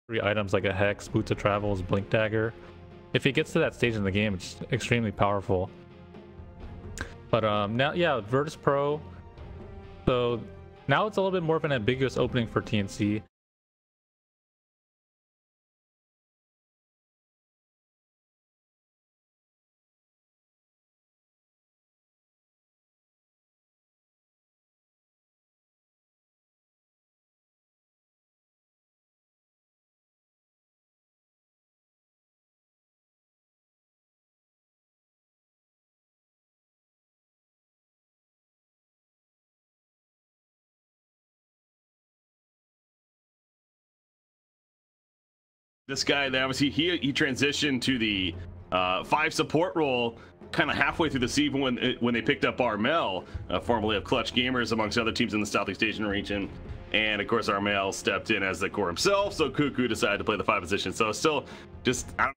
3 items like a Hex, Boots of Travels, Blink Dagger. If he gets to that stage in the game, it's extremely powerful. But now, yeah, Virtus Pro. So now it's a little bit more of an ambiguous opening for TNC. This guy, obviously, he transitioned to the 5 support role kind of halfway through the season when they picked up Armel, formerly of Clutch Gamers, amongst other teams in the Southeast Asian region. And of course, Armel stepped in as the core himself, so Cuckoo decided to play the 5 position. So still just, I don't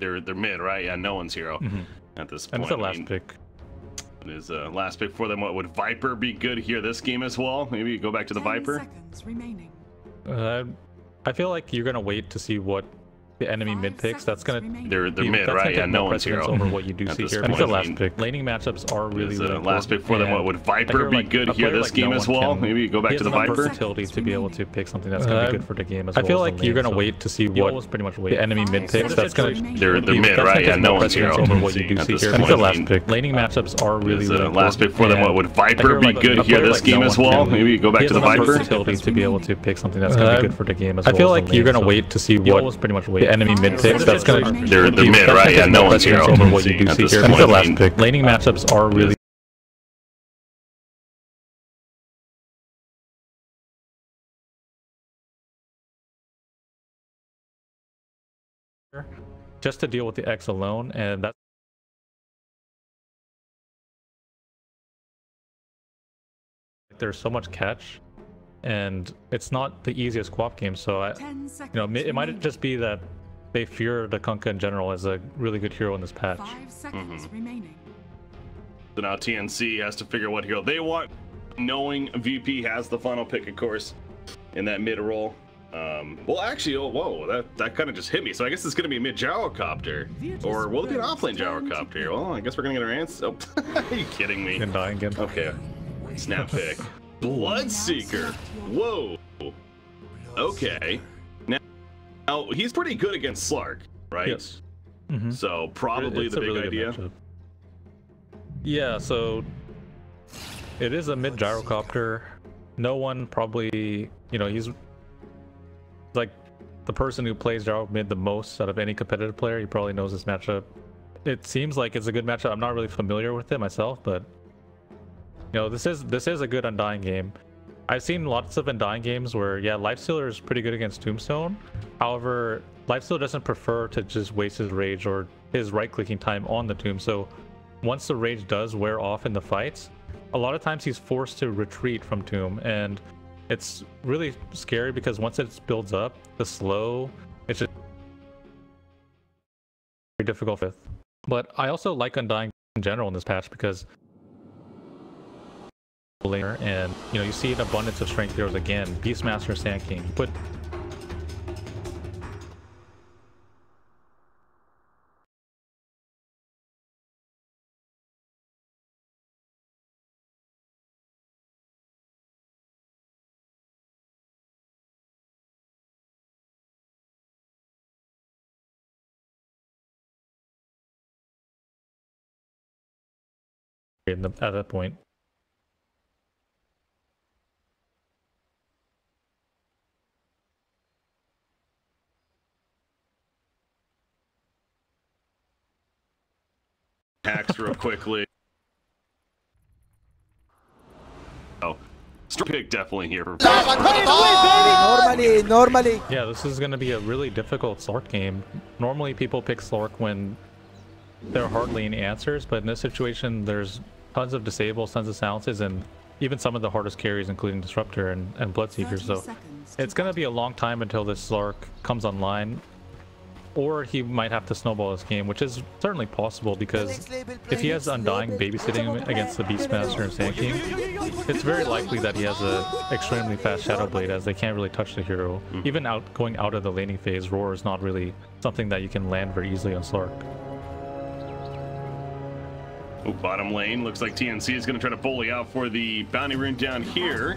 they're mid, right? Yeah, no one's hero at this point. And it's the last pick. It is last pick for them. What would Viper be good here this game as well? Maybe go back to the Viper. Seconds remaining. I feel like you're gonna wait to see what the enemy mid picks. That's gonna they're mid, right? Yeah, no one's hero over what you do see here. And it's the last pick. Laning matchups are really last pick for them. What would Viper be good here this game as well? Maybe go back to the Viper. Versatility to be able to pick something that's gonna be good for the game as well. I feel like you're gonna wait to see what pretty much the enemy mid picks. That's gonna they're mid, right? Yeah, no one's hero over what you do see here. And it's the last pick. Laning matchups are really last pick for them. What would Viper be good here this game as well? Maybe go back to the Viper. Versatility to be able to pick something that's gonna be good for the game as well. I feel like you're gonna wait to see what pretty much the enemy mid picks. That's gonna they're mid, right? Yeah, no one's hero over what you do see here. And it's the last pick. Laning matchups are really just to deal with the X alone, and that's there's so much catch, and it's not the easiest co-op game. So it might just be that they fear the Kunkka in general as a really good hero in this patch. 5 seconds remaining. So now TNC has to figure what hero they want, knowing VP has the final pick, of course, in that mid role. Well, actually, whoa, that kind of just hit me. So I guess it's going to be a mid gyrocopter, or will it be an offlane gyrocopter? Well, I guess we're going to get our answer. Oh, are you kidding me? You can die again. Okay, snap pick. Bloodseeker. Whoa. Okay. Now he's pretty good against Slark, right? Yes. So probably It's the a big really good idea. matchup. Yeah, so it is a mid gyrocopter. No one probably, you know, he's like the person who plays gyro mid the most out of any competitive player. He probably knows this matchup. It seems like it's a good matchup. I'm not really familiar with it myself, but you know, this is a good Undying game. I've seen lots of Undying games where, yeah, Lifestealer is pretty good against Tombstone. However, Lifestealer doesn't prefer to just waste his rage or his right-clicking time on the tomb. So once the rage does wear off in the fights, a lot of times he's forced to retreat from tomb, and it's really scary because once it builds up, the slow, it's just very difficult with. But I also like Undying in general in this patch because and you know, you see an abundance of strength heroes again. Beastmaster, Sand King. Put at that point. Hacks real quickly. Oh, strong pick definitely here. Normally. Yeah, this is going to be a really difficult Slark game. Normally people pick Slark when there are hardly any answers, but in this situation there's tons of disables, tons of silences, and even some of the hardest carries, including Disruptor and Bloodseeker. So it's going to be a long time until this Slark comes online, or he might have to snowball this game, which is certainly possible because if he has Undying babysitting against the Beastmaster and Sand King, it's very likely that he has an extremely fast Shadow Blade, as they can't really touch the hero. Even going out of the laning phase, Roar is not really something that you can land very easily on Slark. Oh, bottom lane, looks like TNC is going to try to bully out for the bounty rune down here.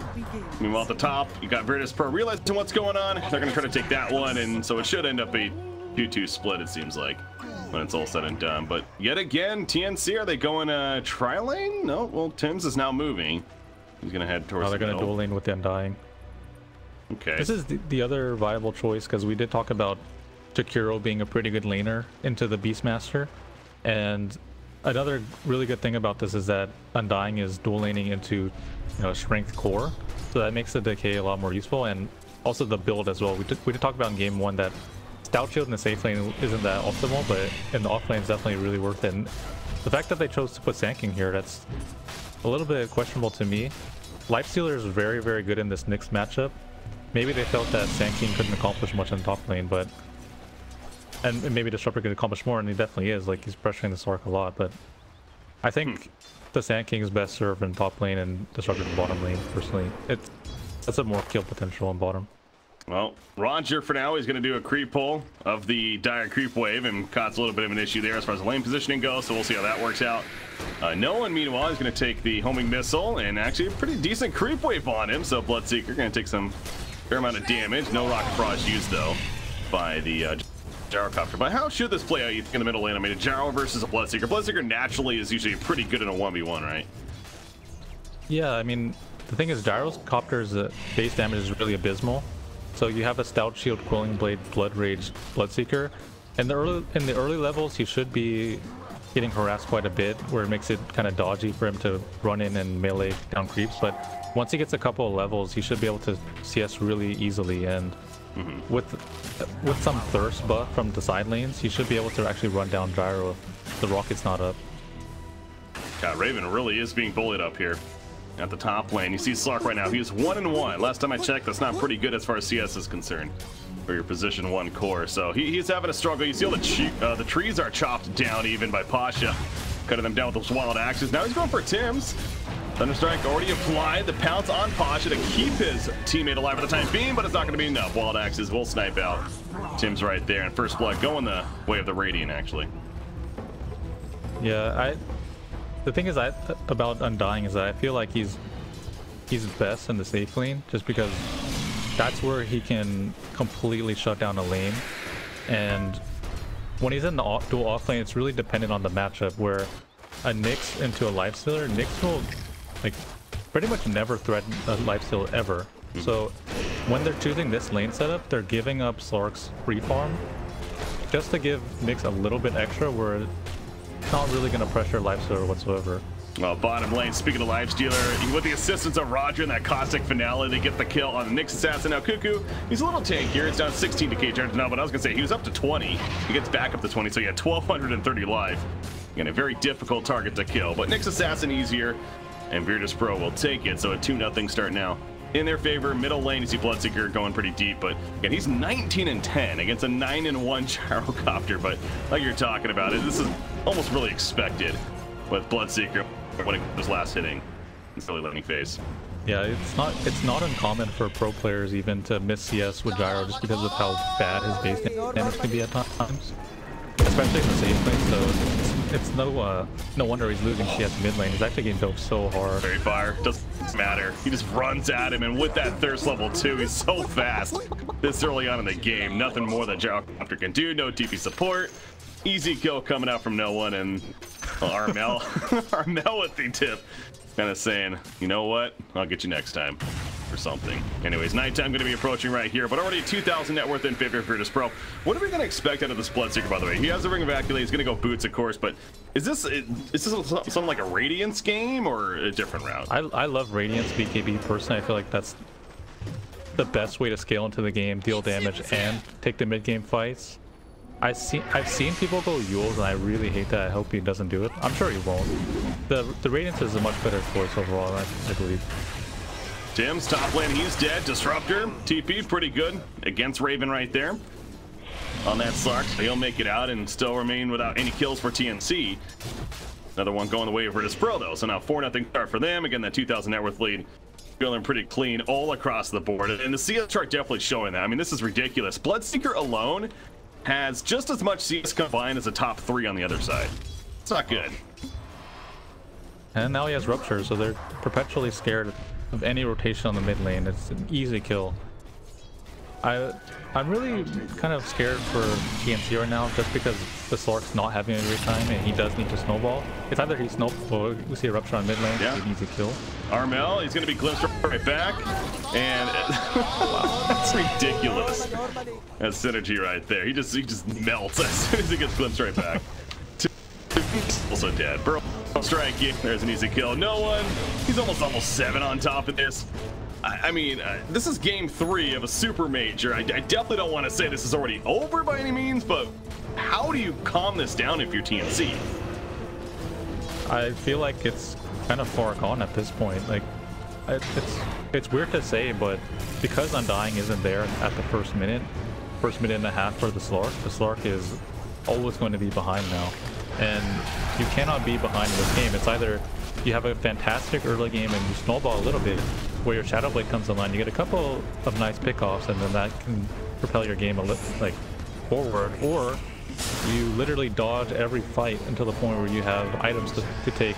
Meanwhile, at the top, you got Virtus.pro realizing what's going on. They're going to try to take that one, and so it should end up a 2-2 split, it seems like, when it's all said and done. But yet again, TNC, are they going tri-lane? No, well, Tim's is now moving. He's going to head towards they're going to dual lane with the Undying. Okay. This is the other viable choice, because we did talk about Jakiro being a pretty good laner into the Beastmaster, and another really good thing about this is that Undying is dual laning into, you know, strength core, so that makes the decay a lot more useful, and also the build as well. We did talk about in game 1 that Stout Shield in the safe lane isn't that optimal, but in the off lane is definitely really worth it. And the fact that they chose to put Sand King here, that's a little bit questionable to me. Lifestealer is very, very good in this Nyx matchup. Maybe they felt that Sand King couldn't accomplish much in the top lane, but and maybe Disruptor could accomplish more, and he definitely is. Like, he's pressuring the Slark a lot, but I think the Sand King is best served in top lane and Disruptor in bottom lane, personally. That's a more kill potential on bottom. Well, Roger for now is going to do a creep pull of the Dire creep wave, and caught a little bit of an issue there as far as the lane positioning goes, so we'll see how that works out. Nolan, meanwhile, is going to take the homing missile, and actually a pretty decent creep wave on him, so Bloodseeker going to take some fair amount of damage. No Rocket Barrage used, though, by the Gyrocopter. But how should this play out, you think, in the middle lane? I mean, a Gyro versus a Bloodseeker. Bloodseeker naturally is usually pretty good in a 1v1, right? Yeah, I mean, the thing is, Gyrocopter's base damage is really abysmal. So you have a Stout Shield, Quelling Blade, Blood Rage, Bloodseeker. In the early levels, he should be getting harassed quite a bit, where it makes it kind of dodgy for him to run in and melee down creeps. But once he gets a couple of levels, he should be able to CS really easily. And with some thirst buff from the side lanes, he should be able to actually run down Gyro if the rocket's not up. God, Raven really is being bullied up here at the top lane. You see Slark right now, he is 1-1. Last time I checked, that's not pretty good as far as CS is concerned for your position 1 core. So he's having a struggle. You see all the trees are chopped down even by Pasha, cutting them down with those wild axes. Now he's going for Tim's. Thunderstrike already applied the pounce on Pasha to keep his teammate alive for the time being, but it's not going to be enough. Wild axes will snipe out Tim's right there, and first blood going the way of the Radiant, actually. Yeah, the thing is about Undying is that I feel like he's he's best in the safe lane, just because that's where he can completely shut down a lane. And when he's in the dual off lane, it's really dependent on the matchup, where a Nyx into a lifestealer, Nyx will like pretty much never threaten a lifestealer ever. So when they're choosing this lane setup, they're giving up Slark's free farm just to give Nyx a little bit extra, where it's not really going to pressure lifestealer whatsoever. Well, bottom lane, speaking of lifestealer, with the assistance of Roger in that caustic finale, they get the kill on the Nyx assassin. Now Cuckoo, he's a little tankier. It's down 16 to K charge now, but I was gonna say he was up to 20. He gets back up to 20, so he had 1,230 life. Again, a very difficult target to kill, but Nyx assassin easier, and Virtus Pro will take it. So a 2-0 start now in their favor. Middle lane, you see Bloodseeker going pretty deep, but again, he's 19-10 against a 9-1 Gyrocopter. But like you're talking about it, this is almost really expected with Bloodseeker when it was last hitting in silly landing phase. Yeah, it's not uncommon for pro players even to miss CS with Gyro, just because of how bad his base damage can be at times, especially in the safe lane. So it's no wonder he's losing CS mid lane. He's actually getting doped so hard. Very fire, doesn't matter. He just runs at him, and with that thirst level 2, he's so fast this early on in the game. Nothing more than Gyrocopter can do. No TP support. Easy kill coming out from no one, and Armel with the tip, kind of saying, you know what, I'll get you next time or something. Anyways, nighttime going to be approaching right here, but already 2,000 net worth in favor of Virtus Pro. What are we going to expect out of this Bloodseeker, by the way? He has the Ring of Accolade. He's going to go boots, of course, but is this something like a Radiance game or a different route? I love Radiance BKB personally. I feel like that's the best way to scale into the game, deal damage, and take the mid game fights. I've seen people go Yules, and I really hate that. I hope he doesn't do it. I'm sure he won't. The Radiance is a much better choice overall, I believe. Tim's top lane, he's dead. Disruptor, TP, pretty good against Raven right there. On that Slark, he'll make it out and still remain without any kills for TNC. Another one going the way of Virtus Pro, though. So now 4-0 start for them. Again, that 2,000 net worth lead. Feeling pretty clean all across the board. And the CS chart definitely showing that. I mean, this is ridiculous. Bloodseeker alone has just as much CS combined as a top 3 on the other side. It's not good. And now he has Rupture, so they're perpetually scared of any rotation on the mid lane. It's an easy kill. I'm really kind of scared for TNC right now, just because the Slark's not having a great time and he does need to snowball. It's either he snowballs or we see a Rupture on mid lane, an easy kill. Armel, he's going to be glimpsed right back, and wow, that's ridiculous. That's synergy right there. He just melts as soon as he gets glimpsed right back. Also dead. Burl strike. There's an easy kill. No one. He's almost 7 on top of this. I mean, this is game 3 of a super major. I definitely don't want to say this is already over by any means, but how do you calm this down if you're TNC? I feel like it's kind of far gone at this point. Like, it's weird to say, but because Undying isn't there at the first minute and a half for the Slark is always going to be behind now. And you cannot be behind in this game. It's either you have a fantastic early game and you snowball a little bit, where your Shadow Blade comes online, you get a couple of nice pickoffs, and then that can propel your game a little like forward, or you literally dodge every fight until the point where you have items to take,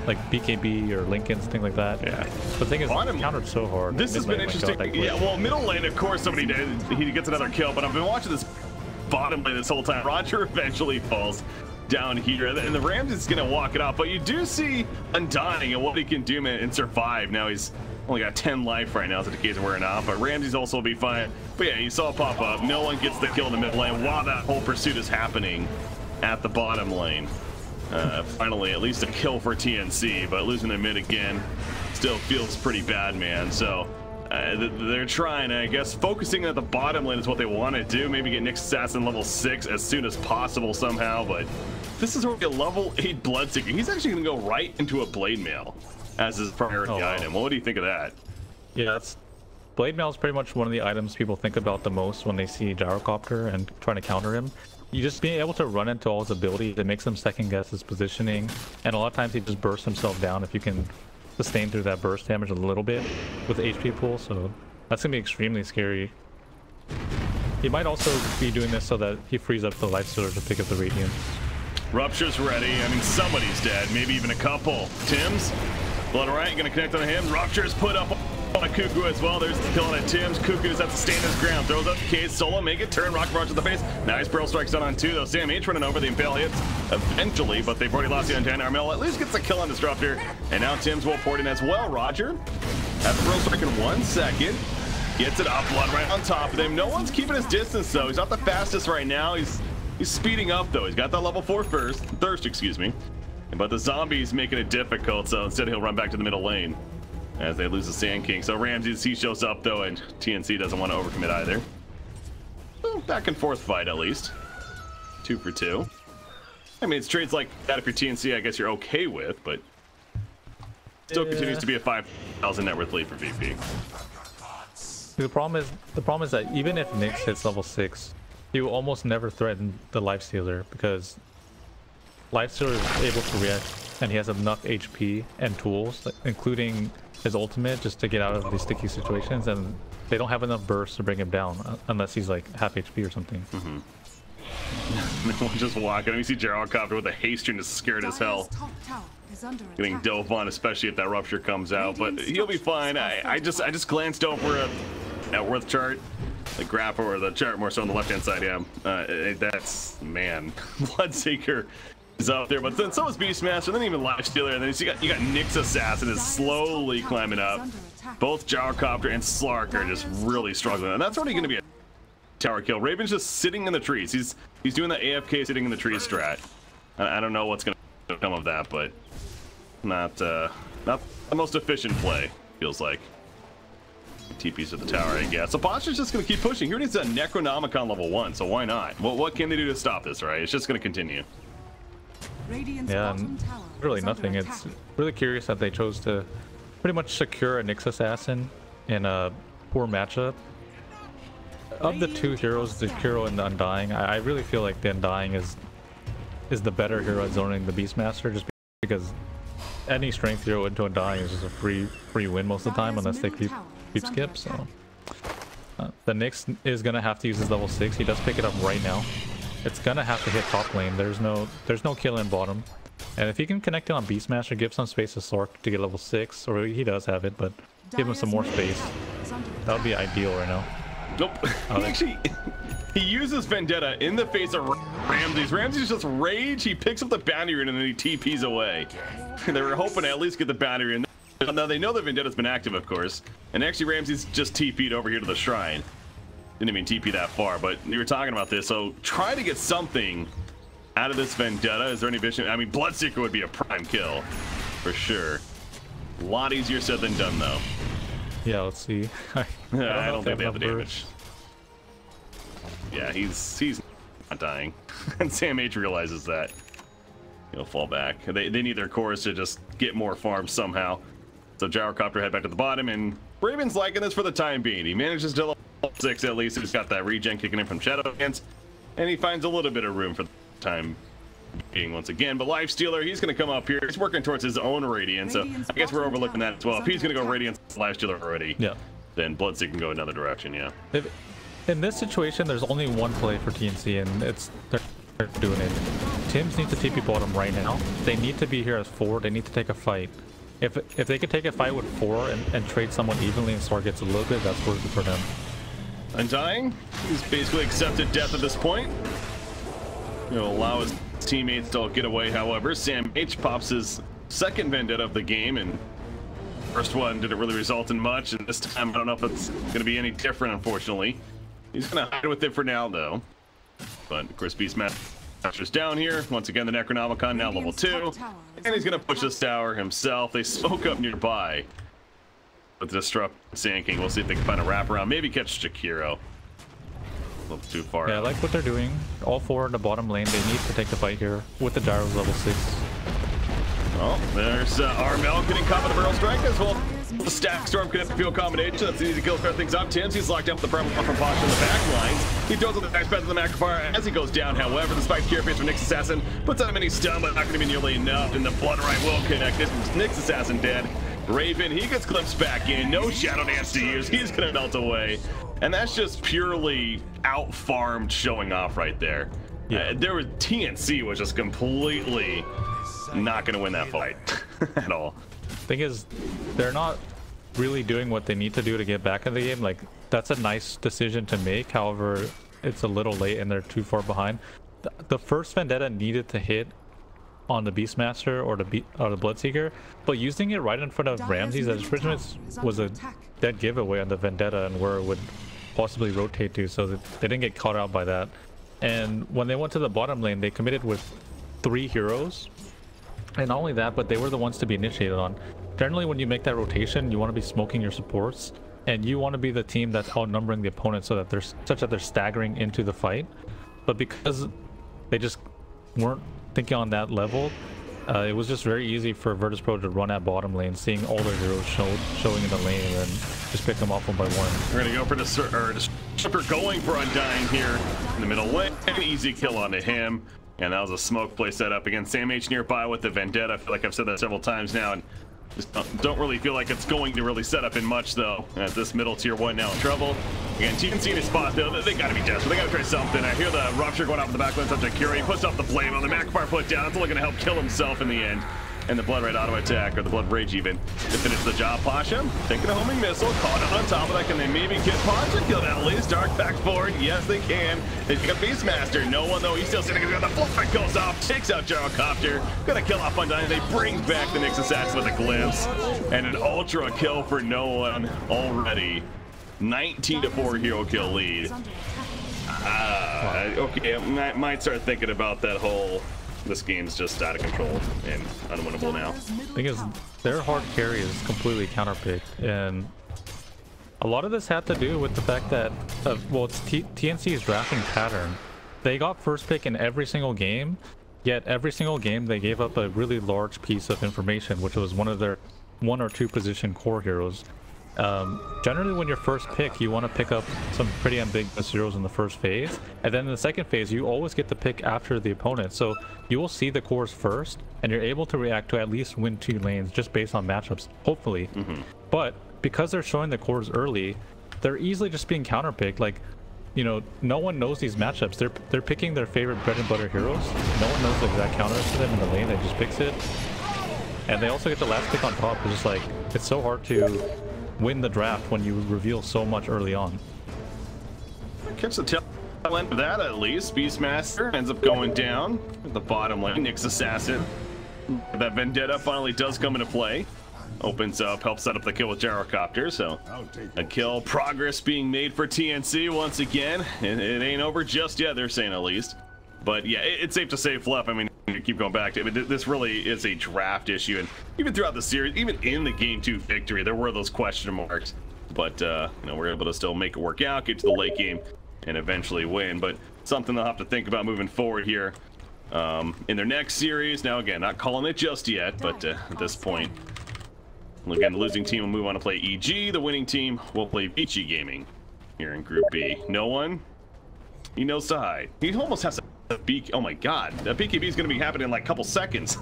like BKB or Lincolns, things like that. Yeah. The thing is, it's countered so hard. This has been interesting. Yeah, well, middle lane, of course, somebody did. He gets another kill, but I've been watching this bottom lane this whole time. Roger eventually falls down here, and the Rams is going to walk it off, but you do see Undying and what he can do and survive. Now he's only got 10 life right now as the decays are wearing off, but Ramsey's also will be fine. But yeah, you saw it pop up. No one gets the kill in the mid lane while that whole pursuit is happening at the bottom lane. Finally, at least a kill for TNC, but losing the mid again still feels pretty bad, man. So they're trying, I guess, focusing at the bottom lane is what they want to do. Maybe get Nyx Assassin level 6 as soon as possible somehow, but this is already a level 8 Bloodseeker. He's actually going to go right into a Blade Mail as his priority item. Well, what do you think of that? Yeah, Blade Mail is pretty much one of the items people think about the most when they see Gyrocopter and trying to counter him. You just being able to run into all his abilities, it makes him second guess his positioning, and a lot of times he just bursts himself down if you can sustain through that burst damage a little bit with the HP pool, so that's gonna be extremely scary. He might also be doing this so that he frees up the Lifestealer to pick up the Radiance. Rupture's ready. I mean, somebody's dead, maybe even a couple. Tim's Blood Riot gonna connect on him. Rupture's put up on a Cuckoo as well. There's the kill on a Tim's. Cuckoo just has to stand his ground. Throws up the case. Solo make it turn. Rock barge to the face. Nice barrel strikes down on 2 though. Sam H running over. The Impale hits eventually, but they've already lost the untamed Armel. At least gets the kill on Disruptor. And now Tim's will port in as well. Roger has the barrel strike in 1 second. Gets it up. Blood right on top of him. No one's keeping his distance though. He's not the fastest right now. He's speeding up though. He's got that level 4 thirst, excuse me. But the zombies making it difficult, so instead he'll run back to the middle lane as they lose the Sand King. So Ramses, he shows up though, and TNC doesn't want to overcommit either. So back and forth fight at least. 2 for 2. I mean, it's trades like that if you're TNC, I guess you're okay with, but still continues to be a 5,000 net worth lead for VP. The problem is that even if Nyx hits level 6, he will almost never threaten the Lifestealer because Lifestealer is able to react, and he has enough HP and tools, including his ultimate, just to get out of these sticky situations, and they don't have enough bursts to bring him down unless he's like half HP or something. We'll just walk in. We see Gyrocopter with a haste and is scared as hell. Getting dove on, especially if that Rupture comes out, but he'll be fine. I just glanced over at Worth chart, the graph, or the chart more so on the left hand side. Yeah, that's, man, Bloodseeker is up there, but then so is Beastmaster, then even Lifestealer, and then you got Nyx Assassin is slowly climbing up. Both Gyrocopter and Slark are just really struggling, and that's already going to be a tower kill. Raven's just sitting in the trees. He's doing the AFK sitting in the tree strat. I don't know what's going to come of that, but not the most efficient play, feels like. TP's to the tower, I guess. So Posture's just going to keep pushing. He already needs a Necronomicon level 1, so why not? What can they do to stop this, right? It's just going to continue. Yeah, really nothing. It's really curious that they chose to pretty much secure a Nyx Assassin in a poor matchup. Of the 2 heroes, the hero and the Undying, I really feel like the Undying is the better hero at zoning the Beastmaster, just because any strength hero into Undying is just a free win most of the time, unless they creep skip. So the Nyx is gonna have to use his level 6. He does pick it up right now. It's gonna have to hit top lane. There's no kill in bottom, and if he can connect it on Beastmaster, give some space to Sork to get level 6, or he does have it, but give him some more space. That would be ideal right now. Nope. He uses Vendetta in the face of Ramses. Ramses just rage. He picks up the bounty rune and then he TPs away. They were hoping to at least get the bounty rune. Now they know that Vendetta's been active, of course, and actually Ramses just TP'd over here to the shrine. Didn't even TP that far, but you were talking about this, so try to get something out of this Vendetta. Is there any vision? I mean, Bloodseeker would be a prime kill for sure. A lot easier said than done, though. Yeah, let's see. I don't think they have the damage. Yeah, he's not dying. And Sam H realizes that. He'll fall back. They need their cores to just get more farms somehow. So Gyrocopter head back to the bottom, and Raven's liking this for the time being. He manages to level 6 at least. He's got that regen kicking in from Shadowlands, and he finds a little bit of room for the time being once again. But Lifestealer, he's going to come up here. He's working towards his own Radiant, so I guess we're overlooking that as well. If he's going to go Radiant Lifestealer already, yeah, then Bloodseeker can go another direction, yeah. In this situation, there's only one play for TNC, and they're doing it. Tim's needs to TP bottom right now. They need to be here as 4. They need to take a fight. If they could take a fight with 4 and trade someone evenly and Star gets a little bit, that's worth it for them. Undying, he's basically accepted death at this point. He'll allow his teammates to get away, however. Sam H pops his second Vendetta of the game, and first one didn't really result in much, and this time I don't know if it's going to be any different, unfortunately. He's going to hide with it for now, though. But, of course, Beastmaster's down here. Once again, the Necronomicon now level 2. And he's going to push this tower himself. They smoke up nearby with the Disrupt Sand King. We'll see if they can find a wraparound. Maybe catch Jakiro. A little too far. Yeah, I like what they're doing. All 4 in the bottom lane. They need to take the fight here with the Gyro's level 6. Oh, there's Armel getting caught with a barrel strike as well. The Stack Storm can feel combination. That's easy to kill, start things up. Tim's, he's locked up with the problem from Posture in the back lines. He throws on the next path of the Macrofire as he goes down. However, the Spike Carapace from Nyx Assassin puts out a mini stun, but not going to be nearly enough. And the Blood Right will connect. This is Nyx Assassin dead. Raven, he gets glimpsed back in. No Shadow Dance to use. He's going to melt away. And that's just purely out-farmed showing off right there. Yeah, there was TNC was just completely not going to win that fight at all. thing is, they're not really doing what they need to do to get back in the game. Like, that's a nice decision to make. However, it's a little late and they're too far behind. The first Vendetta needed to hit on the Beastmaster or the Bloodseeker, but using it right in front of Ramses as Prisoners was a dead giveaway on the Vendetta and where it would possibly rotate to, so that they didn't get caught out by that. And when they went to the bottom lane, they committed with 3 heroes, and not only that, but they were the ones to be initiated on. Generally, when you make that rotation, you want to be smoking your supports, and you want to be the team that's outnumbering the opponent so that they're staggering into the fight. But because they just weren't thinking on that level, it was just very easy for Virtus.pro to run at bottom lane, seeing all their heroes showing in the lane, and then just pick them off one by one. We're gonna go for the Disruptor, going for Undying here in the middle lane. An easy kill onto him, and that was a smoke play set up again. Sam H nearby with the Vendetta. I feel like I've said that several times now, and just don't really feel like it's going to really set up in much, though, as this middle tier 1 now in trouble. Again, TNC in his spot, though. They gotta be desperate. They gotta try something. I hear the Rupture going off in the back line. Such a Curie. He puts off the flame on the Macfire put down. It's only gonna help kill himself in the end. And the Blood Red auto attack, or the Blood Rage even, to finish the job. Pasha taking a homing missile, caught it on top of that. Can they maybe get Pasha killed at least? Dark back forward. Yes, they can. They pick up Beastmaster. No one, though. He's still sitting on the floor. Goes off, takes out Gyrocopter. Gonna kill off Undying. They bring back the Nyx Assassin with a glimpse. And an ultra kill for no one already. 19-4 hero kill lead. Okay, I might start thinking about that whole... This game's just out of control and unwinnable now. Thing is, their hard carry is completely counterpicked, and a lot of this had to do with the fact that, well, it's TNC's drafting pattern. They got first pick in every single game, yet every single game they gave up a really large piece of information, which was one of their 1 or 2 position core heroes. Generally, when you're first pick, you want to pick up some pretty ambiguous heroes in the first phase, and then in the second phase, you always get to pick after the opponent. So you will see the cores first, and you're able to react to at least win 2 lanes just based on matchups, hopefully. But because they're showing the cores early, they're easily just being counterpicked. Like, you know, no one knows these matchups. They're picking their favorite bread and butter heroes. No one knows the exact counters to them in the lane. They just picks it, and they also get the last pick on top. It's just like, it's so hard to win the draft when you reveal so much early on. Catch the tail end of that at least. Beastmaster ends up going down at the bottom lane. Nyx Assassin. That Vendetta finally does come into play. Opens up, helps set up the kill with Gyrocopter. So a kill progress being made for TNC once again. It ain't over just yet, they're saying at least. But yeah, it's safe to say, Fluff, I mean, keep going back to it, but this really is a draft issue, and even throughout the series, even in the game 2 victory, there were those question marks, but you know, we're able to still make it work out, get to the late game, and eventually win. But something they'll have to think about moving forward here in their next series. Now again, not calling it just yet, but at this point, again, the losing team will move on to play EG. The winning team will play Beachy Gaming here in Group B. No one, he knows to hide. He almost has to. Oh my god, that BKB is going to be happening in like a couple seconds.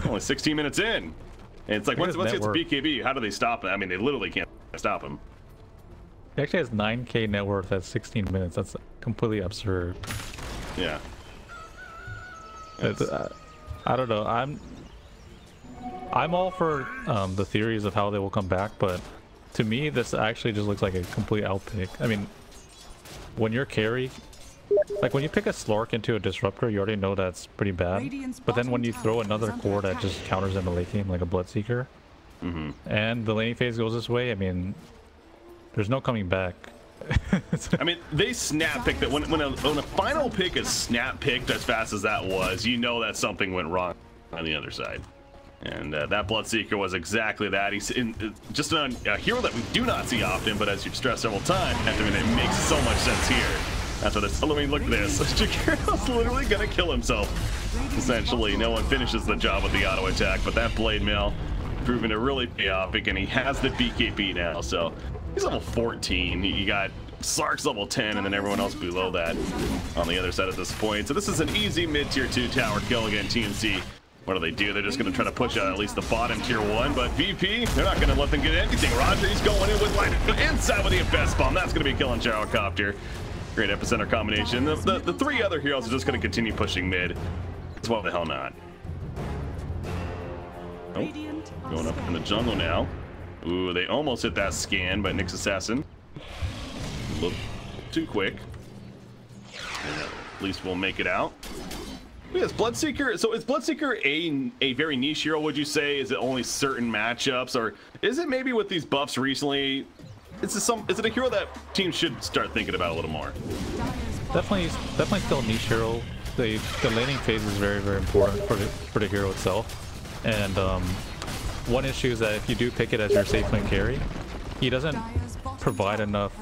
Only 16 minutes in. And it's like, once it's BKB, how do they stop it? I mean, they literally can't stop him. He actually has 9k net worth at 16 minutes. That's completely absurd. Yeah. I don't know. I'm all for the theories of how they will come back, but to me, this actually just looks like a complete outpick. I mean, when you're carry, like when you pick a Slark into a Disruptor, you already know that's pretty bad. But then when you throw another core that just counters in the late game, like a Bloodseeker, and the laning phase goes this way, I mean, there's no coming back. I mean, they snap picked that. When a final pick is snap picked as fast as that was, you know that something went wrong on the other side. And that Bloodseeker was exactly that. He's just a hero that we do not see often, but as you've stressed several times, I mean, it makes so much sense here. That's what it's. I mean, look at this. Jakiro's literally gonna kill himself. Essentially, no one finishes the job with the auto attack, but that Blade Mail proving to really pay off. Again, he has the BKB now, so he's level 14. You got Slark's level 10, and then everyone else below that on the other side at this point. So this is an easy mid-tier 2 tower kill. Again, TNC. What do? They're just going to try to push out at least the bottom tier 1, but VP, they're not going to let them get anything. Roger, he's going in with light inside with the Infest Bomb. That's going to be killing Gyrocopter. Great epicenter combination. The 3 other heroes are just going to continue pushing mid. Why the hell not? Oh, going up in the jungle now. Ooh, they almost hit that scan by Nyx Assassin. A little too quick. At least we'll make it out. Yes, Bloodseeker. So is Bloodseeker a very niche hero, would you say? Is it only certain matchups, or is it maybe with these buffs recently? Is it a hero that teams should start thinking about a little more? Definitely still a niche hero. The laning phase is very, very important for the hero itself. And one issue is that if you do pick it as your safe lane carry, he doesn't provide enough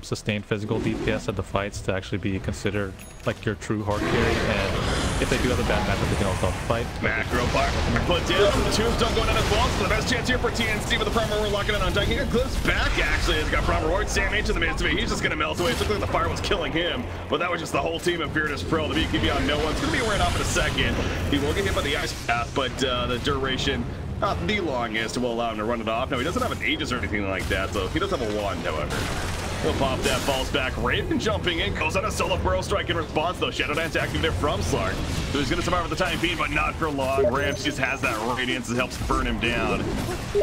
sustained physical DPS at the fights to actually be considered like your true hard carry. And if they do have a bad matchup, they can also fight. Macro fire put down. Tombstone going down as well. So the best chance here for TNC with the prime reward locking in on Dunking. Clips back actually. He's got prime reward. Sam H in the midst of it. He's just gonna melt away. It looked like the fire was killing him, but that was just the whole team of Virtus Pro. The BKB on no one's gonna be wearing off in a second. He will get hit by the ice path, but the duration not the longest will allow him to run it off. No, he doesn't have an Aegis or anything like that, so he does have a wand, however. He'll pop that, falls back. Raven jumping in, goes on a solo burrow strike in response, though. Shadow Dance activated from Slark. So he's going to survive for the time being, but not for long. Rams just has that radiance that helps burn him down.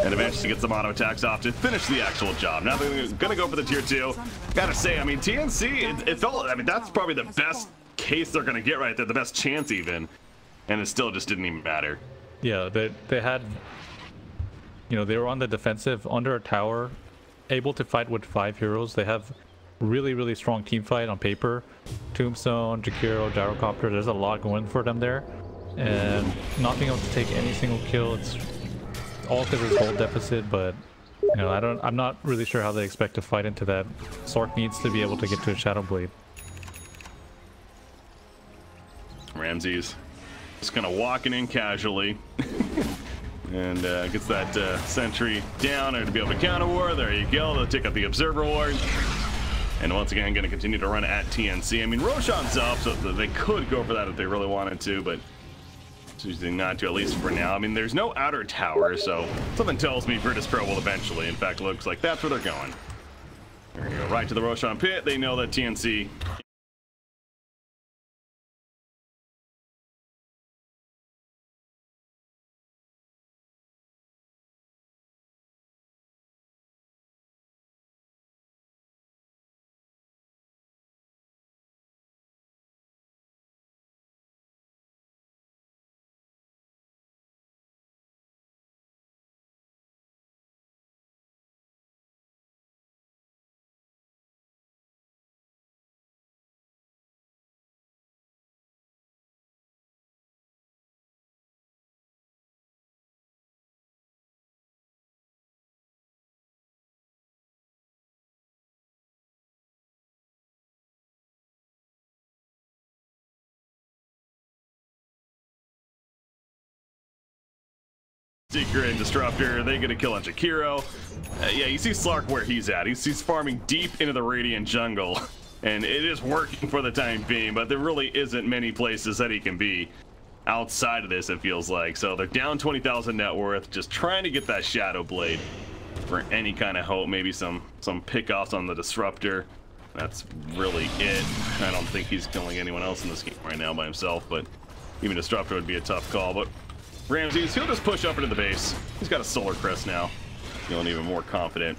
And eventually gets some auto attacks off to finish the actual job. Now they're going to go for the tier 2. Gotta say, I mean, TNC, it felt, I mean, that's probably the best case they're going to get right there, the best chance even. And it still just didn't even matter. Yeah, they had, you know, they were on the defensive under a tower, able to fight with 5 heroes. They have really, really strong team fight on paper. Tombstone, Jakiro, Gyrocopter, there's a lot going for them there. And not being able to take any single kill, it's all because of gold deficit, but you know, I'm not really sure how they expect to fight into that. Sork needs to be able to get to a Shadow Blade. Ramses just kind of walking in casually. And gets that sentry down and to be able to counter war. There you go. They'll take out the observer ward. And once again, going to continue to run at TNC. I mean, Roshan's up, so they could go for that if they really wanted to, but choosing not to, at least for now. I mean, there's no outer tower, so something tells me Virtus Pro will eventually. In fact, it looks like that's where they're going. They're going to go right to the Roshan pit. They know that TNC Seeker and Disruptor, they get a kill on Jakiro. Yeah, you see Slark where he's at. He's farming deep into the Radiant jungle, and it is working for the time being, but there really isn't many places that he can be outside of this, it feels like. So they're down 20,000 net worth, just trying to get that Shadow Blade for any kind of hope, maybe some pickoffs on the Disruptor. That's really it. I don't think he's killing anyone else in this game right now by himself, but even Disruptor would be a tough call. But Ramses, he'll just push up into the base. He's got a Solar Crest now. Feeling even more confident.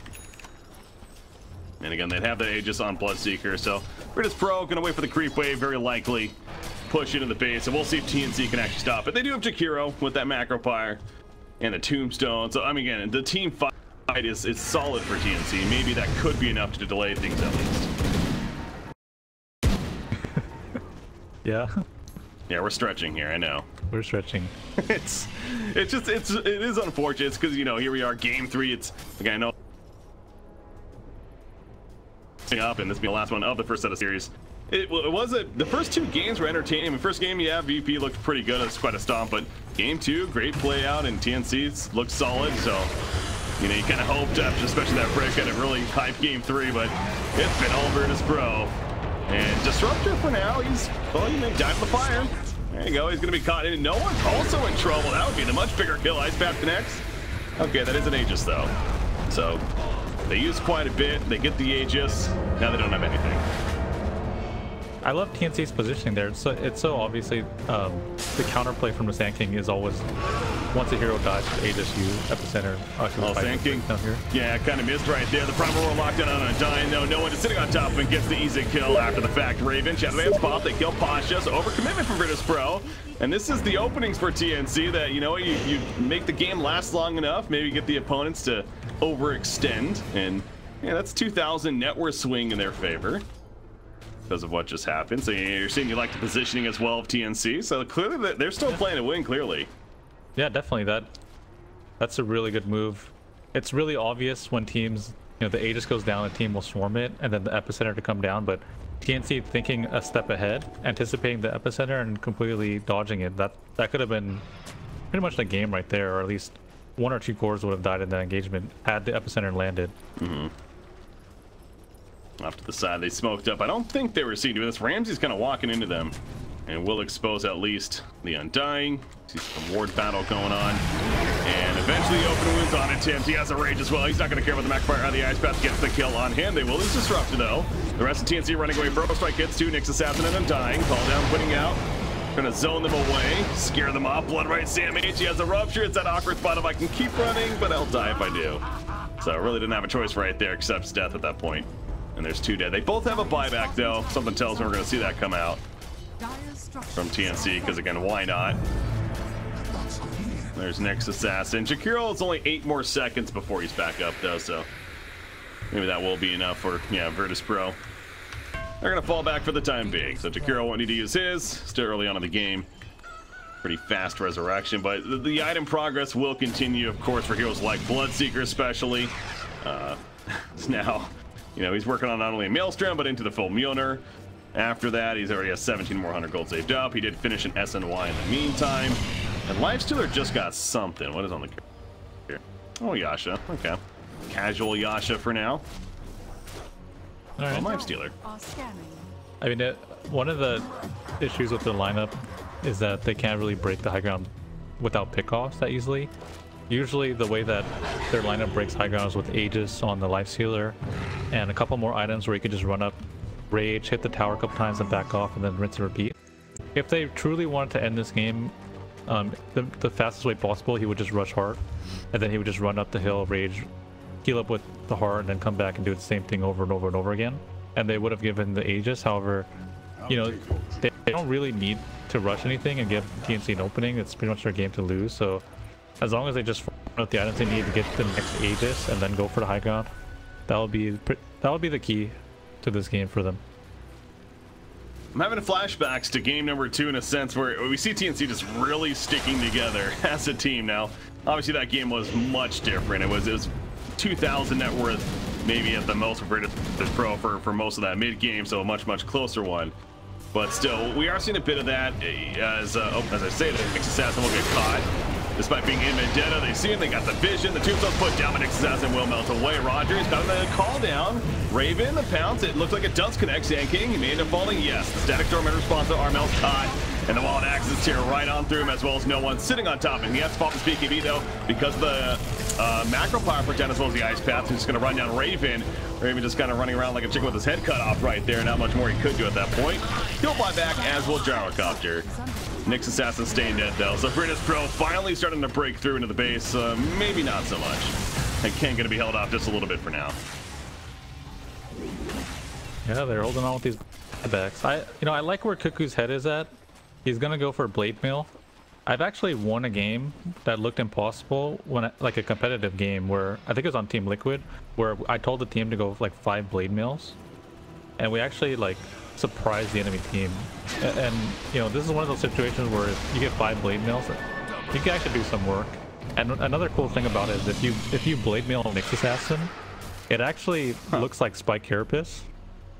And again, they'd have the Aegis on Bloodseeker, so Virtus Pro gonna wait for the creep wave, very likely. Push into the base, and we'll see if TNC can actually stop it. They do have Jakiro with that Macro Pyre and a Tombstone. So, I mean, again, the team fight is solid for TNC. Maybe that could be enough to delay things at least. Yeah. Yeah, we're stretching here, I know. We're stretching. It is unfortunate. It's because, you know, here we are, game 3. It's like, I know up, and this will be the last one of the first set of series. The first 2 games were entertaining. I mean, first game, yeah, VP looked pretty good. It's quite a stomp, but game 2, great play out, and TNC's looked solid. So, you know, you kind of hoped after, especially that break, had a really hype game 3, but it's been all Virtus Pro. And Disruptor for now, he may die to the fire. There you go, he's gonna be caught in. No one's also in trouble. That would be the much bigger kill. Ice Path connects. Okay, that is an Aegis though. So they use quite a bit. They get the Aegis. Now they don't have anything. I love TNC's positioning there. It's so obviously the counterplay from the Sand King is always once a hero dies, Aegis you epicenter. Sand King down here. Yeah, kind of missed right there. The Primal Roar locked down on Undying though. No one is sitting on top of him, gets the easy kill after the fact. Raven, Shadow Man's pop, they kill Pasha, so overcommitment from Virtus Pro. And this is the openings for TNC that, you know, you make the game last long enough, maybe get the opponents to overextend, and yeah, that's 2,000 net worth swing in their favor because of what just happened. So you're seeing you like the positioning as well of TNC. So clearly they're still playing to win. Clearly, yeah, definitely. That's a really good move. It's really obvious when teams, you know, the Aegis goes down, the team will swarm it, and then the epicenter to come down. But TNC thinking a step ahead, anticipating the epicenter and completely dodging it. That could have been pretty much the game right there, or at least 1 or 2 cores would have died in that engagement had the epicenter landed. Off to the side, they smoked up. I don't think they were seeing this. Ramsey's kind of walking into them, and will expose at least the Undying. See some ward battle going on, and eventually open wounds on it. Tim's, he has a rage as well. He's not going to care about the Macfire or the Ice Path. Gets the kill on him. They will lose Disruptor though. The rest of TNC running away. Burrow Strike hits 2. Nyx Assassin and Undying. Call down, putting out. Gonna zone them away, scare them off. Blood right, Sam H. He has a rupture. It's that awkward spot if I can keep running, but I'll die if I do. So I really didn't have a choice right there except death at that point. And there's 2 dead. They both have a buyback though. Something tells me we're gonna see that come out from TNC, because again, why not? There's Nyx Assassin. Jakiro, it's only 8 more seconds before he's back up though, so maybe that will be enough for, yeah, Virtus Pro. They're gonna fall back for the time being. So Jakiro won't need to use his. Still early on in the game. Pretty fast resurrection, but the item progress will continue, of course, for heroes like Bloodseeker especially. Now, you know, he's working on not only a Maelstrom, but into the full Mjolnir. After that, he's already has 17 more 100 gold saved up. He did finish an SNY in the meantime. And Lifestealer just got something. What is on the here? Oh, Yasha. Okay. Casual Yasha for now. All right. Lifestealer. I mean, one of the issues with the lineup is that they can't really break the high ground without pickoffs that easily. Usually the way that their lineup breaks high ground is with Aegis on the Lifestealer and a couple more items where you could just run up, rage, hit the tower a couple times and back off, and then rinse and repeat. If they truly wanted to end this game the fastest way possible, he would just rush heart, and then he would just run up the hill, rage, heal up with the heart, and then come back and do the same thing over and over and over again. And they would have given the Aegis. However, you know, they don't really need to rush anything and give TNC an opening. It's pretty much their game to lose. So as long as they just find out the items they need to get the next Aegis and then go for the high ground, that will be the key to this game for them. I'm having flashbacks to game number 2 in a sense, where we see TNC just really sticking together as a team. Now, obviously that game was much different. It was 2,000 net worth, maybe at the most for Virtus Pro for most of that mid game, so a much closer one. But still, we are seeing a bit of that as I say, the Nyx Assassin will get caught. Despite being in Vendetta, they see him, they got the vision, the tombstone's put down, but Nyx Assassin will melt away. Rogers got the call down. Raven, the pounce, it looks like it does connect. Sand King, he may end up falling, yes. The static storm in response to Armel's caught, and the Wild Axes tear right on through him, as well as no one sitting on top of him. He has to pop his BKB though, because of the macro power protect as well as the ice path. He's just gonna run down Raven. Raven just kind of running around like a chicken with his head cut off right there. Not much more he could do at that point. He'll fly back, as will Gyrocopter. Nyx Assassin staying dead though, so Virtus Pro finally starting to break through into the base. Maybe not so much. And Ken gonna be held off just a little bit for now. Yeah, they're holding on with these buybacks. I like where Cuckoo's head is at. He's gonna go for Blade Mail. I've actually won a game that looked impossible like a competitive game where I think it was on Team Liquid, where I told the team to go like 5 Blade Mails, and we actually like surprised the enemy team. And you know, this is one of those situations where if you get 5 Blade Mails, you can actually do some work. And another cool thing about it is if you Blade Mail Nyx Assassin, it actually looks like Spike Carapace,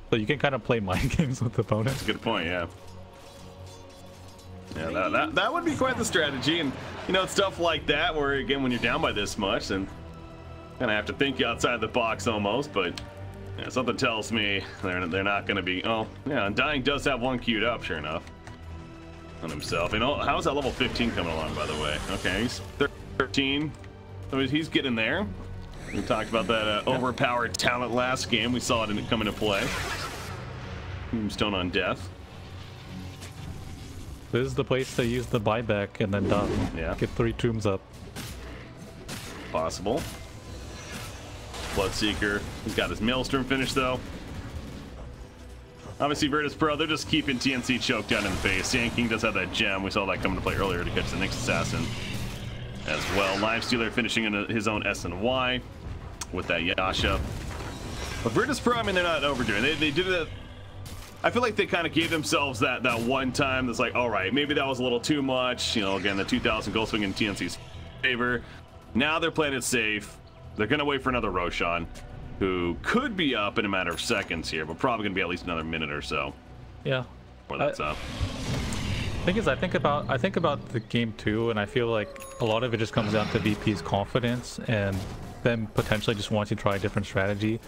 so you can kind of play mind games with opponents. That's a good point, yeah. Yeah, that would be quite the strategy. And you know, it's stuff like that where again, when you're down by this much, then kind of have to think outside the box almost. But yeah, something tells me they're not going to be. Oh yeah, Undying does have one queued up, sure enough, on himself. You know, how's that level 15 coming along, by the way? Okay, he's 13, so he's getting there. We talked about that overpowered talent last game. We saw it come into play. Tombstone on death. This is the place to use the buyback and then done. Yeah. Get 3 tombs up. Possible. Bloodseeker, he's got his Maelstrom finish though. Obviously, Virtus Pro, they're just keeping TNC choked down in the face. Sand King does have that gem. We saw that come into play earlier to catch the next assassin as well. Lifestealer finishing in his own S&Y with that Yasha. But Virtus Pro, I mean, they're not overdoing it. They did it. I feel like they kind of gave themselves that one time that's like, all right, maybe that was a little too much. You know, again, the 2,000 gold swing in TNC's favor. Now they're playing it safe. They're going to wait for another Roshan, who could be up in a matter of seconds here, but probably going to be at least another minute or so. Yeah. Before that's up. Thing is, I think about the game too, and I feel like a lot of it just comes down to VP's confidence and them potentially just wanting to try a different strategy,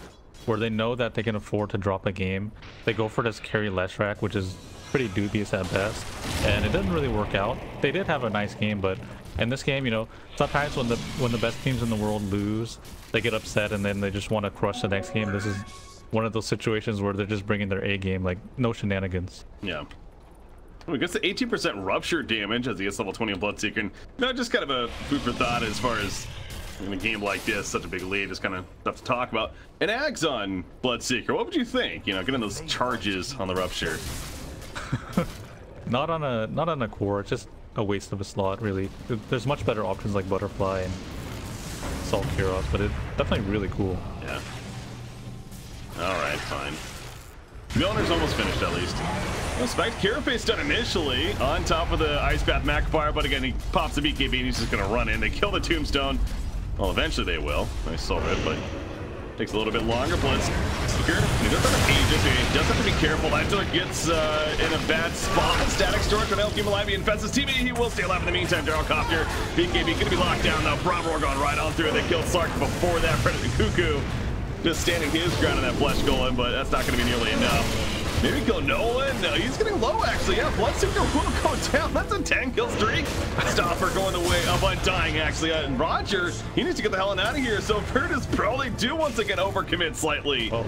where they know that they can afford to drop a game. They go for this carry less track, which is pretty dubious at best, and it doesn't really work out. They did have a nice game, but in this game, you know, sometimes when the best teams in the world lose, they get upset and then they just want to crush the next game. This is one of those situations where they're just bringing their A game, like no shenanigans. Yeah. We gets the 18% rupture damage as he gets level 20 on Bloodseeker. And, you know, just kind of a food for thought as far as in a game like this, such a big lead, just kind of stuff to talk about. And Ags on Bloodseeker, what would you think? You know, getting those charges on the rupture. Not on a core. It's just a waste of a slot, really. There's much better options like Butterfly and Salt Kyros, but it's definitely really cool. Yeah. All right, fine. Milner's almost finished at least. Well, Spiked Carapace done initially on top of the Ice Path Magnifier, but again, he pops the BKB and he's just going to run in. They kill the Tombstone. Well, eventually they will. Nice soul rip, but takes a little bit longer. Bloodseeker, he does have an Aegis, he does have to be careful. Lifestealer gets in a bad spot. Static Storage will help him alive. He infests his teammate. He will stay alive in the meantime. Gyrocopter, BKB going to be locked down though. Bravo going right on through. They killed Sark before that. Predator Cuckoo just standing his ground on that Flesh Golem, but that's not going to be nearly enough. Maybe kill Nolan. No, he's getting low actually. Yeah, Bloodseeker will go down. That's a 10 kill streak. Stopper going the way of Undying actually. And Roger, he needs to get the hell out of here. So Virtus probably do once again overcommit slightly. Oh.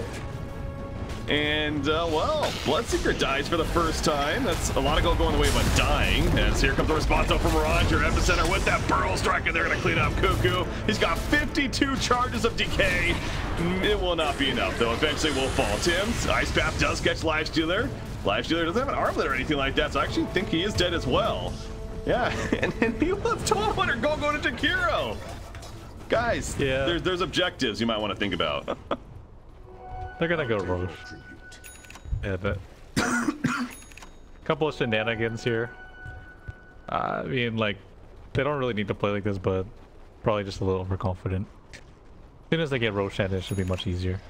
And well, Bloodseeker dies for the first time. That's a lot of gold going the way of Undying. As here comes the response up from Roger. Epicenter with that Burrow Strike, and they're going to clean up Cuckoo. He's got 52 charges of decay. It will not be enough, though. Eventually will fall. Tim's Ice Path does catch Lifestealer. Lifestealer doesn't have an armlet or anything like that, so I actually think he is dead as well. Yeah, and he lets 1200 gold go to Takiro. Guys, yeah, there's objectives you might want to think about. They're gonna go Roche. Yeah, but couple of shenanigans here. I mean, like, they don't really need to play like this, but probably just a little overconfident. As soon as they get Roshan, it should be much easier.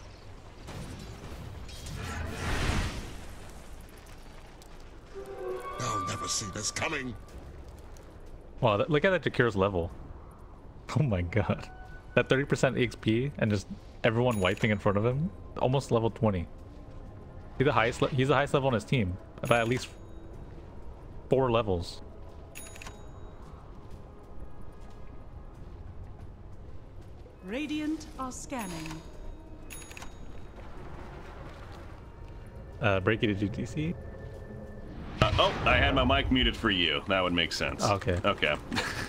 They'll never see this coming. Wow, look at that Jakiro's level. Oh my god. That 30% XP and just everyone wiping in front of him. Almost level 20. He's the highest level on his team. By at least 4 levels. Radiant are scanning. Breaky, did you DC? Oh, I had my mic muted for you. That would make sense. Okay. Okay.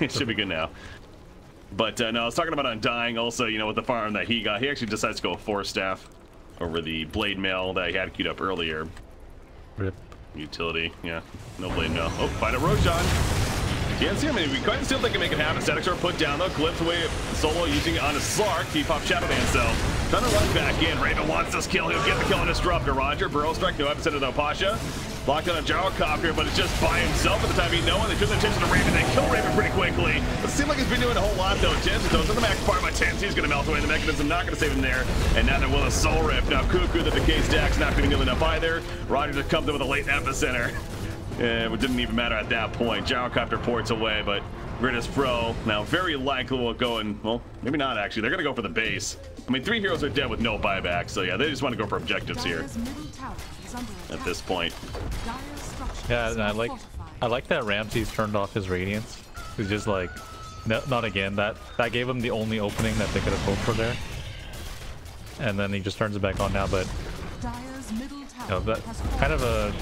It should be good now. But no, I was talking about Undying also, you know, with the farm that he got. He actually decides to go Force Staff over the Blade Mail that he had queued up earlier. Rip. Utility, yeah. No Blade Mail. Oh, find a Roshan. Can't see him. I mean, we quite still think can make it happen. Static Sword put down though. Glimpse away solo using it on a Slark. He popped Shadow Dance though. Trying to run back in. Raven wants this kill. He'll get the kill on Disruptor. Roger. Burrow Strike. No Epicenter though. Pasha. Locked on a Gyrocopter, but it's just by himself at the time. No one. They turn their attention to Raven. They kill Raven pretty quickly. Doesn't seem like he's been doing a whole lot though. Chances though. The max part by Tensi is going to melt away. The mechanism not going to save him there. And now there will a Soul Rip. Now Cuckoo, the decay stack's not going to be nearly enough either. Roger just comes in with a late Epicenter. It didn't even matter at that point. Gyrocopter ports away, but Virtus Pro now very likely will go and, well, maybe not actually. They're going to go for the base. I mean, 3 heroes are dead with no buyback, so yeah, they just want to go for objectives here at this point. Yeah, and I like that Ramsey's turned off his Radiance. He's just like, no, not again. That gave him the only opening that they could have hoped for there. And then he just turns it back on now, but you know, that kind of a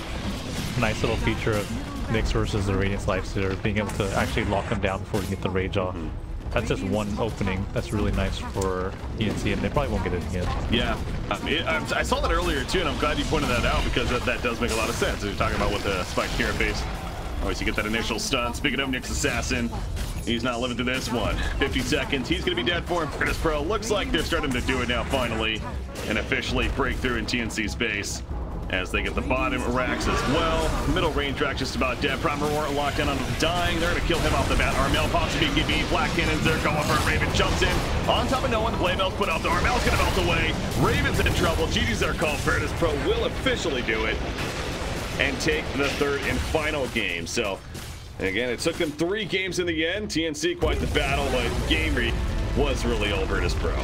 nice little feature of Nyx versus the Radiance Lifestealer, being able to actually lock them down before you get the rage off. That's just one opening. That's really nice for ENC, and they probably won't get it again. Yeah, I saw that earlier too, and I'm glad you pointed that out because that does make a lot of sense. You're talking about with the spiked carapace. Always you get that initial stun. Speaking of Nyx Assassin, he's not living through this one. 50 seconds, he's gonna be dead for him. Virtus Pro looks like they're starting to do it now finally, and officially break through in TNC space as they get the bottom racks as well. Middle range rack just about dead. Primal Roar locked down onto the dying. They're gonna kill him off the bat. Armel pops a BKB. Black Cannons, they're going for it. Raven jumps in. On top of no one, the Blade Mail's put out. The Armel's gonna melt away. Raven's in trouble. GG's their call. Virtus Pro will officially do it and take the third and final game. So again, it took them 3 games in the end. TNC quite the battle, but game was really all Virtus Pro.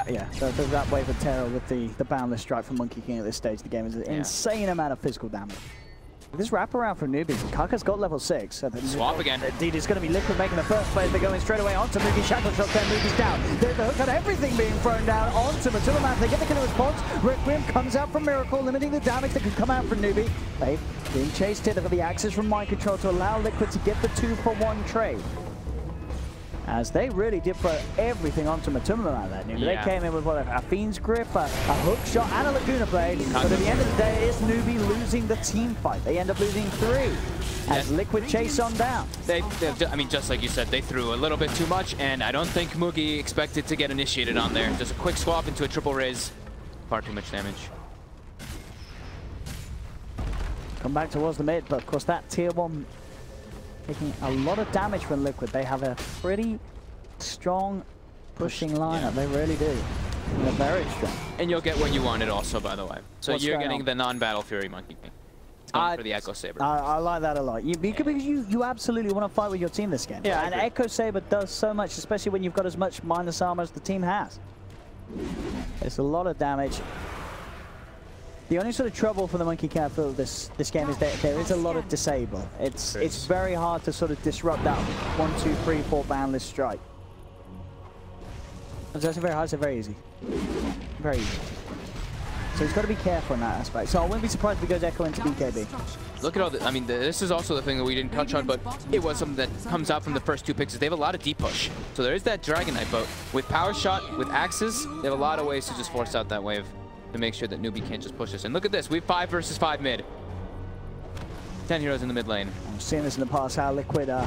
Yeah, so that wave of terror with the boundless strike from Monkey King at this stage of the game is an insane amount of physical damage. This wraparound from Newbie, Kaka's got level 6. So swap again. Indeed, it's going to be Liquid making the first play. They're going straight away onto Moogie. Shackle shot there, Moogie's down. There's the hook on everything being thrown down onto Matulaman. They get the kill response. Requiem comes out from Miracle, limiting the damage that can come out from Newbie. They've being chased here. They've got the axes from Mind Control to allow Liquid to get the 2-for-1 trade. As they really did throw everything onto Matulaman that Newbie. They came in with what, a Fiend's Grip, a hook shot, and a Laguna Blade. But at the end of the day, it's Newbie losing the team fight. They end up losing 3 as Liquid chase on down. I mean, just like you said, they threw a little bit too much, and I don't think Moogie expected to get initiated on there. Just a quick swap into a triple raise. Far too much damage. Come back towards the mid, but of course that tier 1 taking a lot of damage from Liquid. They have a pretty strong pushing lineup. They really do. They're very strong. And you'll get what you wanted also, by the way. So What's you're going getting on? the non-battle Fury Monkey King. It's going for the Echo Saber. I like that a lot. Because you absolutely want to fight with your team this game. Yeah, and Echo Saber does so much, especially when you've got as much minus armor as the team has. It's a lot of damage. The only sort of trouble for the Monkey King for this game is that there is a lot of disable. It's very hard to sort of disrupt that 1, 2, 3, 4 boundless strike. So it's very hard, it's very easy. Very easy. So he's got to be careful in that aspect. So I wouldn't be surprised if he goes Echo into BKB. Look at all the, I mean, this is also the thing that we didn't touch on, but it was something that comes out from the first 2 picks. They have a lot of deep push. So there is that Dragon Knight, but with Power Shot, with Axes, they have a lot of ways to just force out that wave to make sure that Newbie can't just push us. And look at this, we have 5 versus 5 mid. 10 heroes in the mid lane. I've seen this in the past, how Liquid are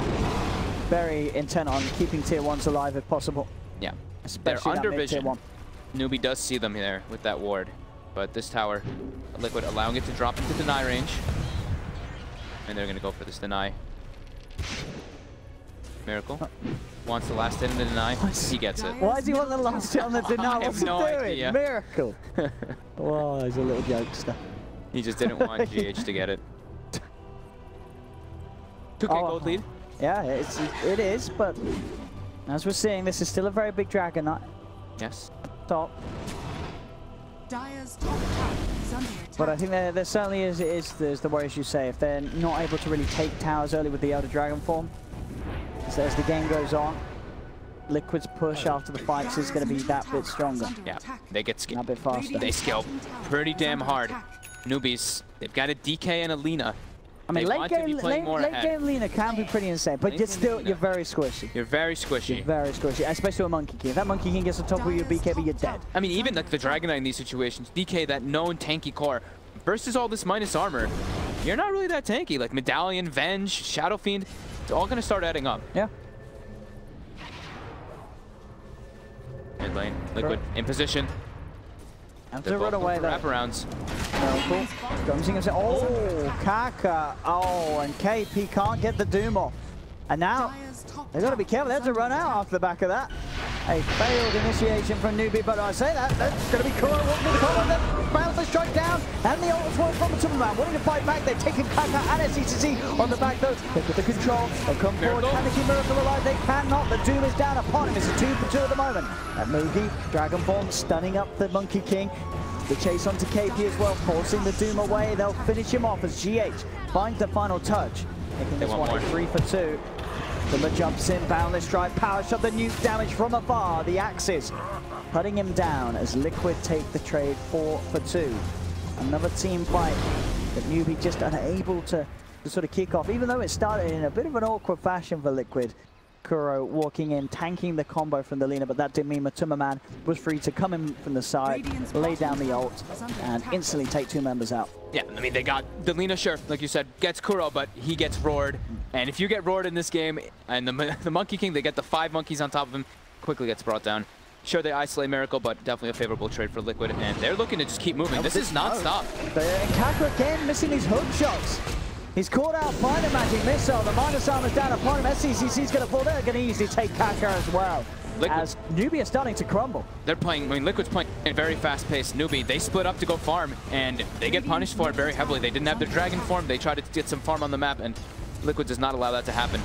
very intent on keeping tier 1s alive if possible. Yeah, Especially they're under that mid tier vision. 1. Newbie does see them there with that ward. But this tower, Liquid allowing it to drop into deny range. And they're going to go for this deny. Miracle wants the last hit in the deny. He gets it. Why does he want the last hit on the deny? What's he doing? Idea. Miracle. Oh, he's a little jokester. He just didn't want GH to get it. 2K gold lead. Yeah, it is, but as we're seeing, this is still a very big Dragon Knight. Yes. Top. Dire's top tower is under attack. But I think there certainly is the worries you say. If they're not able to really take towers early with the Elder Dragon form, so as the game goes on, Liquid's push after the fights is going to be that bit stronger. Yeah, they get A skilled. bit faster. They skill pretty damn hard. Newbies, they've got a DK and a Lina. I mean, They late want to be game, playing more late ahead. game Lina can be pretty insane, but you're still, you're very squishy. You're very squishy. You're very squishy, especially with Monkey King. If that Monkey King gets on top of your BKB, you're dead. I mean, even like the Dragon Knight in these situations, DK, that known tanky core, versus all this minus armor, you're not really that tanky. Like Medallion, Venge, Shadow Fiend, it's all going to start adding up. Yeah. Mid lane, Liquid in position. Have They're to run both away going for though. wraparounds. Cool. Gumsing himself. Oh, Kaka. Oh, and KP can't get the Doom off. And now, Dire's top they've got to be careful. They have to run out off the back of that. A failed initiation from Newbie, but I say that's going to be cool. Walking in the corner, the bouncer strike down, and the ult sword from the Superman. Wanting to fight back, they're taking Kaka and SCCC on the back though. They've got the control. They'll come forward. Can they keep Miracle alive? They cannot. The Doom is down upon him. It's a 2-for-2 at the moment. And Moogie, Dragon Form, stunning up the Monkey King. The chase onto KP as well, forcing the Doom away. They'll finish him off as GH finds the final touch. Making this one a 3-for-2. Zuma jumps in, boundless strike, power shot, the nuke damage from afar. The axis putting him down as Liquid take the trade 4-for-2. Another team fight that Newbie just unable to sort of kick off, even though it started in a bit of an awkward fashion for Liquid. Kuro walking in, tanking the combo from the Lina, but that didn't mean Matuma was free to come in from the side, lay down the ult, and instantly take 2 members out. Yeah, I mean, they got the Lina, sure, like you said, gets Kuro, but he gets roared. And if you get roared in this game, and the Monkey King, they get the 5 monkeys on top of him, quickly gets brought down. Sure, they isolate Miracle, but definitely a favorable trade for Liquid, and they're looking to just keep moving. This is non-stop. And Kaka again missing these hook shots. He's caught out by the magic missile. The minus armor's down upon him. SCCC's going to fall. They're going to easily take Kaka as well. Liquid. As Newbie is starting to crumble. They're playing, I mean, Liquid's playing at very fast pace. Newbie, they split up to go farm, and they get punished for it very heavily. They didn't have their dragon form. They tried to get some farm on the map, and Liquid does not allow that to happen.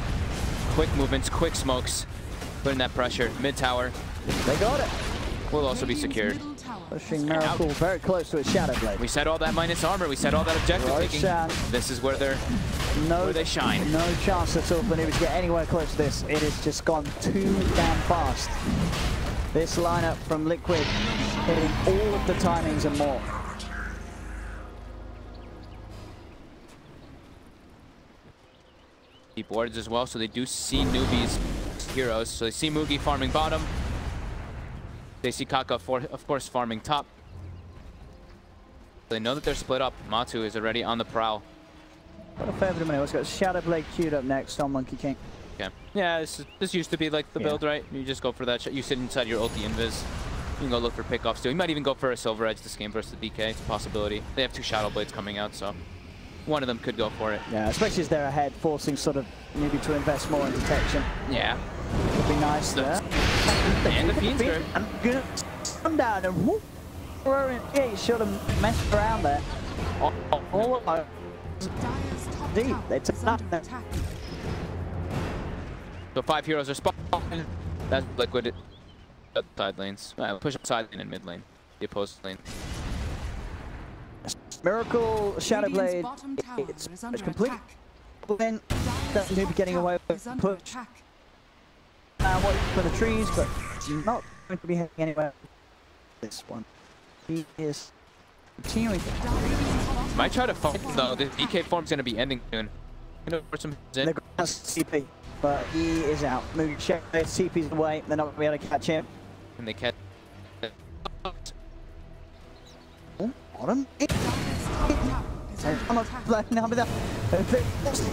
Quick movements, quick smokes, putting that pressure. Mid tower. They got it. will also be secured. Pushing Miracle very close to his Shadow Blade. We said all that minus armor. We said all that objective taking. This is where they shine. No chance at all for Nubi to get anywhere close to this. It has just gone too damn fast. This lineup from Liquid hitting all of the timings and more. Deep wards as well, so they do see Nubi's heroes. So they see Mugi farming bottom. They see Kaka, of course, farming top. They know that they're split up. Matu is already on the prowl. What a fair bit of money. Let's go Shadow Blade queued up next on Monkey King. Okay. Yeah, this used to be like the build, right? You just go for that. You sit inside your ulti invis. You can go look for pickoffs too. You might even go for a Silver Edge this game versus the DK. It's a possibility. They have 2 Shadow Blades coming out, so one of them could go for it. Yeah, especially as they're ahead, forcing sort of Nubi to invest more in detection. Yeah. Would be nice there. And the Fiend's Grip. I'm gonna come down and whoop. Yeah, you should have messed around there. All of deep. They took that. So 5 heroes are spawning. That's Liquid at side lanes. Push up side lane and mid lane. The opposed lane. Miracle Shadow Blade. It's complete. Then that's Nubi getting away with the push. Waiting for the trees, but not going to be heading anywhere. This one. He is continuing. Might try to fight though. The DK form's going to be ending soon. They're going to CP, but he is out. Mugi check CP's away. They're not going to be able to catch him. And they catch. Oh, bottom. I'm not now with that.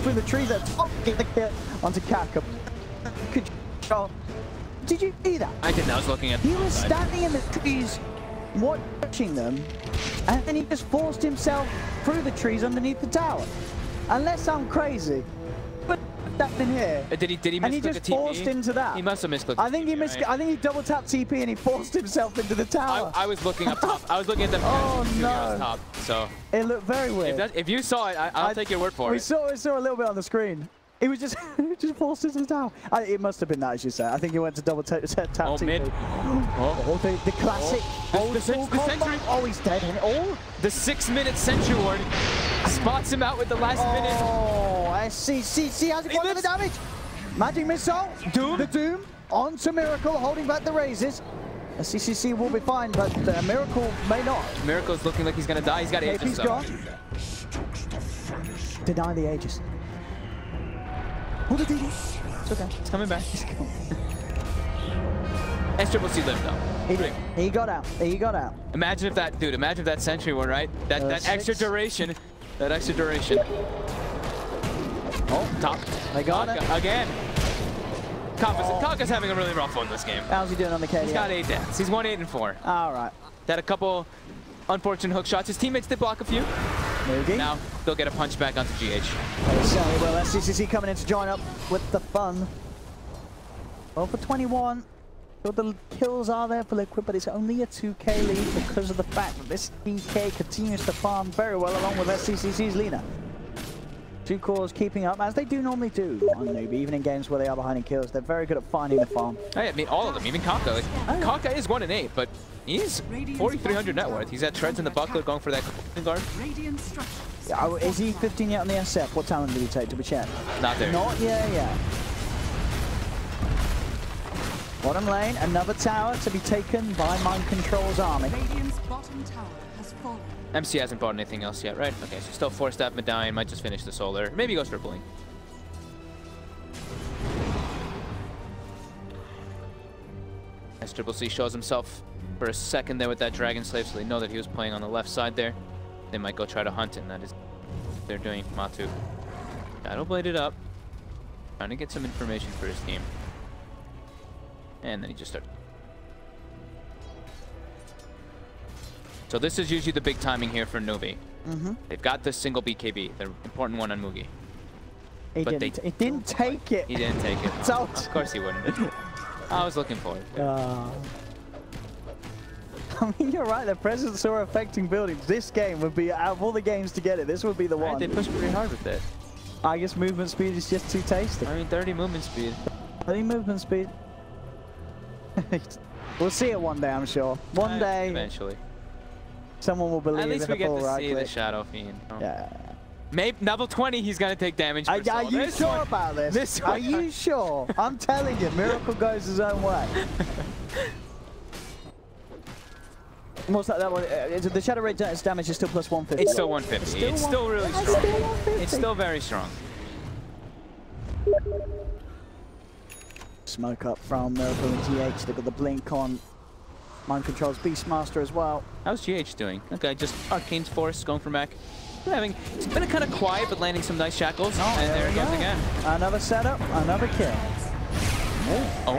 Through the trees, get the kill onto Kaka. Could you? Did you see that? I didn't. I was looking at. He was standing in the trees, watching them, and then he just forced himself through the trees underneath the tower. Unless I'm crazy, but that's in here. Did he misclick and he just forced into that. He must have misclicked. I think he right? I think he double tapped TP and he forced himself into the tower. I was looking up top. I was looking at the top. So it looked very weird. If you saw it, I'll take your word for it. We saw a little bit on the screen. It was just forced into the tower. It must have been that, as you say. I think he went to double tap TP. Mid. The classic old school combo. Oh, he's dead. The 6-minute Sentry Ward spots him out with the last minute. Oh, SCCC has one of the damage. Magic Missile. Doom. The Doom onto Miracle, holding back the raises. SCCC will be fine, but Miracle may not. Miracle's looking like he's going to die. He's got Aegis. He's gone. Deny the Aegis. What did he do? It's okay. He's coming back. He's gone. SCCC lived though. He did. He got out. He got out. Imagine if that, dude. Imagine if that Sentry Ward, right? That extra duration. That extra duration. Oh, top. They got it. Again. Kaka's having a really rough one this game. How's he doing on the KD? He's got 8 deaths. He's 1-8-4. All right. Had a couple unfortunate hook shots. His teammates did block a few. Mugi. Now they'll get a punch back onto GH. They certainly will. SCCC coming in to join up with the fun. Well, for 21. Well, the kills are there for Liquid, but it's only a 2k lead because of the fact that this DK continues to farm very well along with SCCC's Lina. 2 cores keeping up, as they do normally do on Nubi, even in games where they are behind in kills. They're very good at finding the farm. I mean, all of them, even Kaka. Kaka is 1-8, but he's 4,300 net worth. He's at Treads in the buckler going for that guard. Yeah, is he 15 yet on the SF? What talent did he take to be checked? Not there. Not yet. Bottom lane, another tower to be taken by Mind Control's army. Radiant's bottom tower has fallen. MC hasn't bought anything else yet, right? Okay, so still 4-staff Medallion, might just finish the solar. Maybe he goes for Blink. SCCC shows himself for a second there with that Dragon Slave, so they know that he was playing on the left side there. They might go try to hunt him. That is what they're doing. Matu. Shadow bladed up. Trying to get some information for his team. And then he just started. So this is usually the big timing here for Nubi. They've got this single BKB, the important one on Mugi. He didn't take it. He didn't take it. So of course he wouldn't. I was looking for it. I mean, you're right. The presence are affecting buildings. This game would be, out of all the games to get it, this would be the one. They pushed pretty hard with it. I guess movement speed is just too tasty. I mean, 30 movement speed. 30 movement speed. We'll see it one day, I'm sure. One day, eventually. someone will believe At least in we a get full to right see click. the Shadow Fiend. Oh. Yeah. Maybe level 20, he's gonna take damage. Are you sure about this? Are you sure? I'm telling you, Miracle goes his own way. What's that? The Shadow Rage damage is still plus 150. It's still 150. It's still really strong. It's still very strong. Smoke up from Miracle and GH. They've got the blink on. Mind controls Beastmaster as well. How's GH doing? Okay, just Arcane's Force going for mech. It's been kind of quiet, but landing some nice shackles. Oh, and there it goes again. Another setup, another kill.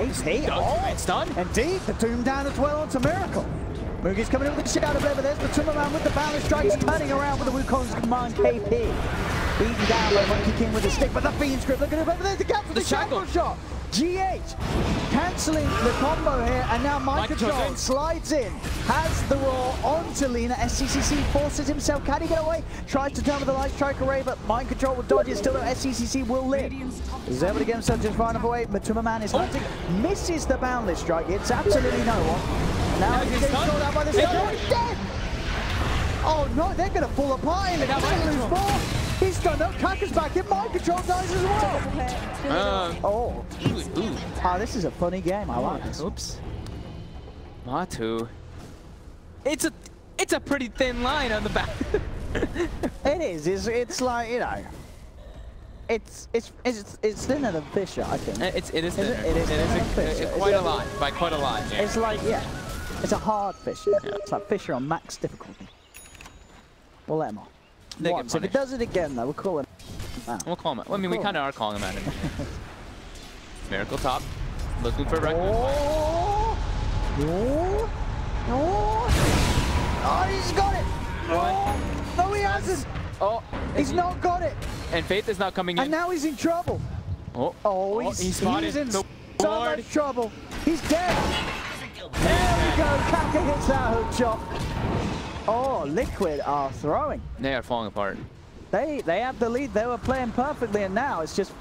It's done. Indeed, the Doom down as well onto Miracle. Mugi's coming in with the Shadow Blade, but there's the Timberman with the balance strikes, turning around with the Wukong's command KP. Beaten down by Monkey King with the stick, but the Fiend script looking at it, there's the gap for the shackle shot. GH cancelling the combo here, and now Mind Control slides in, has the roar onto Lina. SCCC forces himself. Can he get away? Tries to turn with the Light Strike Array, but Mind Control will dodge it. Still though, SCCC will live. Is able to get himself just far enough away. Matuma Man is hunting, misses the Boundless Strike. It's absolutely no one. Now he's getting called out by the Shadow. He's dead! Oh no, they're going to fall apart in the He's done up. Kaka's back in. Mind Control dies as well. This is a funny game. I like this. Oops. Matu. It's a pretty thin line on the back. It is. It's like, you know. It's thinner than Fisher, I think. It is thinner. It is quite a lot. By quite a lot. Yeah. It's like, yeah. It's a hard Fisher. Yeah. It's like Fisher on max difficulty. We'll let him on. Once. If it does it again, though, we'll call him out. We'll call him out. Well, I mean, we kind of are calling him out. Miracle top. Looking for Requiem. Oh, he's got it! No, he hasn't! He's not got it! And Faith is not coming in. And now he's in trouble. He's in so much trouble. He's dead. There we go. Kaka hits that hook shot. Liquid are throwing. They are falling apart. They have the lead. They were playing perfectly, and now it's just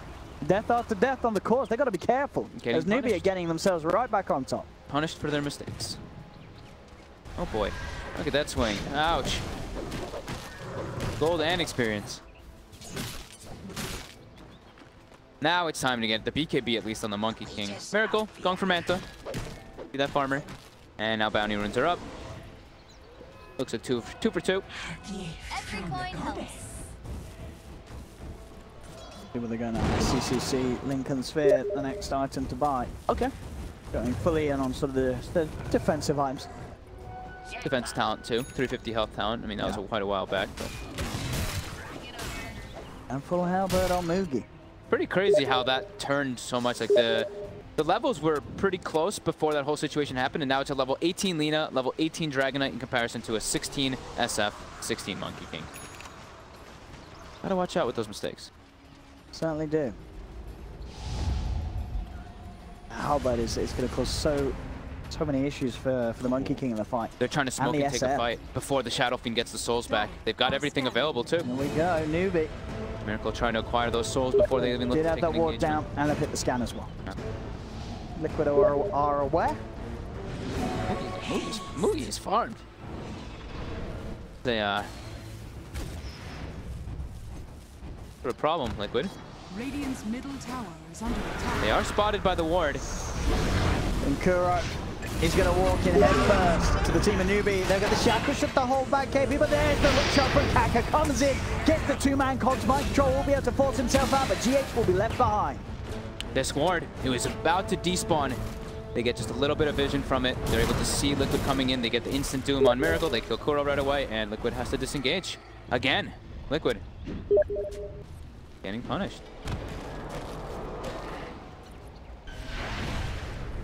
death after death on the course. They got to be careful. As Nubia are getting themselves right back on top. Punished for their mistakes. Oh boy. Look at that swing. Ouch. Gold and experience. Now it's time to get the BKB at least on the Monkey King. Miracle going for Manta. See that farmer. And now Bounty runes are up. Looks like two for two. Every coin helps. People are going to CCC Lincoln Sphere, the next item to buy. Okay. Going fully in on sort of the defensive items. Defense talent too. 350 health talent. I mean, that was quite a while back. But. And full halberd on Mugi. Pretty crazy how that turned so much. Like the levels were pretty close before that whole situation happened, and now it's a level 18 Lina, level 18 Dragonite in comparison to a 16 SF, 16 Monkey King. Gotta watch out with those mistakes. Certainly do. Halberd is going to cause so many issues for the Monkey King in the fight. They're trying to smoke and take a fight before the Shadow Fiend gets the souls back. They've got everything available too. Here we go, Newbie. Miracle trying to acquire those souls before they even look to take that ward down, and they've hit the scan as well. Yeah. Liquid are aware. Mugi is farmed. They what a problem, Liquid. Radiant's middle tower is under attack. They are spotted by the ward. And Kuro, he's going to walk in head first to the team of Newbie. They've got the shackle shot, the hold back KP, but there's the look shot from Kaka. Comes in, gets the two-man cogs. Mind Control will be able to force himself out, but GH will be left behind. This ward, it was about to despawn. They get just a little bit of vision from it. They're able to see Liquid coming in. They get the instant doom on Miracle. They kill Kuro right away, and Liquid has to disengage. Again, Liquid getting punished.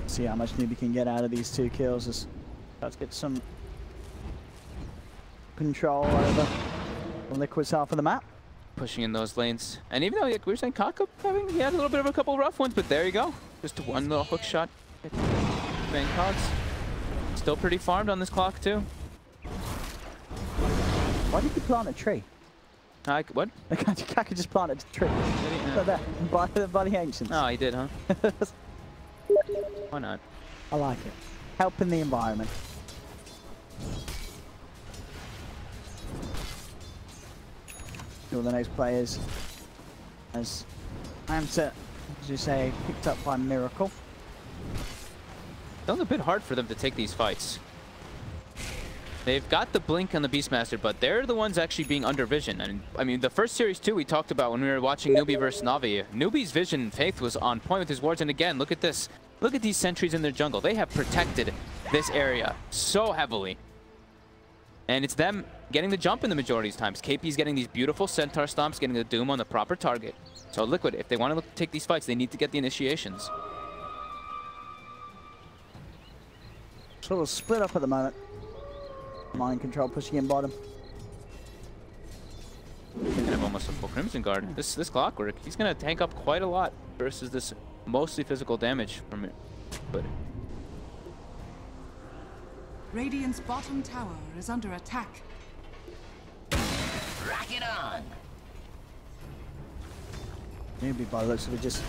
See how much Newbie can get out of these 2 kills. Let's get some control over the Liquid's half of the map. Pushing in those lanes. And even though we were saying Kaka, he had a little bit of a couple rough ones, but there you go. Just one little hook shot. Bang cogs. Still pretty farmed on this clock too. Why did you plant a tree? What? Kaka just planted a tree. Like that, by the ancients. Oh, he did, huh? Why not? I like it. helping the environment. All the next players, as Hamster, as you say, picked up by Miracle. It's a bit hard for them to take these fights. They've got the blink on the Beastmaster, but they're the ones actually being under vision. And I mean, the first series too, we talked about when we were watching Newbie versus Navi. Newbie's vision and faith was on point with his wards, and again, look at this. Look at these sentries in their jungle. They have protected this area so heavily. And it's them getting the jump in the majority of times. KP's getting these beautiful Centaur stomps, getting the Doom on the proper target. So Liquid, if they want to take these fights, they need to get the initiations. Sort of split up at the moment. Mind control pushing in bottom. And have almost a full Crimson Guard. This Clockwork, he's going to tank up quite a lot versus this mostly physical damage from it. But Radiant's bottom tower is under attack. Rock it on! Newbie by the looks of it just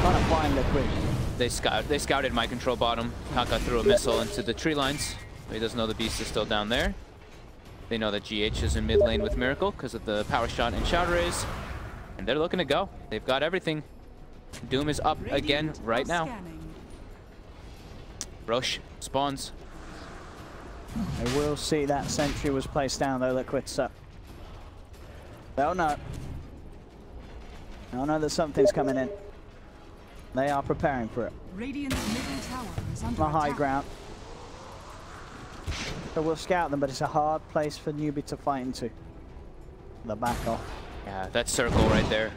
trying to find Liquid. they scouted my control bottom. Kaka threw a missile into the tree lines. He doesn't know the beast is still down there. They know that GH is in mid lane with Miracle because of the power shot and Shadow Rays. And they're looking to go. They've got everything. Doom is up again right now. Roche spawns. They will see that sentry was placed down though, Liquid, so they'll know. They'll know that something's coming in. They are preparing for it. Radiant's middle tower is under On the high attack. ground. So we'll scout them, but it's a hard place for Newbie to fight into. The back off. Yeah, that circle right there.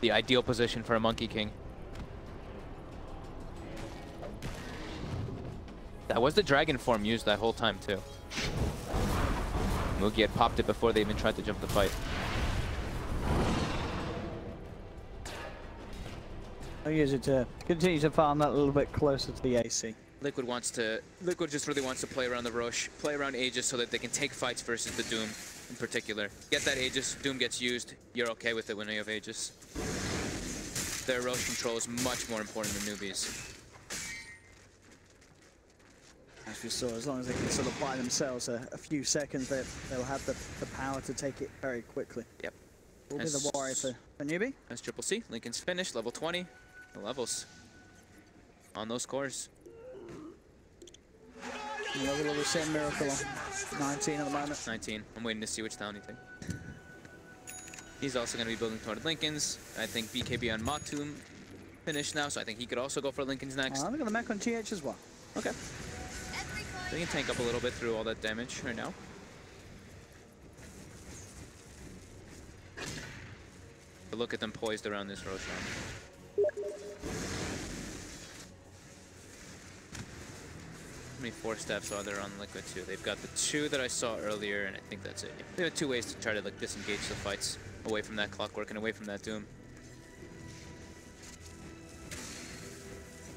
The ideal position for a Monkey King. That was the dragon form used that whole time too. Mugi had popped it before they even tried to jump the fight. I'll use it to continue to farm that a little bit closer to the AC. Liquid just really wants to play around the Roche, play around Aegis so that they can take fights versus the Doom in particular. Get that Aegis, Doom gets used, you're okay with it when you have Aegis. Their Roche control is much more important than Newbies. As we saw, as long as they can sort of buy themselves a few seconds, they'll have the power to take it very quickly. Yep. Will be the worry for Newbie. That's Triple C. Lincoln's finished, level 20. The levels on those cores. Level of the same Miracle on 19 at the moment. 19. I'm waiting to see which town you think. He's also going to be building toward Lincoln's. I think BKB on Matum finished now, so I think he could also go for Lincoln's next. I'm going to mech on GH as well. Okay. So he can tank up a little bit through all that damage right now. But look at them poised around this Roshan. How many 4-steps are there on Liquid 2? They've got the 2 that I saw earlier, and I think that's it. They have 2 ways to try to like disengage the fights away from that Clockwork and away from that Doom.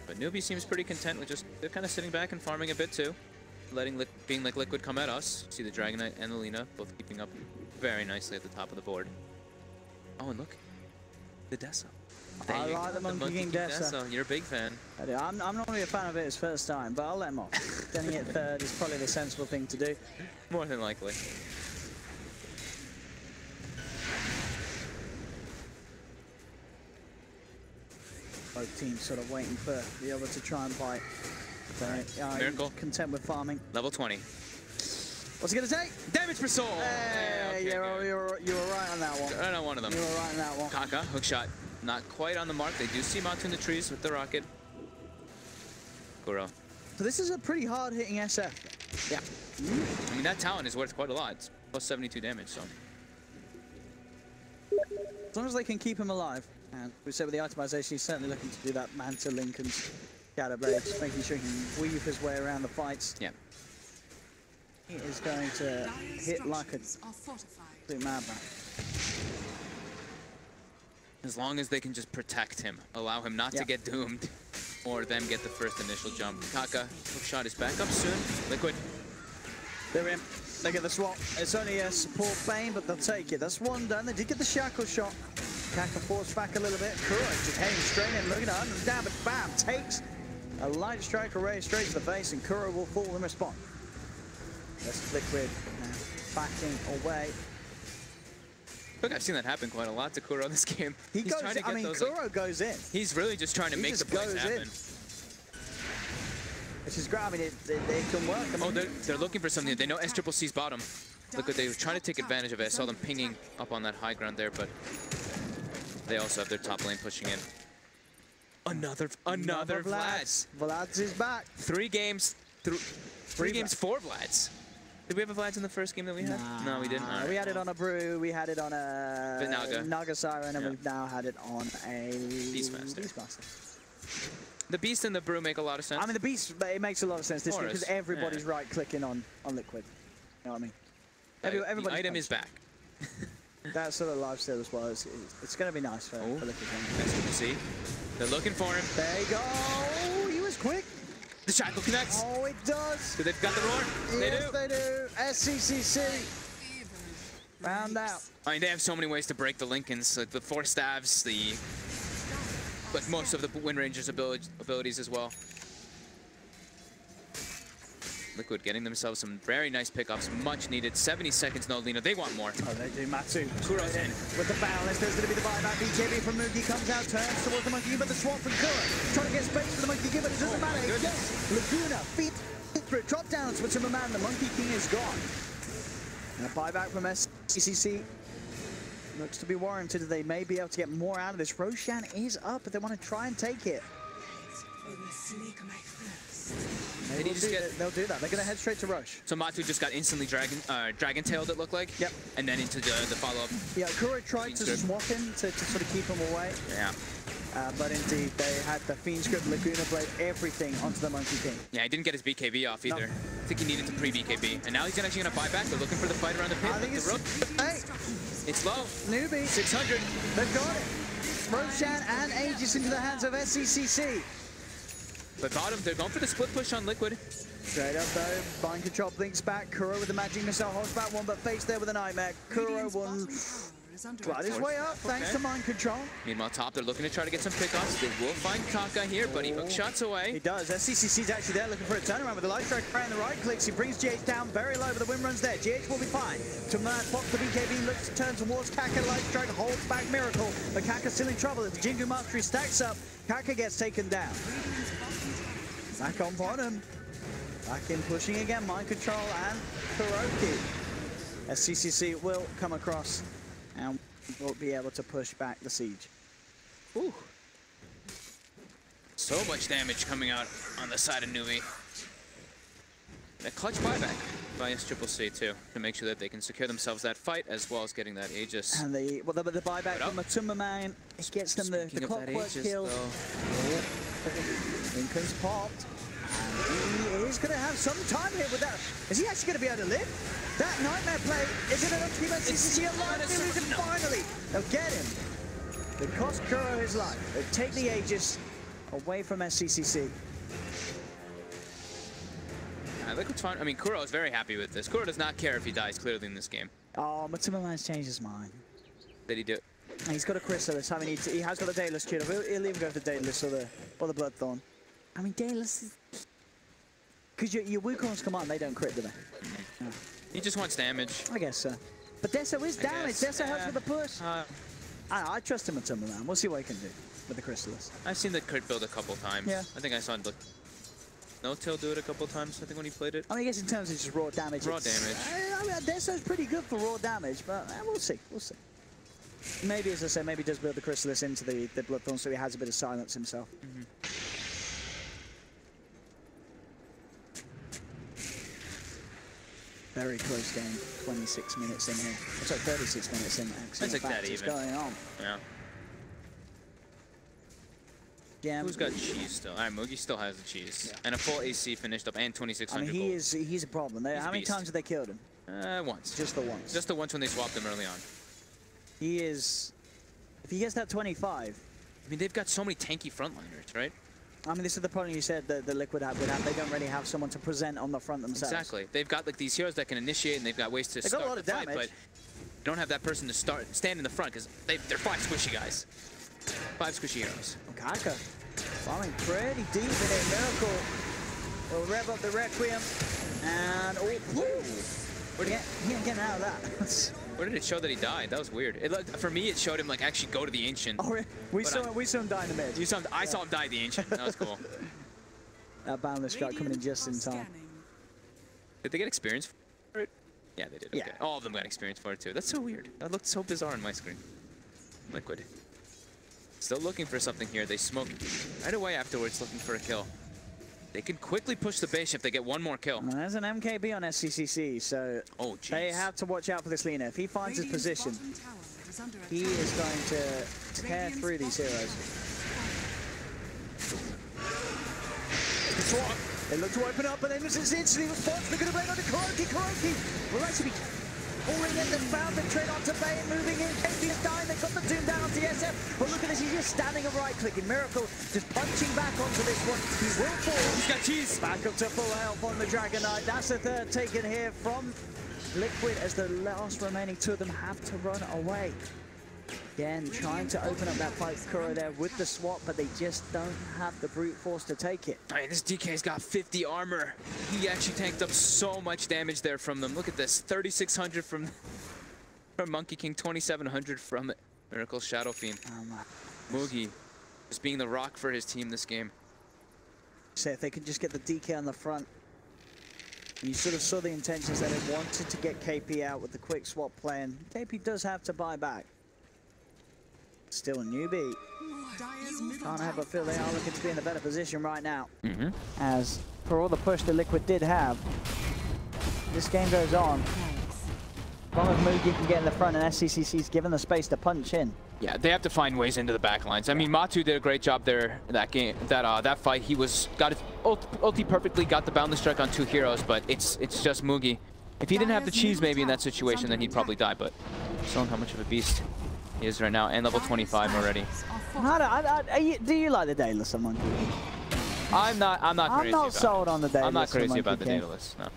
But Newbie seems pretty content with just, they're kind of sitting back and farming a bit too. Being like Liquid come at us. See the Dragon Knight and the Lina both keeping up very nicely at the top of the board. Oh, and look, the Dessa. I like the Monkey King Dessa. You're a big fan. I do. I'm not really a fan of it his first time, but I'll let him off. Getting it third is probably the sensible thing to do. More than likely. Both teams sort of waiting for the other to try and bite. Miracle. Content with farming. Level 20. What's it going to take? Damage per soul! Hey, okay, you were right on that one. I know one of them. You were right on that one. Kaka, hookshot. Not quite on the mark. They do see Matu in the trees with the rocket. Goro. So this is a pretty hard-hitting SF. Yeah. I mean, that talent is worth quite a lot. It's plus 72 damage, so. As long as they can keep him alive. And we said with the itemization, he's certainly looking to do that Manta Lincoln's Shadow Blades, making sure he can weave his way around the fights. Yeah. He is going to hit like a absolute madman. As long as they can just protect him, allow him not to get doomed, or them get the first initial jump. Kaka, hookshot is back up soon. Liquid. They're in. They get the swap. It's only a support Bane, but they'll take it. That's one done. They did get the shackle shot. Kaka forced back a little bit. Courage just heading straight in, looking at it, and down, but bam, takes A light strike array straight to the face, and Kuro will fall in response. That's Liquid now backing away. Look, I've seen that happen quite a lot to Kuro in this game. He goes, I mean, those, Kuro goes in. He's really just trying to make the plays happen. Which is great. I mean, it can work. I mean, oh, they're looking for something. They know SCCC's bottom. Look, they were trying to take advantage of it. I saw them pinging up on that high ground there, but they also have their top lane pushing in. Another Vlads. Vlads is back. 3 games. 3 games, 4 Vlads. Did we have a Vlads in the first game that we had? Nah, no, we didn't. Right. We had it on a Brew, we had it on a Naga Siren, and we've now had it on a Beastmaster. The Beast and the Brew make a lot of sense. I mean, the Beast, it makes a lot of sense this game because everybody's right-clicking on Liquid. You know what I mean? The item is back. That sort of lifestyle as well. It's going to be nice for Liquid. That's good to see. They're looking for him. There you go. Oh, he was quick. The shackle connects. Oh, it does. So they've got the roar. Yes, they do. SCCC. Round out. I mean, they have so many ways to break the Lincolns. Like the 4 stabs, like most of the Wind Ranger's abilities as well. Liquid getting themselves some very nice pickups, much needed. 70 seconds, no Lina. They want more. Oh, they do. Matsu. Kuro's in. With the balance, there's going to be the buyback. BKB from Moogie comes out, turns towards the Monkey, but the swap from Kuro. Trying to get space for the Monkey King, but it doesn't matter. Yes, Laguna feet through. Drop down to Timmerman. The Monkey King is gone. And a buyback from SCCC. Looks to be warranted. They may be able to get more out of this. Roshan is up, but they want to try and take it. They'll do that. They're going to head straight to Roche. So Matu just got instantly dragon-tailed, it looked like. Yep. And then into the follow-up. Yeah, Kuro tried to swap him to sort of keep him away. Yeah. But indeed, they had the Fiend Script, Laguna Blade, everything onto the Monkey King. Yeah, he didn't get his BKB off either. No. I think he needed to pre-BKB. And now he's actually going to buy back. They're looking for the fight around the pit. I think it's low. Newbie. 600. They've got it. Roshan and Aegis into the hands of SCCC. But bottom, they're going for the split push on Liquid. Straight up though, Mind Control blinks back. Kuro with the Magic Missile holds back one, but face there with a Nightmare. Kuro will glide his way up thanks to Mind Control. Meanwhile, top, they're looking to try to get some pickoffs. They will find Kaka here, but he hook shots away. He does. SCCC's actually there looking for a turnaround with the light strike and the right clicks. He brings GH down very low, but the wind runs there. GH will be fine. Toman pops the BKB, looks to turn towards Kaka. Light strike holds back Miracle, but Kaka's still in trouble as the Jingu Mastery stacks up. Kaka gets taken down. Back on bottom. Back in pushing again, Mind Control and Kuroki. SCCC will come across and will be able to push back the siege. Ooh. So much damage coming out on the side of Numi. A clutch buyback by SCCC too, to make sure that they can secure themselves that fight as well as getting that Aegis. And the buyback from Matumbaman, it gets them the clockwork kill. Lincoln's popped. And he is going to have some time here with that. Is he actually going to be able to live? That Nightmare play, is it enough to keep SCCC alive? Finally, they'll get him. They cost Kuro his life. They take the Aegis away from SCCC. Liquid's fine. I mean, Kuro is very happy with this. Kuro does not care if he dies clearly in this game. Oh, Matumbaman's changed his mind. Did he do it? He's got a Chrysalis. I mean, he has got a Daedalus Tutor. He'll even go for the Daedalus or the Bloodthorn. I mean, Daedalus is... Because your Wukongs come on, they don't crit, do they? No. He just wants damage. I guess so. But Deso is damage. Deso helps with the push. I trust him at Timberman. We'll see what he can do with the Chrysalis. I've seen the crit build a couple times. Yeah. I think I saw No-Tail do it a couple times, I think, when he played it. I mean, I guess in terms of just raw damage. Raw damage. I mean, Deso's pretty good for raw damage, but we'll see. We'll see. Maybe, as I say, maybe he does build the Chrysalis into the Bloodthorn so he has a bit of silence himself. Very close game, 26 minutes in here. It's like 36 minutes in, actually. It's like that even. Going on. Yeah. Yeah. Who's got cheese still? Alright, Moogie still has the cheese. Yeah. And a full AC finished up and 2,600 I mean, he's a problem. How many times have they killed him? Once. Just the once. Just the once when they swapped him early on. He is... If he gets that 25... I mean, they've got so many tanky frontliners, right? I mean, this is the problem you said that the Liquid would have. They don't really have someone to present on the front themselves. Exactly. They've got like these heroes that can initiate, and they've got ways to start the fight, but you don't have that person to stand in the front because they're 5 squishy guys. 5 squishy heroes. Kaka Farming pretty deep in it. Miracle will rev up the Requiem. And he ain't getting out of that. Where did it show that he died? That was weird. For me, it showed him like actually go to the Ancient. Oh, really? We saw him die in the mid. I saw him die at the Ancient. That was cool. That boundless strike coming in just in time. Did they get experience for it? Yeah, they did. Yeah. Okay. All of them got experience for it too. That's so weird. That looked so bizarre on my screen. Liquid. Still looking for something here. They smoke right away afterwards, looking for a kill. They can quickly push the base if they get one more kill. Well, there's an MKB on SCCC, so they have to watch out for this Lina. If he finds his position, he is going to tear through these heroes. They look to open up, but then this instantly response. They're going to blame on the Kuroki. Kuroki will actually be pouring in the found the trade onto Bay and moving in. KP is dying. They've got the Doom down onto SF. But look at this. He's just standing and right-clicking. Miracle just punching back onto this one. He will fall. He's got cheese. Back up to full health on the Dragon Knight. That's the third taken here from Liquid as the last remaining two of them have to run away. Again, trying to open up that fight for Kuro there with the swap, but they just don't have the brute force to take it. I mean, this DK's got 50 armor. He actually tanked up so much damage there from them. Look at this, 3,600 from Monkey King, 2,700 from Miracle's Shadow Fiend. Mugi just being the rock for his team this game. So if they could just get the DK on the front, you sort of saw the intentions that they wanted to get KP out with the quick swap play, and KP does have to buy back. Still a newbie. Can't help but feel they are looking to be in a better position right now. As for all the push the Liquid did have, this game goes on. As long as Mugi can get in the front and SCCC's given the space to punch in. Yeah, they have to find ways into the back lines. I mean, Matu did a great job there in that game. That fight, he got his ulti perfectly, got the boundless strike on 2 heroes, but it's just Mugi. If he didn't have the cheese maybe in that situation, then he'd probably die, but showing how much of a beast he is right now, and level 25 already. Do you like the Daedalus on Monkey? I'm not crazy I'm not sold on the Daedalus. I'm not crazy about the Daedalus, no.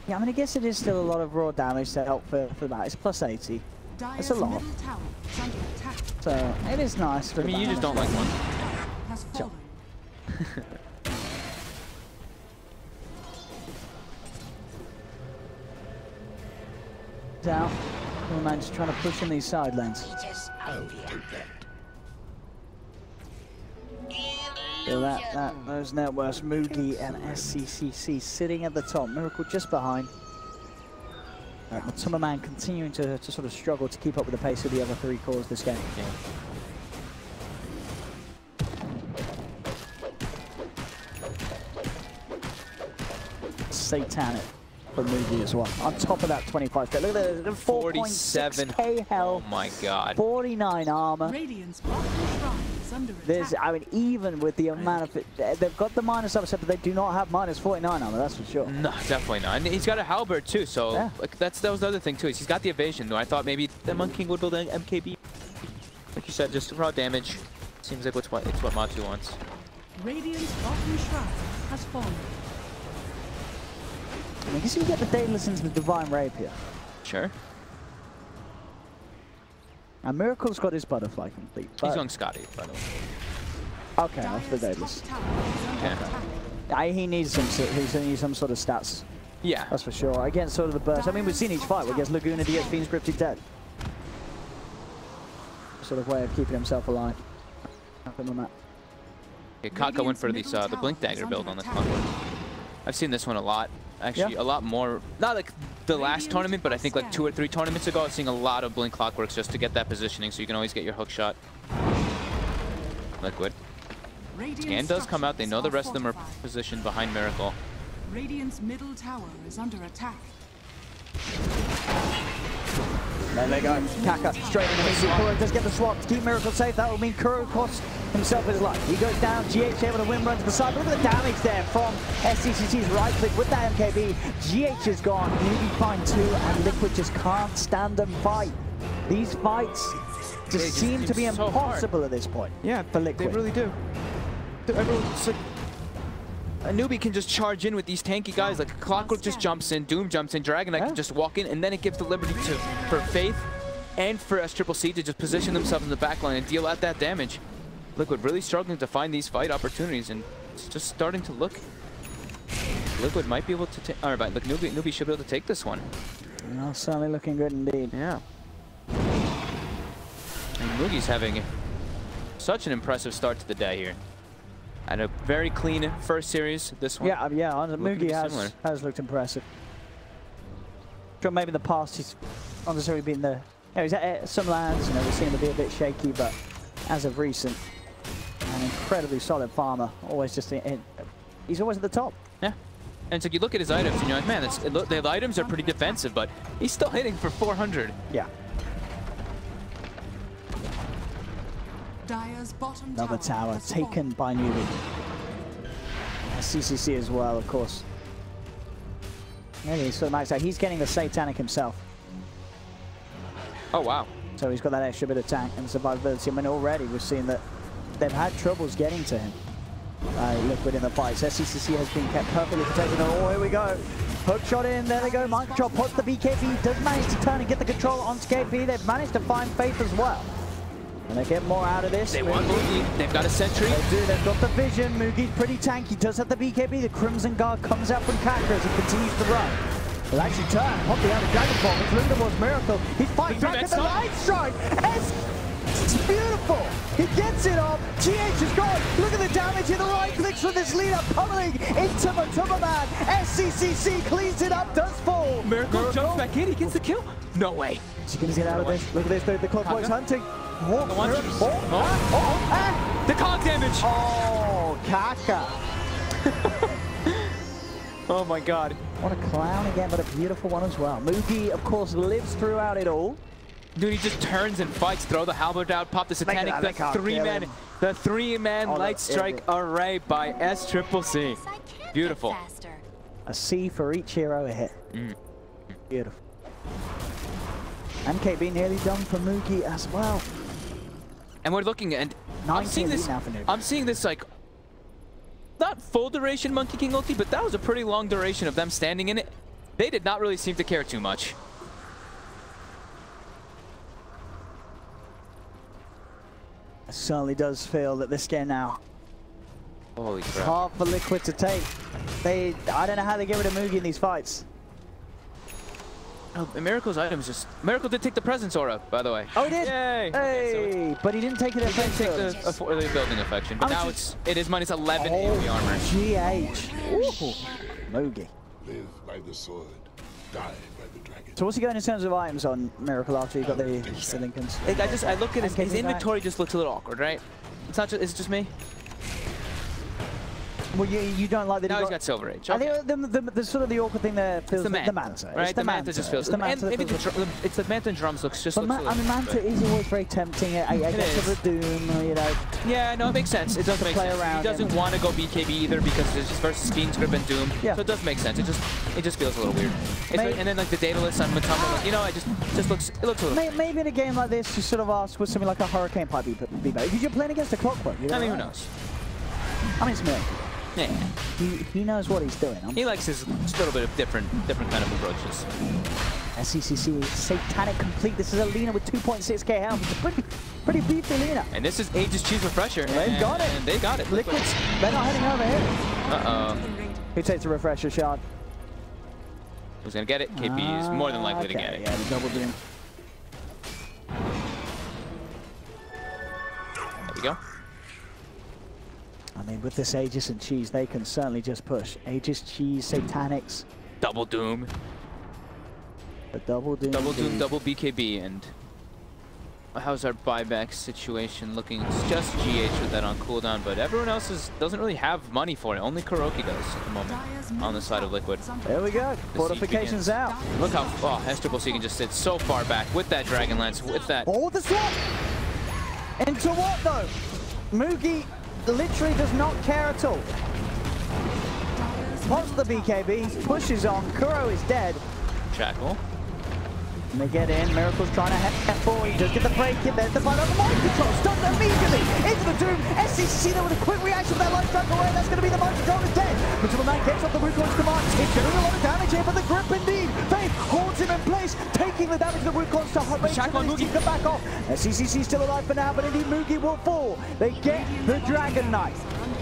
Yeah, I mean, I guess it is still a lot of raw damage to help for that. It's plus 80. It's a lot. So, it is nice for I mean, you just don't like one. Sure. Out. Man just trying to push in these side lanes. So those networks, Mugi and SCCC sitting at the top. Miracle just behind. But Summerman continuing to sort of struggle to keep up with the pace of the other 3 cores this game. Yeah. Satanic for Mugi as well. On top of that 25 step. Look at the 4.7k health. Oh my god. 49 armor. I mean, even with the amount of it, they've got the minus upset, but they do not have minus 49 armor, that's for sure. No, definitely not. And he's got a halberd too, so yeah. Like that was the other thing too. Is he's got the evasion though. I thought maybe the Monkey King would build an MKB. Like you said, just raw damage. Seems like it's what Matu wants. Radiant's bottom shrine has fallen. I guess you get the Daedalus into the Divine Rapier. Sure. And Miracle's got his butterfly complete. He's on Scotty, by the way. Okay, that's the Daedalus. Yeah. He needs some sort of stats. Yeah. That's for sure. Against sort of the burst. I mean, we've seen each fight against Laguna, DS, Fiend's Scripted Dead. Sort of way of keeping himself alive. Nothing on that. Yeah, Kaka went for the Blink Dagger build on this one. I've seen this one a lot. Actually, a lot more. Not like the last tournament, but I think like 2 or 3 tournaments ago, I was seeing a lot of Blink Clockworks just to get that positioning, so you can always get your hook shot. Liquid. Scan does come out. They know the rest of them are positioned behind Miracle. Radiant's middle tower is under attack. There they go. Kaka straight in the mid. Kuro does get the swap to keep Miracle safe. That will mean Kuro costs himself his life. He goes down. GH able to win run to the side. Look at the damage there from SCCC's right click with that MKB. GH is gone. Newbie fine too, and Liquid just can't stand and fight. These fights just seem to be impossible at this point. Yeah, for Liquid. They really do. Everyone's like, a newbie can just charge in with these tanky guys. Like Clockwork just jumps in, Doom jumps in, Dragon Knight can just walk in, and then it gives the liberty for Faith and for SCCC to just position themselves in the backline and deal out that damage. Liquid really struggling to find these fight opportunities, and it's just starting to look. Liquid might be able to take. All right, look, Newbie should be able to take this one. Well, certainly looking good indeed. Yeah. And Mugi's having such an impressive start to the day here. And a very clean first series. This one. Yeah, Mugi has looked impressive. Sure, maybe in the past he's not necessarily been the. He's at some lands, we've seen him be a bit shaky, but as of recent, an incredibly solid farmer. Always just he's always at the top. Yeah. And so you look at his items and you're like, man, the items are pretty defensive, but he's still hitting for 400. Yeah. Dire's bottom Another tower taken by Newbie. CCC as well, of course. Maybe he's sort of maxed out. He's getting the Satanic himself. Oh, wow. So he's got that extra bit of tank and survivability. I mean, already we've seen that they've had troubles getting to him. Liquid in the fights. SCCC has been kept perfectly protected. Oh, here we go. Hook shot in. There they go. Micro shot puts the BKB. Does manage to turn and get the control onto KP. They've managed to find Faith as well. And they get more out of this. They want Mugi. They've got a sentry. They do. They've got the vision. Mugi's pretty tanky. Does have the BKB. The Crimson Guard comes out from Kaka as he continues to run. Will actually turn. Pop the out of Dragon Ball. It's Lindeborg's Miracle. He's fighting back at the Light Strike. It's beautiful. He gets it off. GH is gone. Look at the damage in the right clicks from this lead up pummeling into Matuma Man. SCCC cleans it up. Does fall. Miracle jumps back in. He gets the kill. No way. Is he going to get out of this? Look at this. The Clockwork's hunting. Oh, the cog damage. Oh, Kaka. Oh my god. What a clown again, but a beautiful one as well. Mugi, of course, lives throughout it all. Dude, he just turns and fights, throw the halberd out, pop the Satanic, the three-man Light Strike array by SCCC. Beautiful. A C for each hero a hit. Beautiful. And KB nearly done for Mugi as well. And we're looking, and I'm seeing this like, not full duration Monkey King ulti, but that was a pretty long duration of them standing in it. They did not really seem to care too much. It certainly does feel that this game now. Holy crap. It's hard for Liquid to take. I don't know how they get rid of Mugi in these fights. Oh, Miracle's items just... Miracle did take the Presence Aura, by the way. Oh, he did? Yay! Hey! So but he didn't take it He didn't take the building affection, but now it is minus 11 AoE armor. GH. Ooh. Mugi. Live by the sword, die by the dragon. So what's he going in terms of items on Miracle after you got the Lincolns? I look at his inventory just looks a little awkward, right? It's not just, is it just me? Well, you don't like that. Now he's got Silver Age. Okay. I think the sort of the awkward thing there feels like the Manta. Right, the Manta just feels. And maybe it's the Manta and drums looks just. But I mean, Manta is always very tempting. I guess of the Doom, you know. Yeah, no, it makes sense. It does make sense. He doesn't want to go BKB either because it's just versus Fiend Script and Doom. Yeah. So it does make sense. It just feels a little weird. And then like the Daedalus on Matama, like, you know, it looks a little. Maybe in a game like this, you sort of ask would something like a Hurricane pipe be better because you're playing against a Clockwork. I mean, who knows? I mean, it's me. Yeah. He knows what he's doing. He likes his little bit of different kind of approaches. SCCC Satanic complete. This is a Lina with 2.6k health. It's a pretty beefy Lina. And this is Aegis Cheese Refresher. They've got it. And they got it. Liquids. They're not heading over here. Uh-oh. Who takes the Refresher shard? Who's going to get it? KP is more than likely to get it. Yeah, the double doom. There we go. I mean, with this Aegis and Cheese, they can certainly just push. Aegis, Cheese, Satanics. Double Doom. The double Doom. Double Doom, double BKB. And how's our buyback situation looking? It's just GH with that on cooldown, but everyone else doesn't really have money for it. Only Kuroki does at the moment on the side of Liquid. There we go. Fortifications out. Look how SCCC can just sit so far back with that Dragon Lance, with that. Oh, the swap! Into what, though? Mugi literally does not care at all. Pops the BKB, pushes on, Kuro is dead. Shackle. And they get in, Miracle's trying to head forward, he does get the break in, there's the fight on the mind control, stunned immediately into the doom. SCCC there with a quick reaction with that life strike away. That's going to be the mind control is dead. Until the man gets off the Wukong's command. It's doing a lot of damage here, but the grip indeed. Faith holds him in place, taking the damage of the Wukong's to make sure that he can back off. SCCC still alive for now, but indeed Mugi will fall. They get the Dragon Knight.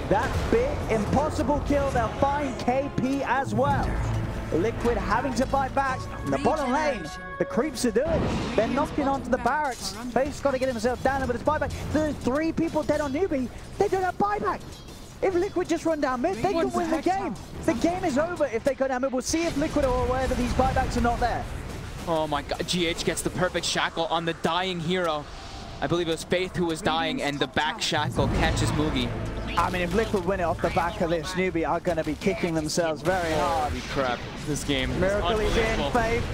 That big impossible kill. They'll find KP as well. Liquid having to fight back. In the bottom lane, the creeps are doing. They're knocking onto the barracks. Faith's got to get himself down, but it's buyback. There's 3 people dead on Newbie. They don't have buyback. If Liquid just run down mid, they could win the game. The game is over if they go down mid. We'll see if Liquid are aware that these buybacks are not there. Oh my god, GH gets the perfect shackle on the dying hero. I believe it was Faith who was dying, and the back shackle catches Mugi. I mean, if Liquid win it off the back of this, Newbie are going to be kicking themselves very hard. Holy crap, this game is Miracle is in, Faith.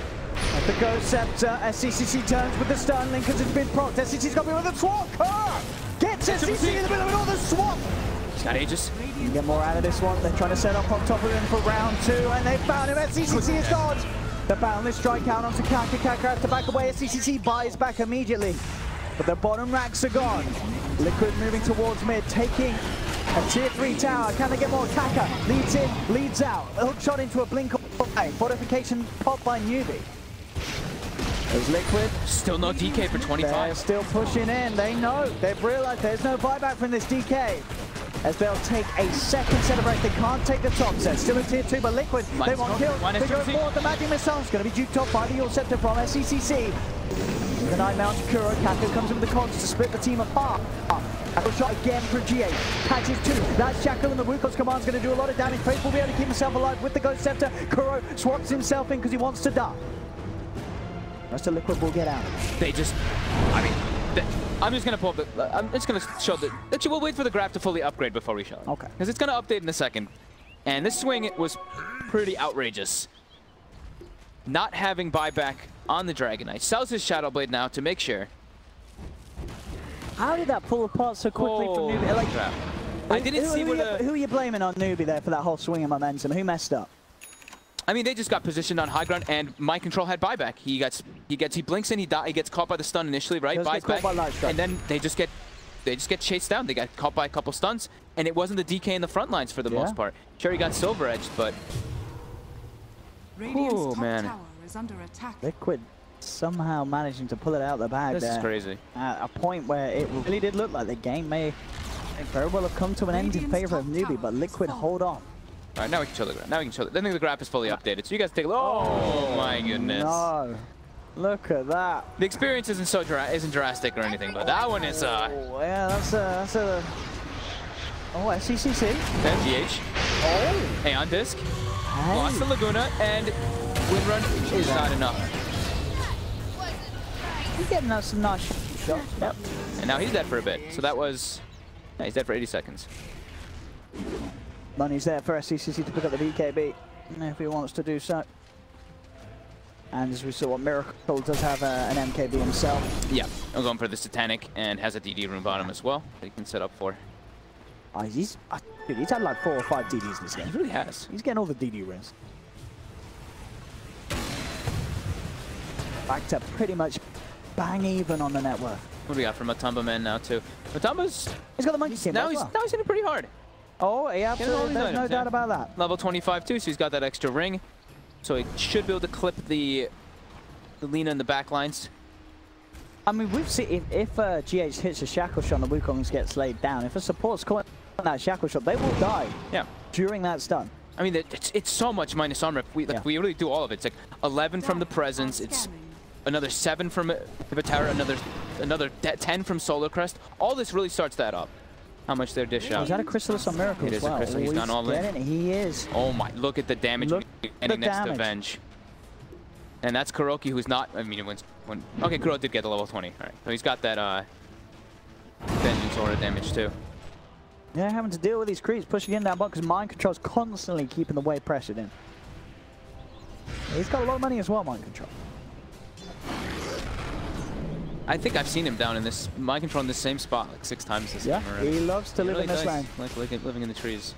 At the Ghost Scepter, SCCC turns with the stun link because it's been procced. SCCC's got to be with the swap. Gets SCCC in the middle of it all, the swap. He's got Aegis. You can get more out of this one. They're trying to set up on top of him for round 2, and they found him. SCCC is gone. The boundless strike out onto Kaka. Kaka has to back away. SCCC buys back immediately. But the bottom racks are gone. Liquid moving towards mid, taking a tier 3 tower. Can they get more? Kaka leads in, leads out. A hook shot into a blink away. Fortification popped by Newbie. There's Liquid. Still no DK for 25. They're still pushing in. They know. They've realized there's no buyback from this DK. As they'll take a second set of break. They can't take the top set. Still in tier 2, but Liquid, they want kills. They go forward. The magic missile is going to be duped off by the Your Scepter from SCCC. The 9 mount Kuro. Kaka comes in with the cogs to split the team apart. Shackle shot again for GH. Catches 2. That Shackle and the Wukong's command is going to do a lot of damage. Faith will be able to keep himself alive with the Ghost Scepter. Kuro swaps himself in because he wants to die. The rest of Liquid will get out. They just, I mean, I'm just going to pull up the, I'm just going to show that, actually we'll wait for the graph to fully upgrade before we show it. Okay. Because it's going to update in a second. And this swing was pretty outrageous. Not having buyback on the Dragon Knight. Sells his Shadow Blade now to make sure. How did that pull apart so quickly from Newbie? Like, I didn't see who are you blaming on Newbie there for that whole swing of momentum? Who messed up? I mean, they just got positioned on high ground, and Mind Control had buyback. He blinks in, he gets caught by the stun initially, right? Buys back, and then they just get chased down. They got caught by a couple stuns, and it wasn't the DK in the front lines for the most part. Sure, he got silver edged, but oh man, Liquid somehow managing to pull it out of the bag there. This is crazy. At a point where it really did look like the game may very well have come to an end in favor of Newbie, but Liquid hold on. All right, now we can show the graph. Now we can show I think the graph is fully updated, so you guys take a look. Oh my goodness. No. Look at that. The experience isn't drastic or anything, but that one is Oh, yeah, that's a oh, SCCC. Then GH. Oh. Hey, on disc. Hey. Lost the Laguna, and Windrun is not enough. He's getting us some nice shots. Yep. And now he's dead for a bit. So that was, yeah, he's dead for 80 seconds. Money's there for SCCC to pick up the BKB if he wants to do so. And as we saw, what Miracle does have an MKB himself. Yeah, I'm going for the Satanic and has a DD room bottom as well that he can set up for. Dude, he's had like 4 or 5 DDs this game. He really has. He's getting all the DD rings. Back to pretty much bang even on the net worth. What do we got from Matumba Man now too? Matumba's He's got the monkey team now as he's well. now he's hitting pretty hard. Oh, yeah, absolutely. There's no doubt about that. Level 25 too, so he's got that extra ring. So he should be able to clip the Lina in the back lines. I mean, we've seen if GH hits a shackle shot and the Wukong gets laid down, if a support's caught on that shackle shot, they will die. Yeah. During that stun. I mean, it's so much minus armor. We really do all of it. It's like 11 from the presence. It's another 7 from Vatara, another 10 from Solar Crest. All this really starts that up. How much they're dish out. Is that a Chrysalis on Miracle? It is a Chrysalis. He's gone all in. He is. Oh my! Look at the damage getting next to Venge. And that's Kuroki, who's not. I mean, okay, Kuro did get the level 20. All right, so he's got that Vengeance aura damage too. Yeah, having to deal with these creeps pushing in down because Mind Control's constantly keeping the wave pressured in. He's got a lot of money as well, Mind Control. I think I've seen him down in this Mind Control in the same spot like 6 times this game already. He loves to live in this lane. Like living in the trees.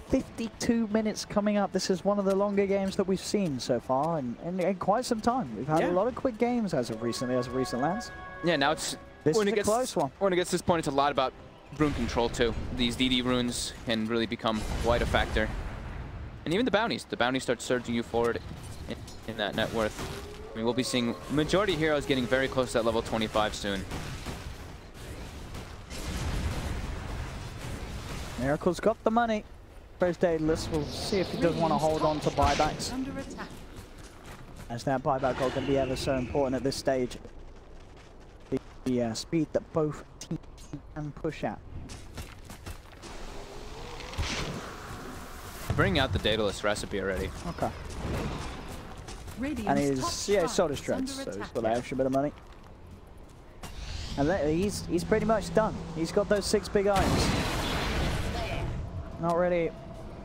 52 minutes coming up. This is one of the longer games that we've seen so far in quite some time. We've had a lot of quick games as of recent lands. Yeah, now it's this is a close one. When it gets to this point, it's a lot about rune control too. These DD runes can really become quite a factor. And even the bounties start surging you forward in that net worth. I mean, we'll be seeing majority of heroes getting very close to that level 25 soon. Miracle's got the money. First aid list. We'll see if he does want to hold on to buybacks. As that buyback goal can be ever so important at this stage. The speed that both teams can push at. Bring out the Daedalus recipe already. Okay. And he's soda shreds, so he's got that extra bit of money. And he's pretty much done. He's got those 6 big irons. Not really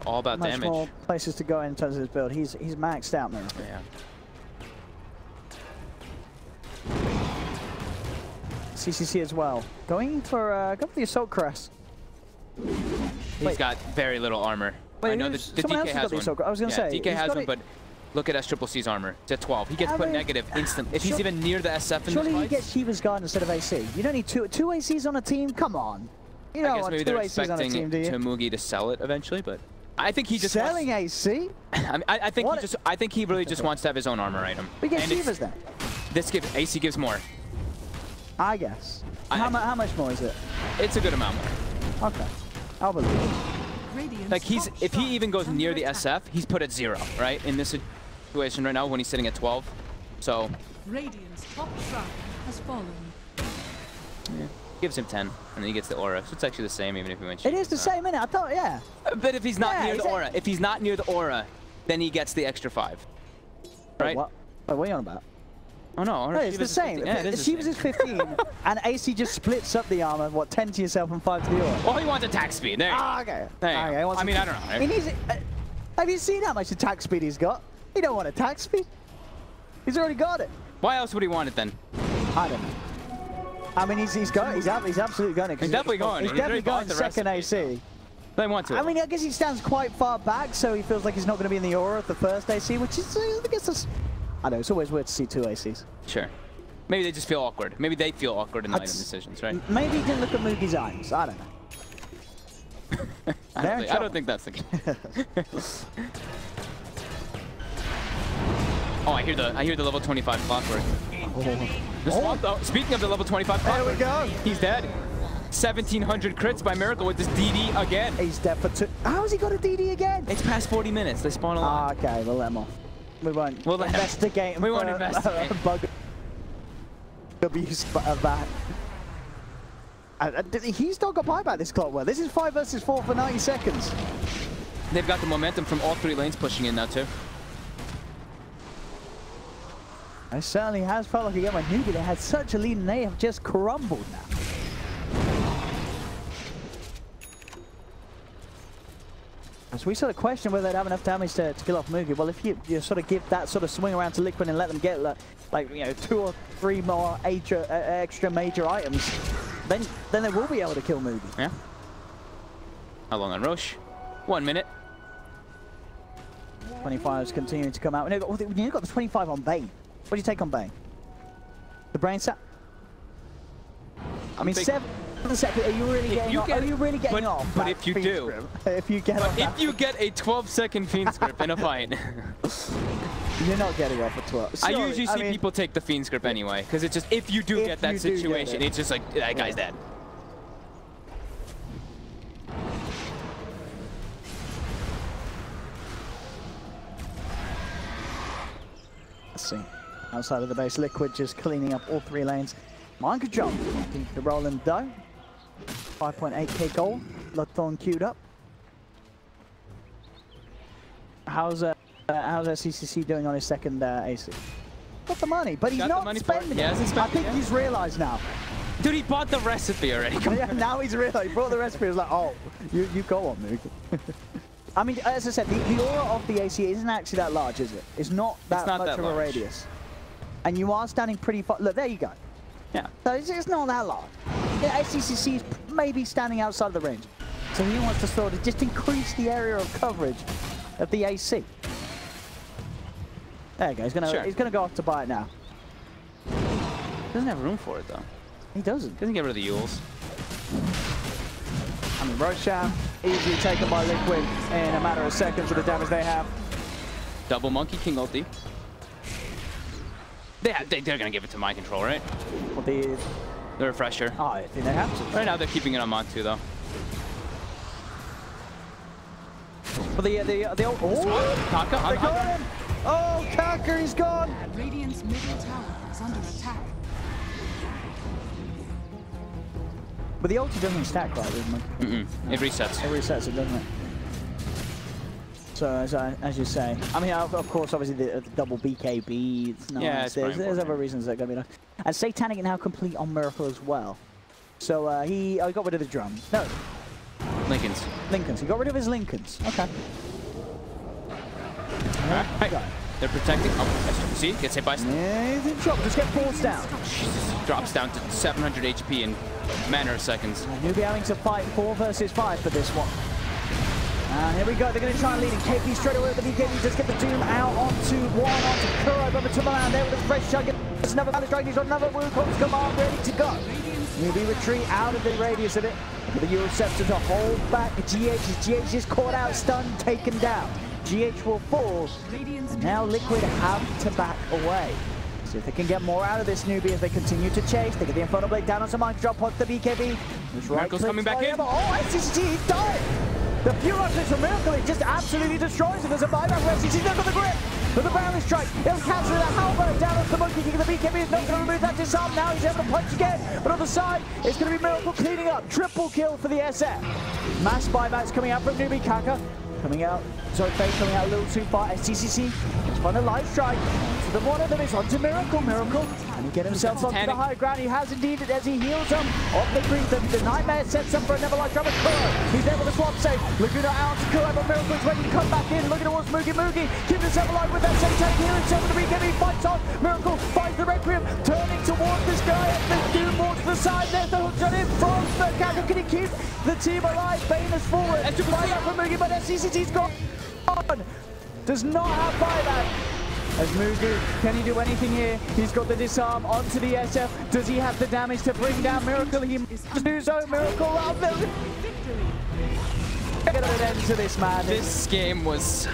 all about much damage. More places to go in terms of his build. He's maxed out now. Yeah. CCC as well. Going for the assault crest. He's got very little armor. Wait, I know the DK has one. I was gonna say DK has one, but look at SCCC's armor. It's at 12. He gets put negative instant. If he's even near the SF in surely this he gets Shiva's guard instead of AC. You don't need two ACs on a team. Come on. You don't want 2 ACs on a team, do you? Tamugi to sell it eventually, but I think he just selling AC. I think he really just wants to have his own armor item. We get Shiva's then. This gives AC gives more. I guess. How much more is it? It's a good amount more. Okay, I'll believe it. Like if he even goes near the SF, he's put at 0, right? In this situation right now when he's sitting at 12. So Radiant's top shrine has fallen. Yeah, gives him 10, and then he gets the aura. So it's actually the same even if he went. It is the same, isn't it? I thought, yeah. But if he's not near the aura, then he gets the extra 5. Right? What are you on about? Oh no, no, it's the same. Shiva's is 15, and AC just splits up the armor. What, 10 to yourself and 5 to the aura? Well, he wants attack speed. There. Okay. There you go. I mean, I don't know. He needs. Have you seen how much attack speed he's got? He don't want attack speed. He's already got it. Why else would he want it then? I don't know. I mean, he's absolutely got it. He's definitely going. He's definitely going second AC. They want to. I mean, I guess he stands quite far back, so he feels like he's not going to be in the aura at the first AC, which is, I guess, that's. I know it's always weird to see 2 ACs. Sure. Maybe they just feel awkward. Maybe they feel awkward in the item decisions, right? Maybe he didn't look at Mugi's eyes. I don't know. I don't think that's the case. Oh, I hear the level 25 clockwork. The swamp, though. Speaking of the level 25 clockwork, there we go. He's dead. 1,700 crits by Miracle with this DD again. He's dead for 2. How has he got a DD again? It's past 40 minutes. They spawn a lot. Okay, we'll let him off. We won't investigate. We won't investigate. Bug abuse of that. He's still got buyback this clockwork. This is 5 versus 4 for 90 seconds. They've got the momentum from all 3 lanes pushing in now too. It certainly has felt like again when Nubi they had such a lead and they have just crumbled now. As we sort of question whether they'd have enough damage to kill off Mugi. Well, if you sort of give that sort of swing around to Liquid and let them get like 2 or 3 more extra major items, then they will be able to kill Mugi. Yeah. How long on Roche? 1 minute. 25 is continuing to come out. You've got the 25 on Bane. What do you take on Bane? The brain set? I mean, 7 seconds. Are you really getting off? Are you really getting off? But if you do, if you get a 12-second Fiend's Grip in a fight, you're not getting off at 12. Surely, I usually see people take the Fiend's Grip anyway, because it's just if you do get that situation, it's just like that guy's dead. Let's see. Outside of the base, Liquid just cleaning up all 3 lanes. Mind control. The Roland dough. 5.8k gold. Bloodthorn queued up. How's CCC doing on his second AC? Got the money, but he's not spending it. I think he's realized now. Dude, he bought the recipe already. Yeah, now he's realized. He bought the recipe. He's like, oh, you go on, Moog. I mean, as I said, the aura of the AC isn't actually that large, is it? It's not that much of a radius. And you are standing pretty far. Look, there you go. Yeah. So it's not that large. Yeah, SCCC is maybe standing outside of the range. So he wants to sort of just increase the area of coverage of the AC. There you go. He's gonna go off to buy it now. Doesn't have room for it though. He doesn't. Doesn't get rid of the Yules. Roshan easily taken by Liquid in a matter of seconds with the damage they have. Double Monkey King ulti. They're gonna give it to Mind Control, right? What the refresher. Oh, I think they have to. Right now they're keeping it on Mod 2 though. But the old Kaka, they got him. Oh, Kaka, he's gone. Radiant's middle tower is under attack. But the ulti doesn't stack, right? It resets. It resets it, doesn't it? So as you say, I mean, of course, obviously the double BKB. It's nice. Yeah, it's there's other reasons that are gonna be nice. And Satanic now complete on Miracle as well. So he got rid of the drums. No, Lincolns. Lincolns. He got rid of his Lincolns. Okay. Alright. They're protecting. Oh, see? Gets hit by... Yeah, just get forced down. Jesus. Drops down to 700 HP in a matter of seconds. He'll be having to fight 4 versus 5 for this one. Here we go. They're going to try and lead. And KP straight away with the BKB. Just get the Doom out onto Kuro. Over to Milan there with a fresh shot. There's another Valor Strike. He's got another Wukong's command ready to go. Maybe retreat out of the radius of it. But the Euroscepter to hold back GH. GH is caught out, stunned, taken down. GH will fall. And now Liquid have to back away. See if they can get more out of this newbie as they continue to chase. They get the Infernal Blade down on some Mind Control. Puts the BKB. Miracle's coming back in. Oh, SCCG, he's dying. The few rushes from Miracle, it just absolutely destroys it. There's a buyback for SCCG. Look at the grip. With the Boundary Strike, he'll cancel the halberd down on the Monkey King. The BKB is not going to remove that disarm. Now he's able to punch again. But on the side, it's going to be Miracle cleaning up. Triple kill for the SF. Mass buybacks coming out from newbie Kaka. Coming out, Zoe coming out a little too far. SCCC just find a light strike. So the one of them is onto Miracle. And he get himself onto the high ground. He has indeed as he heals him off the creep. The Nightmare sets up for another light strike with Kuro. He's there with a swap save. Laguna out to Kuro, but Miracle's ready to come back in. Looking towards Moogie. Keeping himself alive with that Satanic here himself with the BKB. Fights on. Miracle finds the Requiem. Turning towards this guy. The Doom more to the side. There's the hook shot in from the Kaka. Can he keep the team alive? Bane is forward. And to find out from Moogie, but SCCG's gone. Does not have buyback. As Mugu, can he do anything here? He's got the disarm onto the SF. Does he have the damage to bring down Miracle? He must do so. Miracle out there. Get an end to this, man. This game was...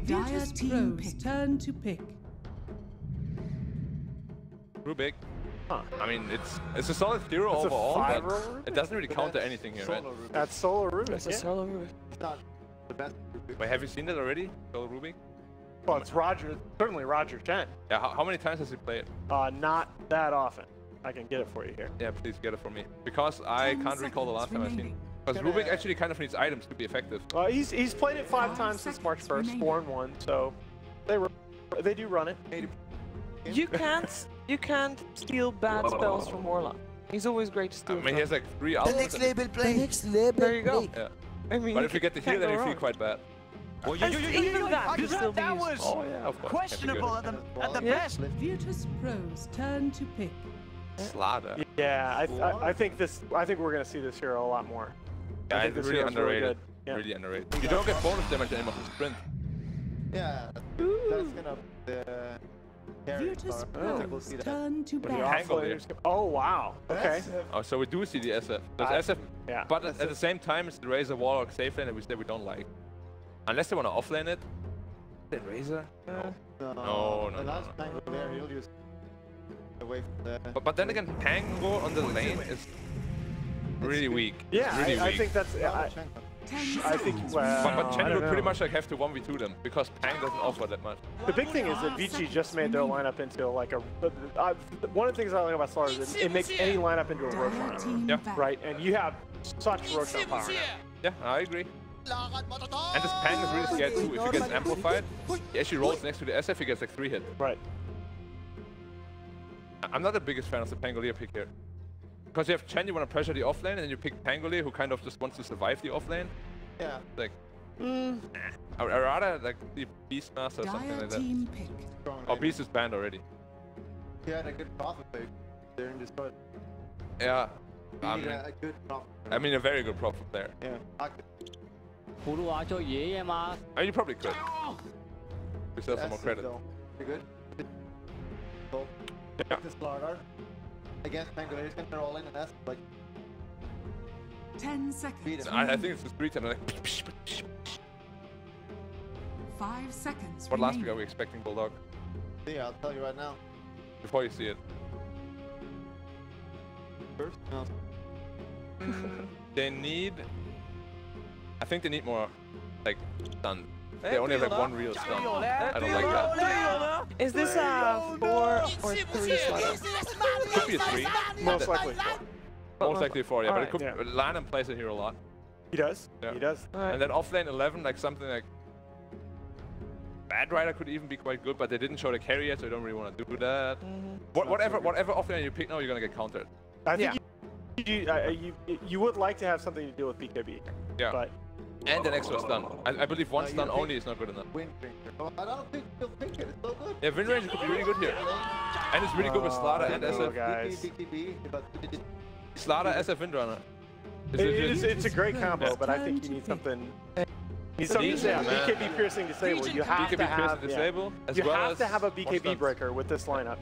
Dire team pick. Turn to pick. Rubik. Huh. I mean, it's a solid hero overall, but it doesn't really counter anything here, right? That's solo Rubik. That's a solo Rubik. It's not the best Rubik. Wait, have you seen that already? Solo Rubik? Well, it's Roger, certainly Roger Chen. Yeah, how many times has he played? Not that often. I can get it for you here. Yeah, please get it for me. Because I can't recall the last time I've seen. Because Rubik actually kind of needs items to be effective. He's played it 5 times since March 1st, 4-1, so they do run it. You can't steal bad spells from Warlock. He's always great to steal. I mean, he has like 3 hours. The next label play. The next label There you go. Yeah. I mean, But if you get the heal, then you feel quite bad. Even that could still be that used. was Oh yeah, of course. questionable at the Yeah. best. Virtus Pro's turn to pick. Slaughter. Yeah, I think we're gonna see this hero a lot more. Yeah, I think it's this really hero's really underrated. good. Yeah. Really underrated. You don't get bonus damage anymore from sprint. Yeah, that's gonna Virtus Pro's turn to The bat. Tangle here. offlaners. Oh wow. Okay. Oh, so we do see the SF. There's SF, Yeah. but at the same time, it's the Razor Warlock safe lane that we say we don't like. Unless they want to offlane it. Then Razor? No. The last tangle there, he'll use away from there. But then again, Tango on the lane is really weak. Yeah, really I weak. think that's. I think. Well, But I Chen don't would pretty know. much like have to 1v2 them because Tang doesn't offer that much. The big thing is that Vici just made their lineup into like a. One of the things I like about Slaughter is it makes any lineup into a roach lineup. Yeah. Right, and you have such roach power now. Yeah, I agree. And this Pang is really scared too. If he gets amplified, he actually rolls next to the SF, he gets like 3 hit. Right. I'm not the biggest fan of the Pangolier pick here. Because you have Chen, you want to pressure the offlane, and then you pick Pangolier, who kind of just wants to survive the offlane. Yeah. Like, I'd rather like the Beastmaster or something like that. Team pick. Oh, Beast is banned already. He had a good profit pick there in this part. Yeah. He needed a good profit. I mean, a very good profit there. Yeah. I mean, you probably could. Yourself some more credit. You're good. So, Yeah. this Slaughter against Pangolier, he's gonna roll in and that's like 10 seconds. I think it's the street and like. 5 seconds. What last week remaining. are we expecting Bulldog? yeah, I'll tell you right now. Before you see it. First, no. They need. I think they need more, like, stun. They only have like one real stun. I don't like that. Is this a 4 or 3 Slaughter? Could be a 3. Most likely. Most likely 4, yeah. But it Alright, could. yeah. Lanham plays it here a lot. He does. Yeah. He does. And then offlane 11, like something like. Bad Rider could even be quite good, but they didn't show the carry yet, so I don't really want to do that. Whatever offlane you pick now, you're gonna get countered. I think you would like to have something to do with BKB. Yeah. But And an extra stun. I believe one stun only is not good enough. Wind Drinker. Oh, I don't think he'll pick it. It's so good. Yeah, Wind Ranger could be really good here. And it's really good with Slaughter and SF. guys. BKB, but Slaughter, SF, Windrunner. It's a great combo, but I think you need something. Need something to say. BKB piercing disable. You have BKB to have. piercing disable, as you well have as to have a more BKB stuns. breaker with this lineup.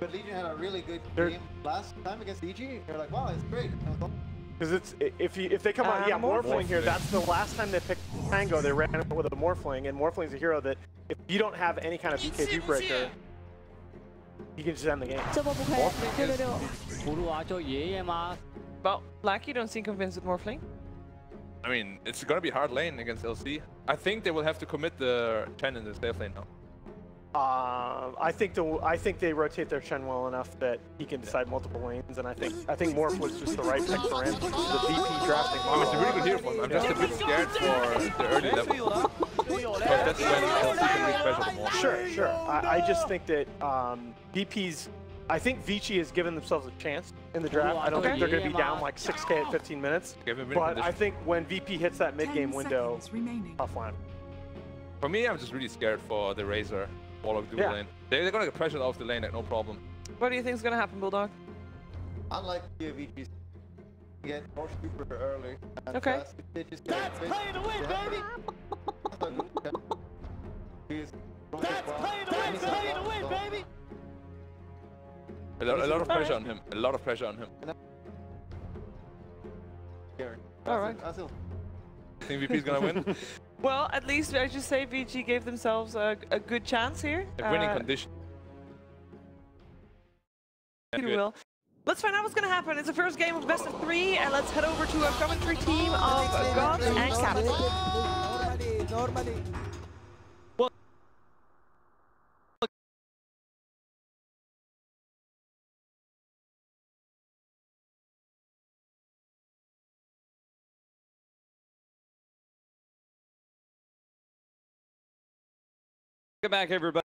But Legion had a really good They're- game last time against EG. They're like, wow, it's great. Because if they come out, yeah, Morphling here. Morphling. That's the last time they picked Tango. They ran it with a Morphling, and Morphling's a hero that if you don't have any kind of BKB breaker, you can just end the game. Well, Black, you don't seem convinced with Morphling. I mean, it's gonna be hard lane against LC. I think they will have to commit the Chen in the safe lane now. I think they rotate their Shen well enough that he can decide multiple lanes, and I think Morph was just the right pick for him. The VP drafting. Oh, it's a really good hero for him. I'm just a bit scared for the early level. Because that's when LC can reach pressure the most. Sure. I just think that VP's. I think Vici has given themselves a chance in the draft. I don't think they're going to be down like 6K at 15 minutes. Give him a But condition. I think when VP hits that 10 mid-game window, seconds remaining. offline. For me, I'm just really scared for the Razor Warlock dual Yeah. lane. They're gonna get pressured off the lane, like no problem. What do you think is going to happen, Bulldog? Unlike VG's, get more super early. And Okay. They just That's pay to win, baby! That's pay to win, baby! A lot of pressure on him. A lot of pressure on him. All right. I think VP's gonna win. Well, at least I just say VG gave themselves a good chance here. A winning condition. You will. Let's find out what's going to happen. It's the first game of best of 3, and let's head over to a commentary team of Gods and Captain. Normally. Welcome back, everybody.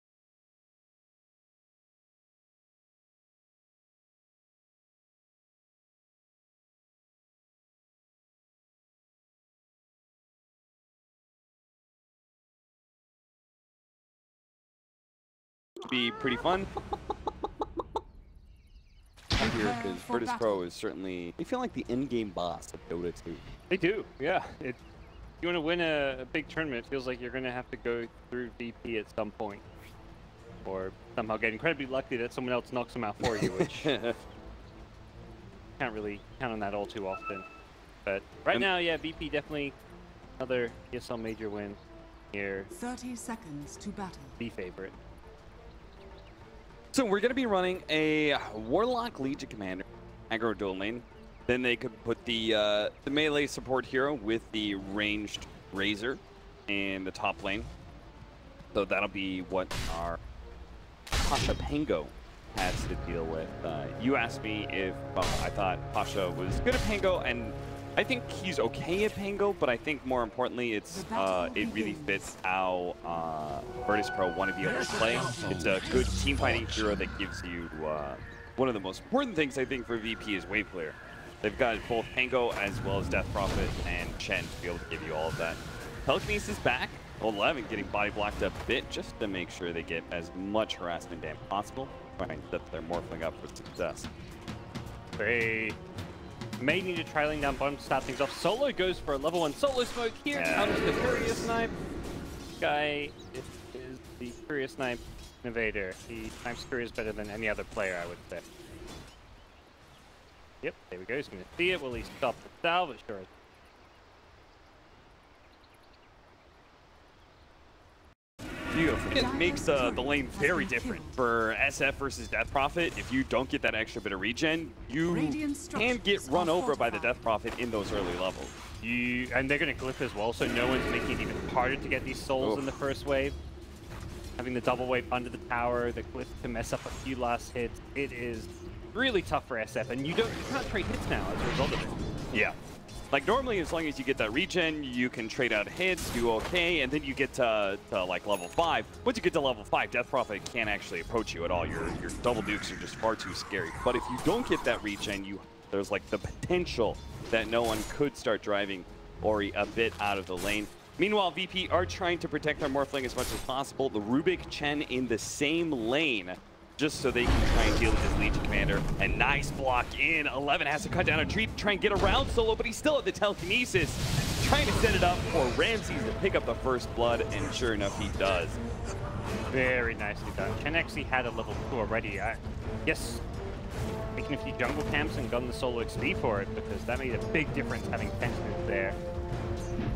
be pretty fun. Here, because Virtus Pro is certainly, they feel like the in-game boss of Dota 2. They do, yeah. If you want to win a big tournament, it feels like you're going to have to go through VP at some point. Or somehow get incredibly lucky that someone else knocks them out for you, which can't really count on that all too often. But right now, yeah, VP definitely another ESL major win here. 30 seconds to battle. The favorite. So we're going to be running a Warlock Legion Commander aggro dual lane. Then they could put the melee support hero with the ranged Razor in the top lane. So that'll be what our Pasha Pango has to deal with. You asked me if I thought Pasha was good at Pango, and I think he's okay at Pango, but I think more importantly, it's it really fits how Virtus Pro want to be able to play. It's a good team fighting hero that gives you one of the most important things I think for VP is wave clear. They've got both Pango as well as Death Prophet and Chen to be able to give you all of that. Telekinesis back. 11 getting body blocked a bit just to make sure they get as much harassment damage possible, trying to set their Morphling up for success. They may need a trailing down bottom to start things off. Solo goes for a level 1 solo smoke here. Comes the Courier Snipe. This guy is the Courier Snipe innovator. He snipes Couriers better than any other player, I would say. Yep, there we go. He's going to see it. Will he stop the salvage? Sure. Beautiful. It makes the lane very different. For SF versus Death Prophet, if you don't get that extra bit of regen, you can get run over by the Death Prophet in those early levels. And they're going to glyph as well, so no one's making it even harder to get these souls in the first wave. Having the double wave under the tower, the glyph to mess up a few last hits. It is really tough for SF, and you can't trade hits now as a result of it. Yeah. Like normally, as long as you get that regen, you can trade out hits, do okay, and then you get to like level 5. Once you get to level 5, Death Prophet can't actually approach you at all. Your double dukes are just far too scary. But if you don't get that regen, there's like the potential that no one could start driving Ori a bit out of the lane. Meanwhile, VP are trying to protect their Morphling as much as possible. The Rubik Chen in the same lane, just so they can try and deal with his Legion Commander. And nice block in. 11 has to cut down a tree to try and get around Solo, but he's still at the telekinesis, trying to set it up for Ramses to pick up the first blood, and sure enough, he does. Very nicely done. Chen actually had a level 2 already. Yes, taking a few jungle camps and gotten the solo XP for it, because that made a big difference having Pentiment there.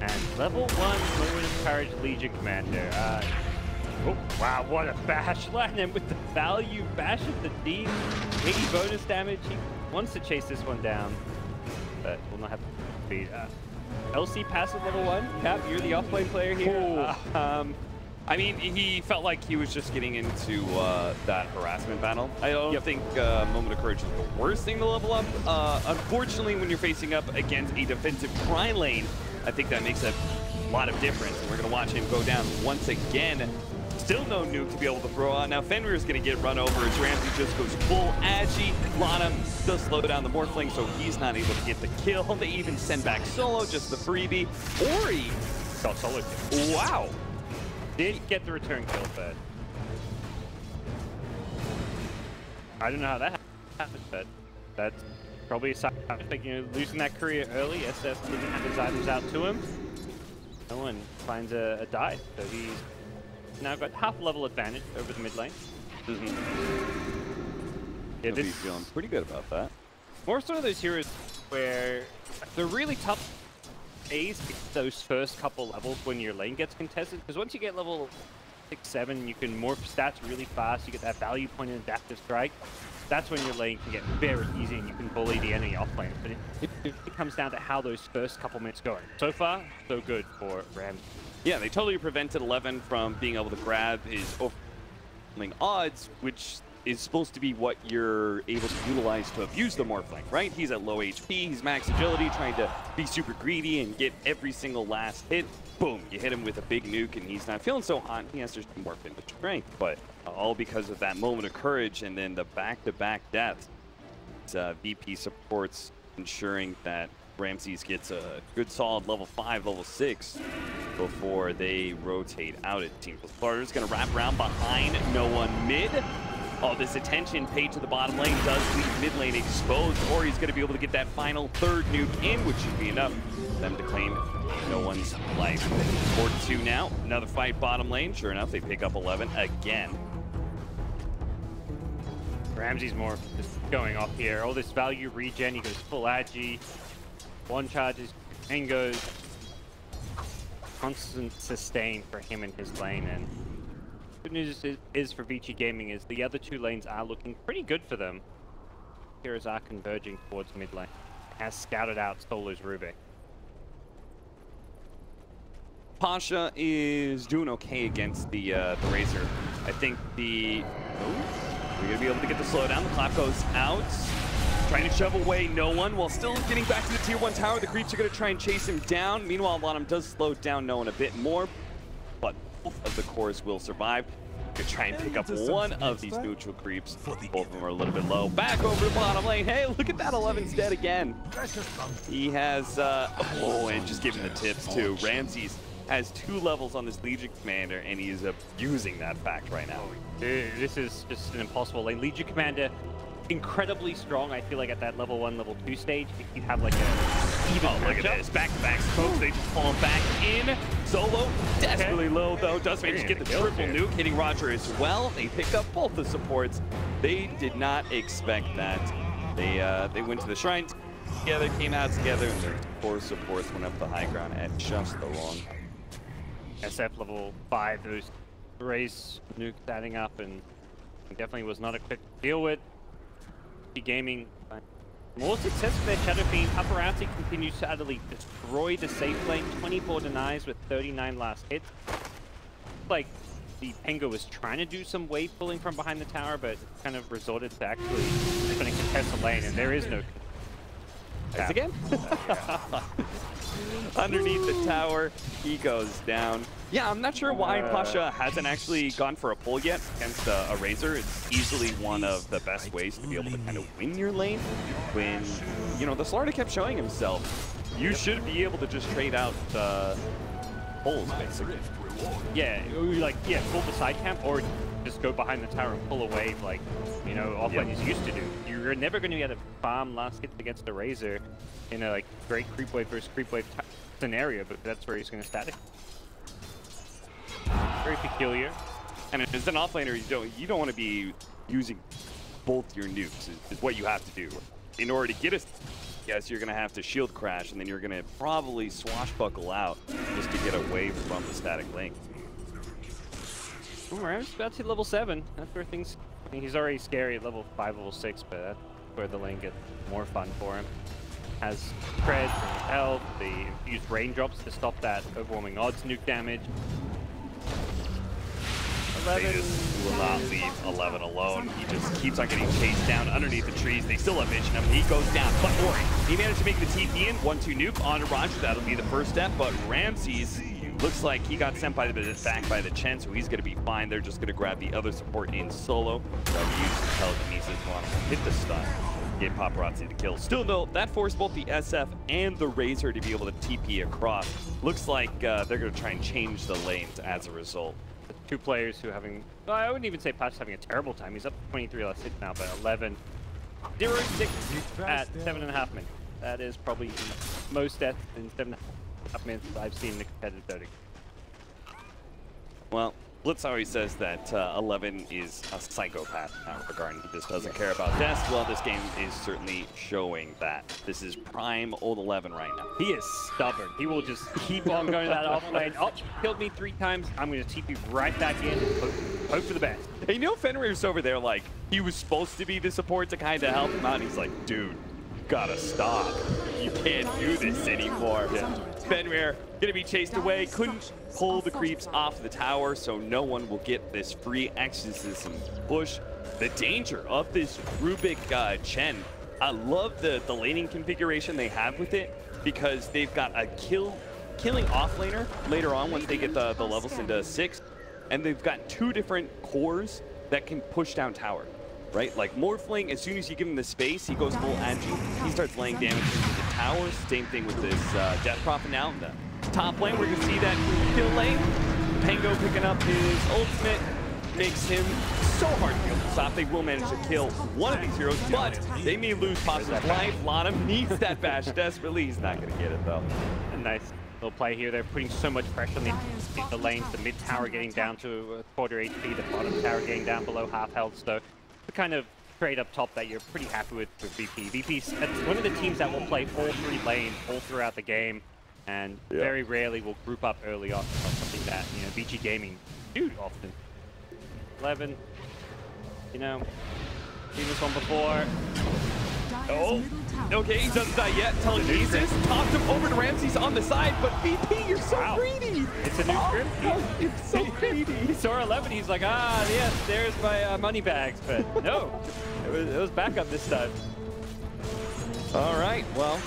And level 1 Moment of Courage Legion Commander. Oh, wow, what a bash. Landon with the value bash at the D. 80 bonus damage. He wants to chase this one down, but will not have to beat. LC passive level 1. Cap, you're the off-lane player here. I mean, he felt like he was just getting into that harassment battle. I don't think Moment of Courage is the worst thing to level up. Unfortunately, when you're facing up against a defensive tri-lane, I think that makes a lot of difference. And we're going to watch him go down once again. Still no nuke to be able to throw out. Now Fenrir's going to get run over as Ramsey just goes full agi. Lana does slow down the Morphling, so he's not able to get the kill. They even send back Solo, just the freebie. Ori got solo kill. Wow. Did get the return kill, but I don't know how that happened, but that's probably a side effect. You know, losing that courier early, SF didn't have his items out to him. No one finds a dive, so he's now got half level advantage over the mid lane. Yeah, this is feeling pretty good about that. More so those heroes where they're really tough A's those first couple levels when your lane gets contested, because once you get level 6, 7, you can morph stats really fast. You get that value point in adaptive strike. That's when your lane can get very easy and you can bully the enemy off lane. But it comes down to how those first couple minutes go. So far, so good for Ram. Yeah, they totally prevented 11 from being able to grab his overwhelming odds, which is supposed to be what you're able to utilize to abuse the Morphling, right? He's at low HP, he's max agility, trying to be super greedy and get every single last hit. Boom, you hit him with a big nuke and he's not feeling so hot. He has to morph into strength, but all because of that moment of courage and then the back-to-back deaths. VP supports ensuring that Ramses gets a good solid level 5, level 6 before they rotate out, it seems. Sparta's going to wrap around behind no one mid. All this attention paid to the bottom lane does leave mid lane exposed, or he's going to be able to get that final third nuke in, which should be enough for them to claim no one's life. 4-2 now, another fight bottom lane. Sure enough, they pick up 11 again. Ramsey's more just going off here. All this value regen, he goes full agi. One charges, and goes constant sustain for him in his lane. And good news is for Vici Gaming is the other two lanes are looking pretty good for them. Heroes are converging towards mid lane. Has scouted out Solo's Rubik. Pasha is doing okay against the Razor. I think we're gonna be able to get the slowdown. The clap goes out. Trying to shove away no one while still getting back to the tier 1 tower. The creeps are gonna try and chase him down. Meanwhile, Bottom does slow down no one a bit more, but both of the cores will survive. Gonna try and pick up one of these neutral creeps. Both of them are a little bit low. Back over to bottom lane. Hey, look at that, 11's dead again. He has, and just giving the tips too. Ramses has 2 levels on this Legion Commander, and he is abusing that fact right now. Dude, this is just an impossible lane. Legion Commander, incredibly strong. I feel like at that level 1, level 2 stage, if you have like a even look at this, back-to-back smokes, they just fall back in. Solo, desperately low though, does manage to get the triple nuke, hitting Roger as well. They pick up both the supports. They did not expect that. They went to the shrine together, came out together, and their 4 supports went up the high ground at just the wrong time. SF level 5, those race nukes adding up, and definitely was not a quick deal with. Gaming more success for their Shadow Fiend. Paparazzi continues to utterly destroy the safe lane. 24 denies with 39 last hits. Like the Pengo was trying to do some wave pulling from behind the tower, but kind of resorted to actually trying to contest the lane, and there is no. Nice again. Underneath the tower, he goes down. Yeah, I'm not sure why Pasha hasn't actually gone for a pull yet against a Razor. It's easily one of the best ways to be able to kind of win your lane. When, you know, the Slarta kept showing himself, you should be able to just trade out pulls, basically. Yeah, like, pull the side camp or just go behind the tower and pull away like, you know, offlane is used to do. You're never going to get a farm last hit against a Razor in a like great creep wave versus creep wave scenario, but that's where he's going to static. Very peculiar. And as an offlaner, you don't want to be using both your nukes is what you have to do. In order to get us, yes, you're going to have to shield crash, and then you're going to probably swashbuckle out just to get away from the static link. Ram's about to hit level 7. That's where things. I mean, he's already scary at level 5, level 6, but that's where the lane gets more fun for him. Has creds and health, the infused raindrops to stop that overwhelming odds nuke damage. 11 will not leave 11 alone. He just keeps on getting chased down underneath the trees. They still have vision of him. He goes down, but Ori, he managed to make the TP in. 1-2 nuke onto Roger. That'll be the first step, but Ramses looks like he got sent by back by the Chen, so he's going to be fine. They're just going to grab the other support in solo. They'll use the telekinesis on him, hit the stun, get Paparazzi to kill. Still though, that forced both the SF and the Razor to be able to TP across. Looks like they're going to try and change the lanes as a result. Two players who are having, well, I wouldn't even say Pat's having a terrible time. He's up to 23 last hit now, but 11. 0-6 at 7.5 minutes. That is probably the most death in 7.5 minutes I've seen in a competitive Dota. Well, Blitz always says that 11 is a psychopath in that regard. He just doesn't care about death. Well, this game is certainly showing that. This is prime old 11 right now. He is stubborn. He will just keep on going to that off lane. Oh, killed me 3 times. I'm going to TP right back in and hope for the best. Hey, you know, Fenrir's over there, like, he was supposed to be the support to kind of help him out. And he's like, dude, you gotta stop. You can't do this anymore. Yeah. Fenrir gonna be chased away. Couldn't pull the creeps off the tower, so no one will get this free exorcism push. The danger of this Rubik Chen. I love the laning configuration they have with it because they've got a killing offlaner later on once they get the levels into 6, and they've got 2 different cores that can push down tower. right? Like Morphling, as soon as you give him the space, he goes full Angie. He starts laying damage into the towers. Same thing with this Death Prophet now in the top lane. We're gonna see that kill lane. Pango picking up his ultimate makes him so hard to be able to stop. They will manage to kill one of these heroes, but they may lose Pops' life. Lana needs that bash desperately. He's not gonna get it though. A nice little play here. They're putting so much pressure on the lanes. The mid tower getting down to a quarter HP, the bottom tower getting down below half health. So the kind of trade up top that you're pretty happy with VP. VP's one of the teams that will play all three lanes all throughout the game, and very rarely will group up early on. Something that, you know, BG Gaming do often. 11, you know, seen this one before. Oh, okay, he doesn't die yet. Telekinesis tossed him over to Ramses on the side, but VP, you're so greedy. It's a new script. You're so greedy. He saw 11, he's like, ah, yes, there's my money bags, but no, it was backup this time. All right, well,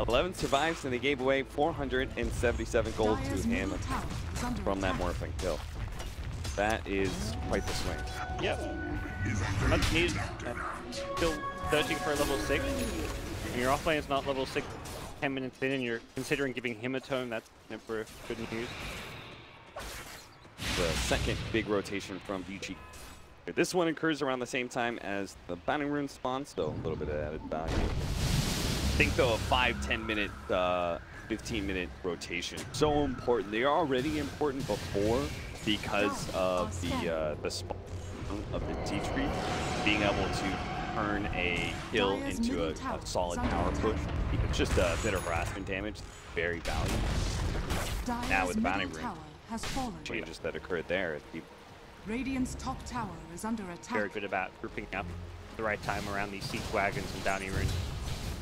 11 survives, and they gave away 477 gold to him from that Morphling kill. That is quite the swing. Yep. Much needed. Still searching for a level 6. When your offlane is not level 6 10 minutes in and you're considering giving him a tome, that's never good news. The second big rotation from VG. This one occurs around the same time as the Bounding Rune spawn, so a little bit of added value. I think though a 5-10 minute 15-minute rotation so important. They are already important before because of the spawn of the T-Tree being able to turn a kill into a solid power push. It's just a bit of harassment damage, very valuable. Now with the Bounding Rune changes that occurred there, Radiant's top tower is under attack. Very good about grouping up the right time around these siege wagons and Bounty Runes.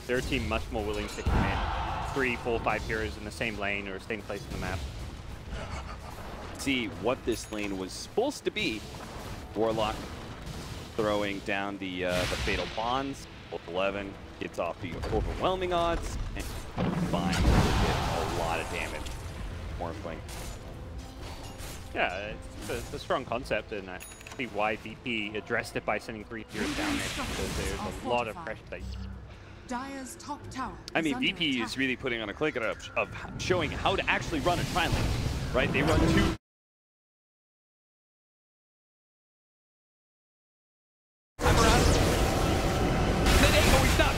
They're a team much more willing to commit 3, 4, 5 heroes in the same lane or same place in the map. See what this lane was supposed to be. Warlock throwing down the fatal bonds. 11 gets off the overwhelming odds and combined with a lot of damage. Morphling. Yeah, it's a strong concept, and I see why VP addressed it by sending 3 heroes down there, because there's a lot of pressure that Dire's top tower. I mean, VP is really putting on a click of showing how to actually run a tri lane, right? They run 2.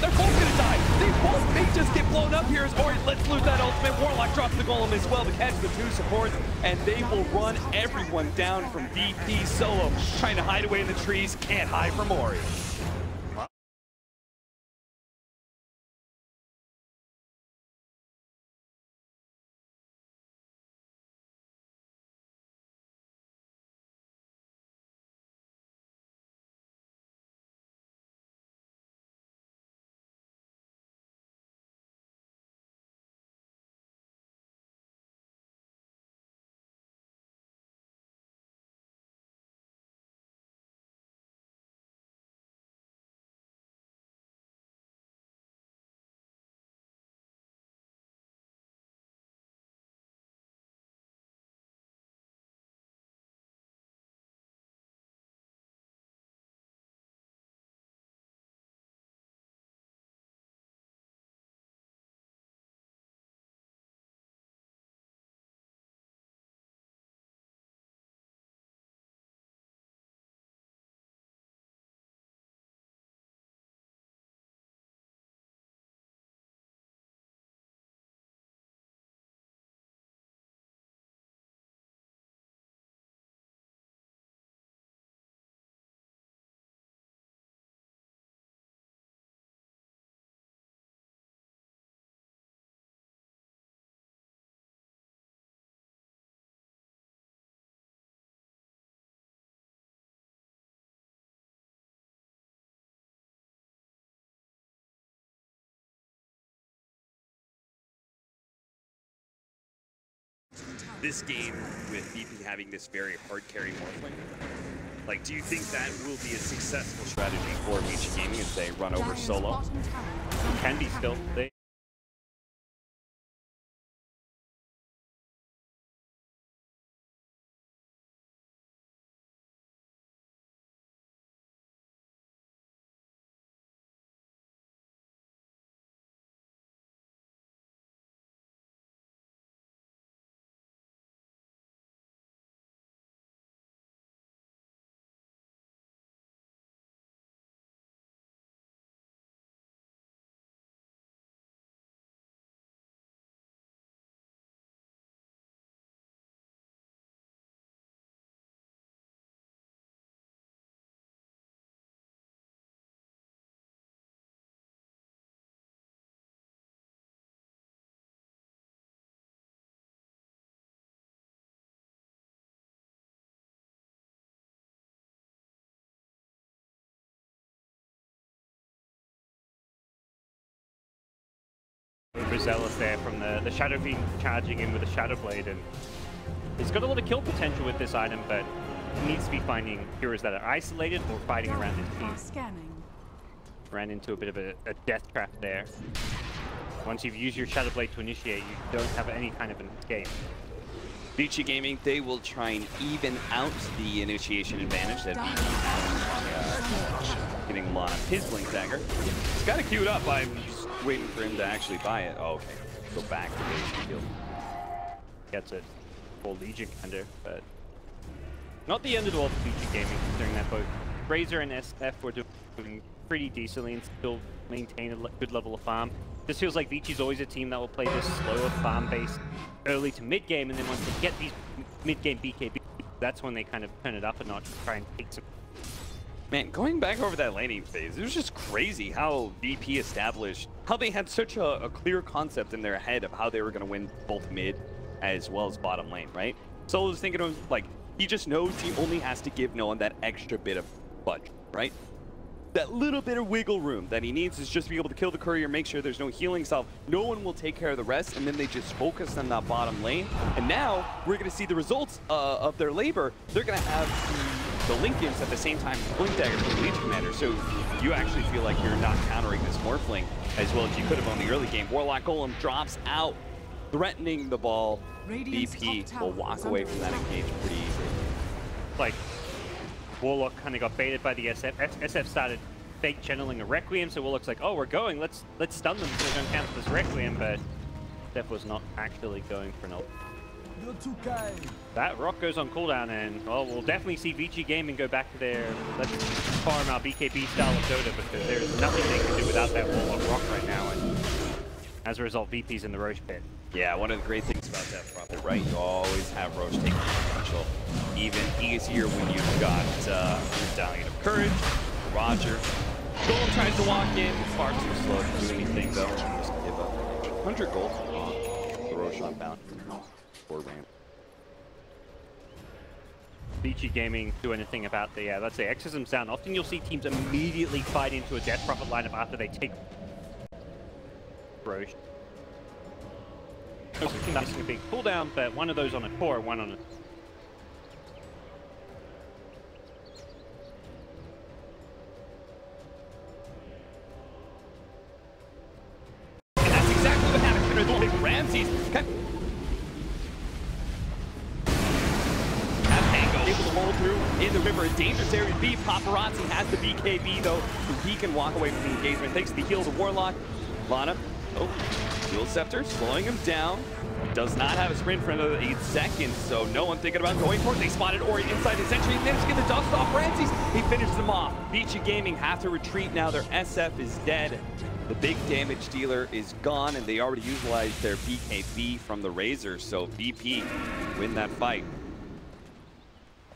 They're both gonna die. They both may just get blown up here as Ori lets loose that ultimate. Warlock drops the golem as well to catch the 2 supports, and they will run everyone down from VP solo. Trying to hide away in the trees, can't hide from Ori. This game, with VP having this very hard carry Morphling, like, do you think that will be a successful strategy for VG Gaming as they run over solo? can be still. overzealous there from the Shadow Fiend charging in with a Shadow Blade, and he's got a lot of kill potential with this item, but he needs to be finding heroes that are isolated or fighting around his team. Scanning. Ran into a bit of a death trap there. Once you've used your Shadow Blade to initiate, you don't have any kind of an escape. Vici Gaming, they will try and even out the initiation advantage that VP has. Getting Lana his Blink Dagger. He's got it queued up. I'm just waiting for him to actually buy it. Oh, okay. Go back to base and kill. Gets it. Full Legion Commander, but not the end of the world for Vici Gaming, considering that both Razor and SF were doing pretty decently and still maintain a good level of farm. This feels like Vici's always a team that will play this slower farm-based early to mid-game, and then once they get these mid-game BKB, that's when they kind of turn it up a notch and try and take some. Man, going back over that laning phase, it was just crazy how VP established, how they had such a clear concept in their head of how they were going to win both mid as well as bottom lane, right? Solo was thinking of, like, he just knows he only has to give no one that extra bit of budge, right? That little bit of wiggle room that he needs is just to be able to kill the courier, make sure there's no healing salve. No one will take care of the rest, and then they just focus on that bottom lane. And now we're going to see the results of their labor. They're going to have the Lincolns at the same time as Blink Dagger for the Legion Commander. So you actually feel like you're not countering this Morphling as well as you could have on the early game. Warlock Golem drops out, threatening the ball. VP will walk away from that engage pretty easily. Like, Warlock kind of got baited by the SF. SF started fake channeling a Requiem, so Warlock's like, oh, we're going, let's stun them so they don't cancel this Requiem, but SF was not actually going for an ult. That rock goes on cooldown, and well, we'll definitely see Vici Gaming go back to their let's farm our BKB style of Dota, because there's nothing they can do without that Warlock rock right now, and as a result, VP's in the Roche pit. Yeah, one of the great things about that Prophet, right? You always have Roche taking potential. Even easier when you've got Medallion of Courage, Roger. Golem tries to walk in, far too slow to do anything though. Just give up 100 gold on the Roche on bound for ramp. Vici Gaming do anything about the, let's say, Exorcism's down. Often you'll see teams immediately fight into a Death Prophet lineup after they take Roche. Missing a big cooldown, but one of those on a core, one on a... And that's exactly what happened. There's only Ramses. Able to hold through in the river. A dangerous area to be. Paparazzi has the BKB though, so he can walk away from the engagement. Thanks to the heal of Warlock. Lana, Dual Scepter slowing him down. Does not have a sprint for another 8 seconds, so no one thinking about going for it. They spotted Ori inside his entry and managed to get the dust off Ramses. He finishes them off. Vici Gaming have to retreat now. Their SF is dead. The big damage dealer is gone, and they already utilized their BKB from the Razor, so VP win that fight.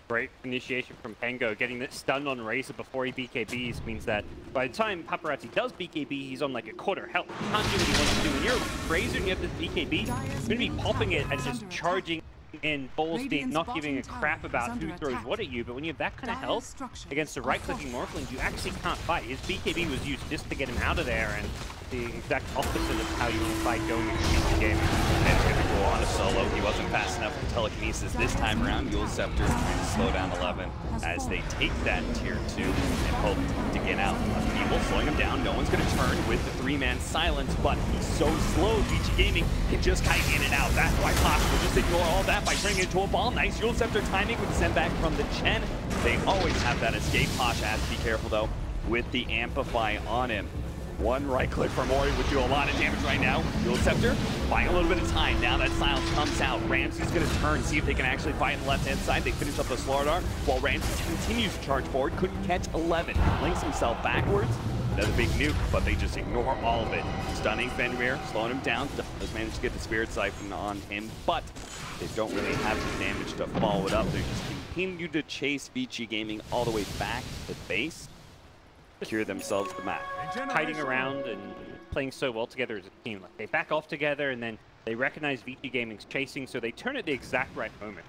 Great initiation from Pengo, getting that stun on Razor before he BKBs means that by the time Paparazzi does BKB, he's on like a quarter health. He can't do what he wants to do. When you're Razor and you have this BKB, you're going to be popping it and just charging in balls deep, not giving a crap about who throws what at you, but when you have that kind of health against the right-clicking Morphling, you actually can't fight. His BKB was used just to get him out of there, and the exact opposite of how you want to fight going into the game. And it's going to go on a solo. He wasn't fast enough with telekinesis this time around. Dual Scepter trying to slow down 11 as they take that tier 2 and hope to get out of people, slowing him down. No one's going to turn with the 3-man silence, but he's so slow. Vici Gaming can just kite in and out. That's why Posh will just ignore all that by turning it into a bomb. Nice Dual Scepter timing with the send back from the Chen. They always have that escape. Posh has to be careful though with the Amplify on him. One right click from Ori would do a lot of damage right now. Dual Scepter buying a little bit of time. Now that silence comes out. Ramsey's going to turn, see if they can actually fight on the left-hand side. They finish up the Slardar while Ramsey continues to charge forward. Couldn't catch 11. Links himself backwards. Another big nuke, but they just ignore all of it. Stunning Fenrir, slowing him down. Does manage to get the Spirit Siphon on him, but they don't really have the damage to follow it up. They just continue to chase Vici Gaming all the way back to base. Secure themselves the map. Hiding around and playing so well together as a team. Like, they back off together and then they recognize Vici Gaming's chasing, so they turn at the exact right moment.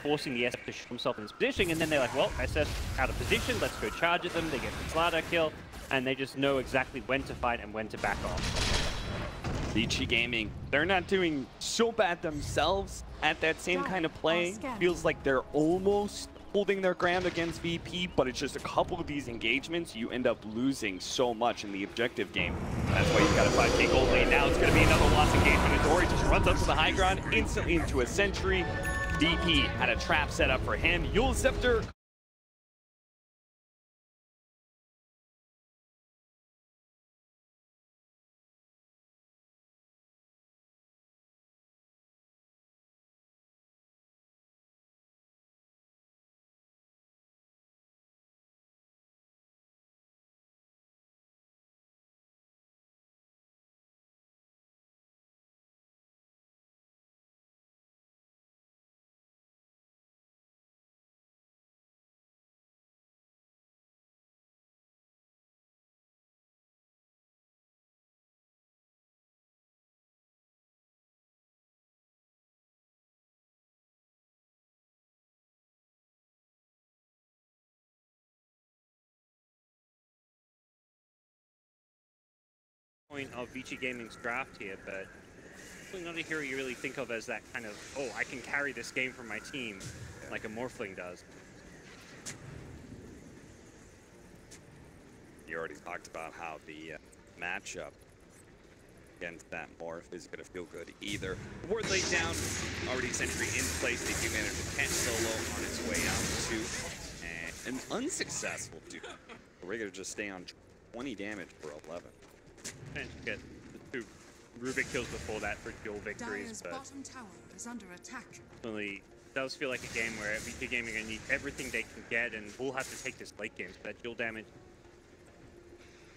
forcing the SF to show himself in his position, and then they're like, well, SF out of position, let's go charge at them. They get the Slaughter kill, and they just know exactly when to fight and when to back off. VG Gaming, they're not doing so bad themselves at that same kind of play. Feels like they're almost holding their ground against VP, but it's just a couple of these engagements, you end up losing so much in the objective game. That's why you've got a 5K gold lane. Now it's going to be another lost engagement, and Dory just runs up to the high ground, instantly into a sentry. DP had a trap set up for him. Yule Scepter point of VG Gaming's draft here, but probably not a hero you really think of as that kind of, oh, I can carry this game for my team, like a Morphling does. You already talked about how the matchup against that Morph is going to feel good either. Ward laid down, already sentry in place. They do manage to catch Solo on its way out to an unsuccessful dude. We're going to just stay on 20 damage for 11. And get the 2 Rubik kills before that for dual victories, Dire's but bottom tower is under attack. really does feel like a game where VG Gaming are going to need everything they can get, and we'll have to take this late game. So that dual damage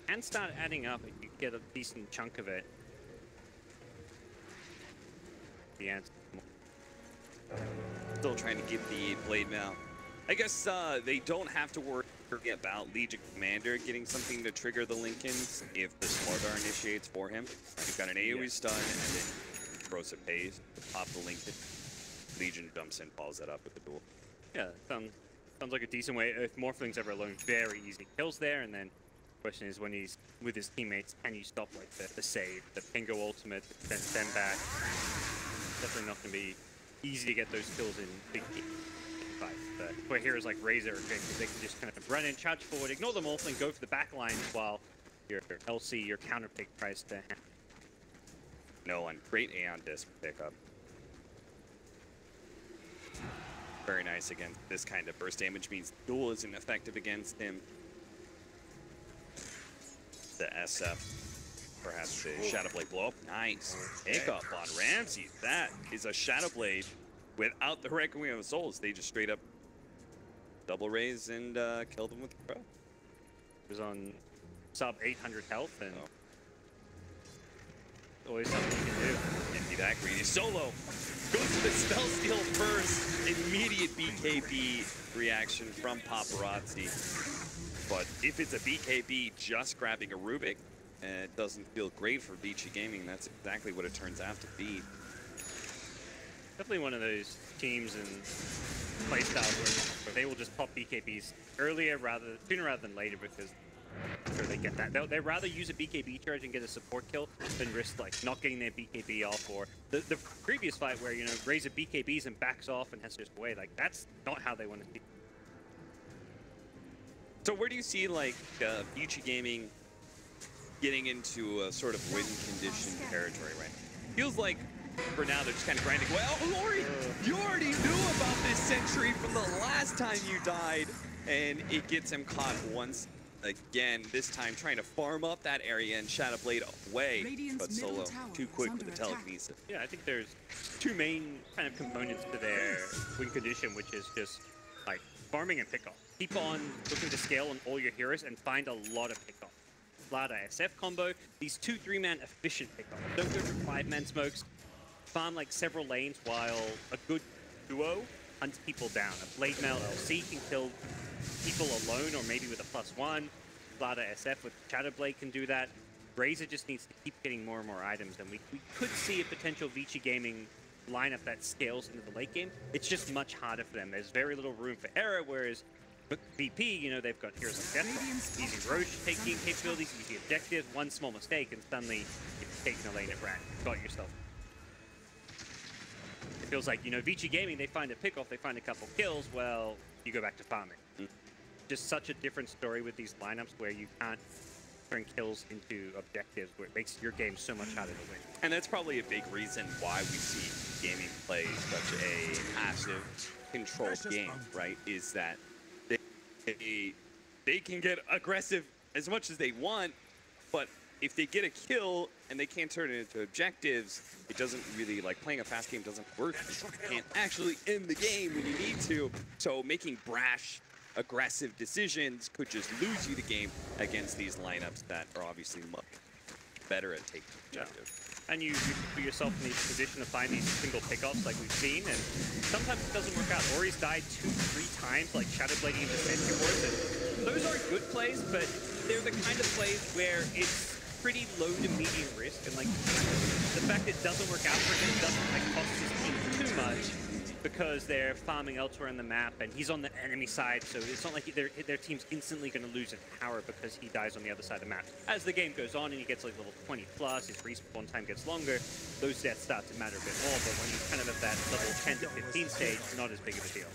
can start adding up if you get a decent chunk of it. The answer. Still trying to get the blade mail. I guess they don't have to worry about Legion Commander getting something to trigger the Lincolns if the Smordar initiates for him. You've got an AoE stun, and then Corrosive Haze to pop the Lincoln. Legion jumps in, follows that up with the duel. Yeah, sounds like a decent way. If Morphling's ever alone, very easy kills there, and then the question is when he's with his teammates, can you stop like the save, the Pingo ultimate, then send back? Definitely not going to be easy to get those kills in big fights. But for heroes like Razor, they can just kind of run in, charge forward, ignore the Morphling, go for the back line while your LC, your counter pick tries to handle. No, and great Aeon Disc pickup. Very nice against this kind of burst damage, means duel isn't effective against him. The SF, perhaps the Shadow Blade blow up. Nice pickup on Ramsey. That is a Shadow Blade without the Requiem of Souls. They just straight up double raise and killed him with the Pro. He was on sub 800 health, and always something you can do. Can't be that greedy. Solo goes to the Spell Steal first. Immediate BKB reaction from Paparazzi. But if it's a BKB just grabbing a Rubik, it doesn't feel great for VG Gaming. That's exactly what it turns out to be. Definitely one of those teams and playstyles where they will just pop BKBs sooner rather than later, because I'm sure they get that. They'd rather use a BKB charge and get a support kill than risk like not getting their BKB off, or the previous fight where, you know, Razor BKBs and backs off and has to just away. Like, that's not how they want to see. So where do you see like VG Gaming getting into a sort of win condition territory, right? Feels like for now they're just kind of grinding away. Oh, Lori, you already knew about this sentry from the last time you died, and it gets him caught once again. This time trying to farm up that area and Shadow Blade away, but Solo too quick with the telekinesis. Yeah, I think there's 2 main kind of components to their win condition, which is just like farming and pickoff. Keep on looking to scale on all your heroes and find a lot of pickoff. Slaughter SF combo, these 2 3-man efficient pickoff. Don't go for 5-man smokes. Farm like several lanes while a good duo hunts people down. A Blade Mail LC can kill people alone or maybe with a +1. Slaughter SF with Shadow Blade can do that. Razor just needs to keep getting more and more items, and we could see a potential VG Gaming lineup that scales into the late game, it's just much harder for them. There's very little room for error, whereas with VP, you know, they've got heroes like Death, easy Roche taking capabilities, easy objectives, one small mistake, and suddenly you've taken a lane at Brand. Got yourself. It feels like, you know, Vici Gaming, they find a pick-off, they find a couple kills, well, you go back to farming. Just such a different story with these lineups where you can't turn kills into objectives, where it makes your game so much harder to win. And that's probably a big reason why we see gaming play such a passive, controlled game, right? Is that they can get aggressive as much as they want, but if they get a kill and they can't turn it into objectives, it doesn't really, like, playing a fast game doesn't work. You can't actually end the game when you need to. So making brash, aggressive decisions could just lose you the game against these lineups that are obviously much better at taking objectives. And you put yourself in the position to find these single pickoffs like we've seen, and sometimes it doesn't work out. Ori's died 2-3 times, like Shadowblading into Sentry Wars, and those are good plays, but they're the kind of plays where it's pretty low to medium risk, and like the fact it doesn't work out for him doesn't like cost his team too much because they're farming elsewhere on the map and he's on the enemy side, so it's not like their team's instantly going to lose its power because he dies on the other side of the map. As the game goes on and he gets like level 20 plus, his respawn time gets longer, those deaths start to matter a bit more, but when he's kind of at that level 10 to 15 stage, not as big of a deal.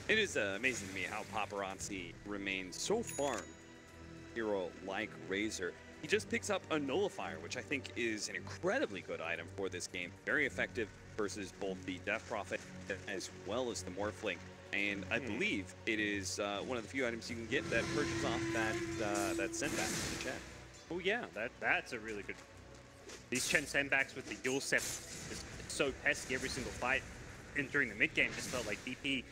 It is amazing to me how Paparazzi remains so farm hero like Razor. He just picks up a Nullifier, which I think is an incredibly good item for this game. Very effective versus both the Death Prophet as well as the Morphling. And I believe it is one of the few items you can get that purges off that sendback in the chat. Oh yeah, that's a really good. These Chen sendbacks with the dual set is so pesky every single fight. And during the mid game, just felt like DP,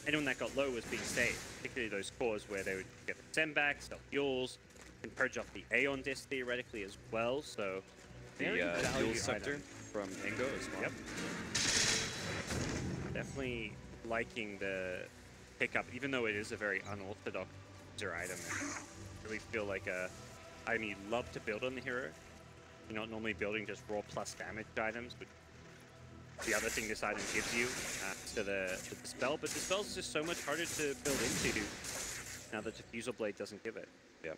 anyone that got low was being saved. Particularly those cores where they would get the sendbacks, stealth duels, can purge off the Aeon disc theoretically as well, so the dual scepter from Ingo as well. Yep. Definitely liking the pickup, even though it is a very unorthodox user item. I really feel like a item you love to build on the hero. You're not normally building just raw plus damage items, but the other thing this item gives you to the Dispel, but Dispel is just so much harder to build into now that Diffusal Blade doesn't give it. Yep.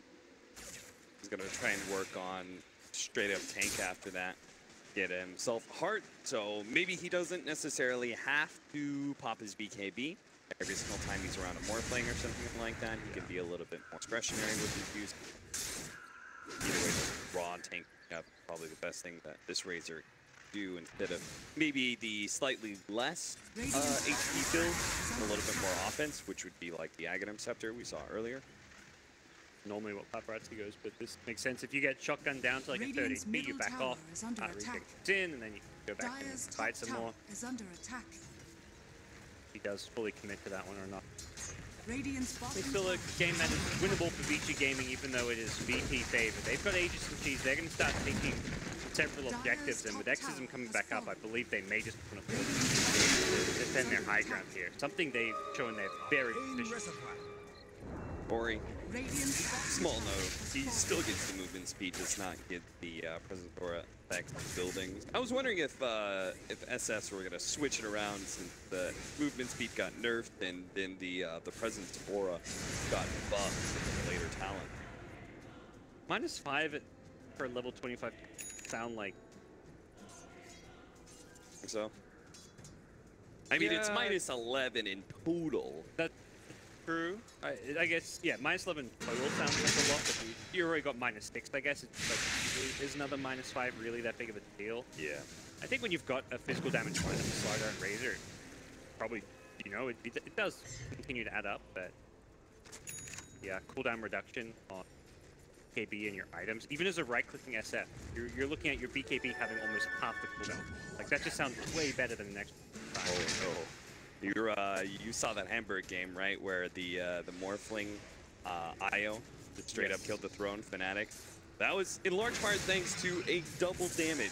He's going to try and work on straight up tank after that. Get himself heart, so maybe he doesn't necessarily have to pop his BKB every single time he's around a Morphling or something like that. He can be a little bit more discretionary with his use. Either way, just raw tank up probably the best thing that this Razor can do instead of maybe the slightly less HP build, a little bit more offense, which would be like the Aghanim Scepter we saw earlier. Normally what Paparazzi goes, but this makes sense. If you get shotgun down to like a 30 HP, you back off, Regen gets in, and then you can go back and fight some more. Is under attack. He does fully commit to that one or not. Radiant's It's still a game that is winnable for Vici Gaming, even though it is VP favored. They've got Aegis and Cheese. They're going to start taking several objectives, and with Exism coming back up, I believe they may just want to defend their high ground here. Something they've shown they're very efficient. Ori, small note, he still gets the movement speed, does not get the Presence Aura effect of buildings. I was wondering if SS were going to switch it around since the movement speed got nerfed and then the Presence Aura got buffed in the later talent. -5 for level 25 sound like... So? I mean, it's -11 in total. That's true. I guess, yeah, -11 total sounds like a lot, but you already got -6, I guess. It's like, is another -5 really that big of a deal? Yeah. I think when you've got a physical damage minus a Slider and Razor, probably, you know, it does continue to add up, but yeah, cooldown reduction on BKB and your items, even as a right-clicking SF, you're looking at your BKB having almost half the cooldown. Like, that just sounds way better than the next time. Oh. You saw that Hamburg game, right, where the Morphling IO that straight up killed the Throne Fnatic. That was in large part thanks to a double damage.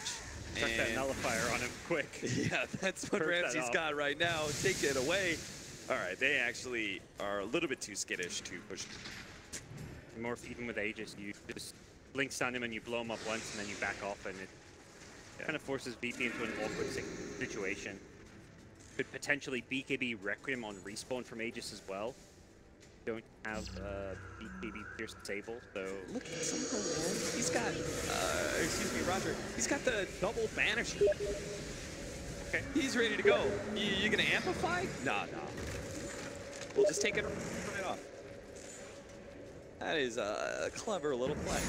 Chuck that Nullifier on him quick. Yeah, that's what Ramsey's got right now. Take it away. All right, they actually are a little bit too skittish to push. Morph, even with Aegis, you just blink stun him and you blow him up once and then you back off, and Kind of forces VP into an awkward situation. Could potentially BKB Requiem on respawn from Aegis as well. Don't have BKB Pierce Sable, so... Look at Simple, man. He's got, excuse me, Roger. He's got the double Banisher. Okay. He's ready to go. You gonna amplify? Nah. We'll just take it right off. That is a clever little play.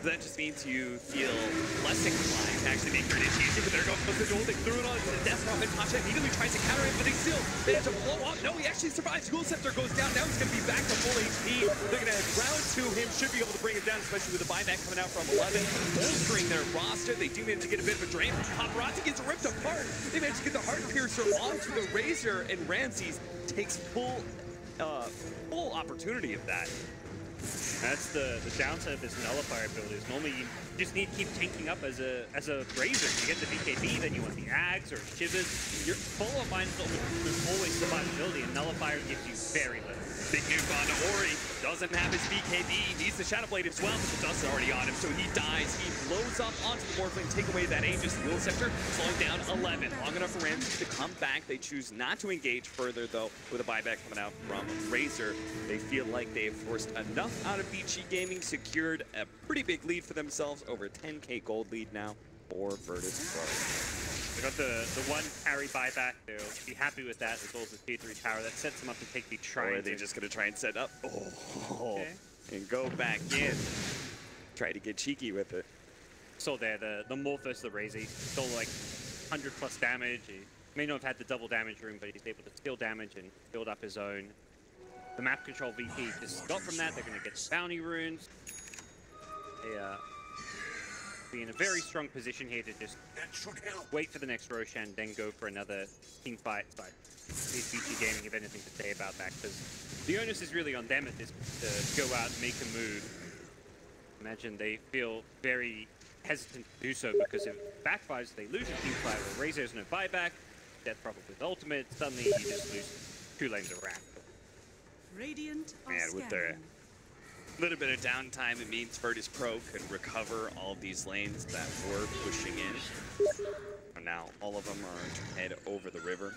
That just means you feel less inclined to actually make your initiation, but there goes the duel. They threw it on to Death Drop, and Tasha immediately tries to counter it, but they still manage to blow up. No, he actually survives. Duel Scepter goes down. Now he's going to be back to full HP. They're going to round 2 him. Should be able to bring him down, especially with the buyback coming out from 11. Bolstering their roster. They do manage to get a bit of a drain. Paparazzi gets ripped apart. They manage to get the Heart Piercer onto the Razor, and Ramses takes full opportunity of that. That's the downside of this Nullifier build is normally you just need to keep tanking up as a Razor. You get the BKB, then you want the Ags or Shivers. Your follow-up line is always survivability, and Nullifier gives you very little. Big nuke on Ori. Doesn't have his BKB. Needs the Shadow Blade as well, but the dust is already on him, so he dies. He blows up onto the Morphling, take away that Aegis. Duel Scepter slowing down 11. Long enough for Ramses to come back. They choose not to engage further, though, with a buyback coming out from Razor. They feel like they've forced enough out of BG Gaming, secured a pretty big lead for themselves, over 10k gold lead now for Virtus Pro. They got the one carry buyback. They'll be happy with that, as well as the tier 3 tower. That sets them up to take the try. Or are they just going to try and set up? Okay. And go back in. Try to get cheeky with it. So there, the Morphos, the Razor, still like 100+ damage. He may not have had the double damage room, but he's able to steal damage and build up his own. The map control VP just got from that. They're going to get bounty runes. They be in a very strong position here to just wait for the next Roshan, then go for another team fight. But is VG Gaming have anything to say about that? Because the onus is really on them at this to go out and make a move. Imagine they feel very hesitant to do so, because if it backfires, they lose a team fight. Where Razor has no buyback, Death Drop with ultimate, suddenly you just lose 2 lanes of ramp. Radiant Man, with their little bit of downtime, it means Virtus Pro can recover all of these lanes that were pushing in. And now all of them are to head over the river.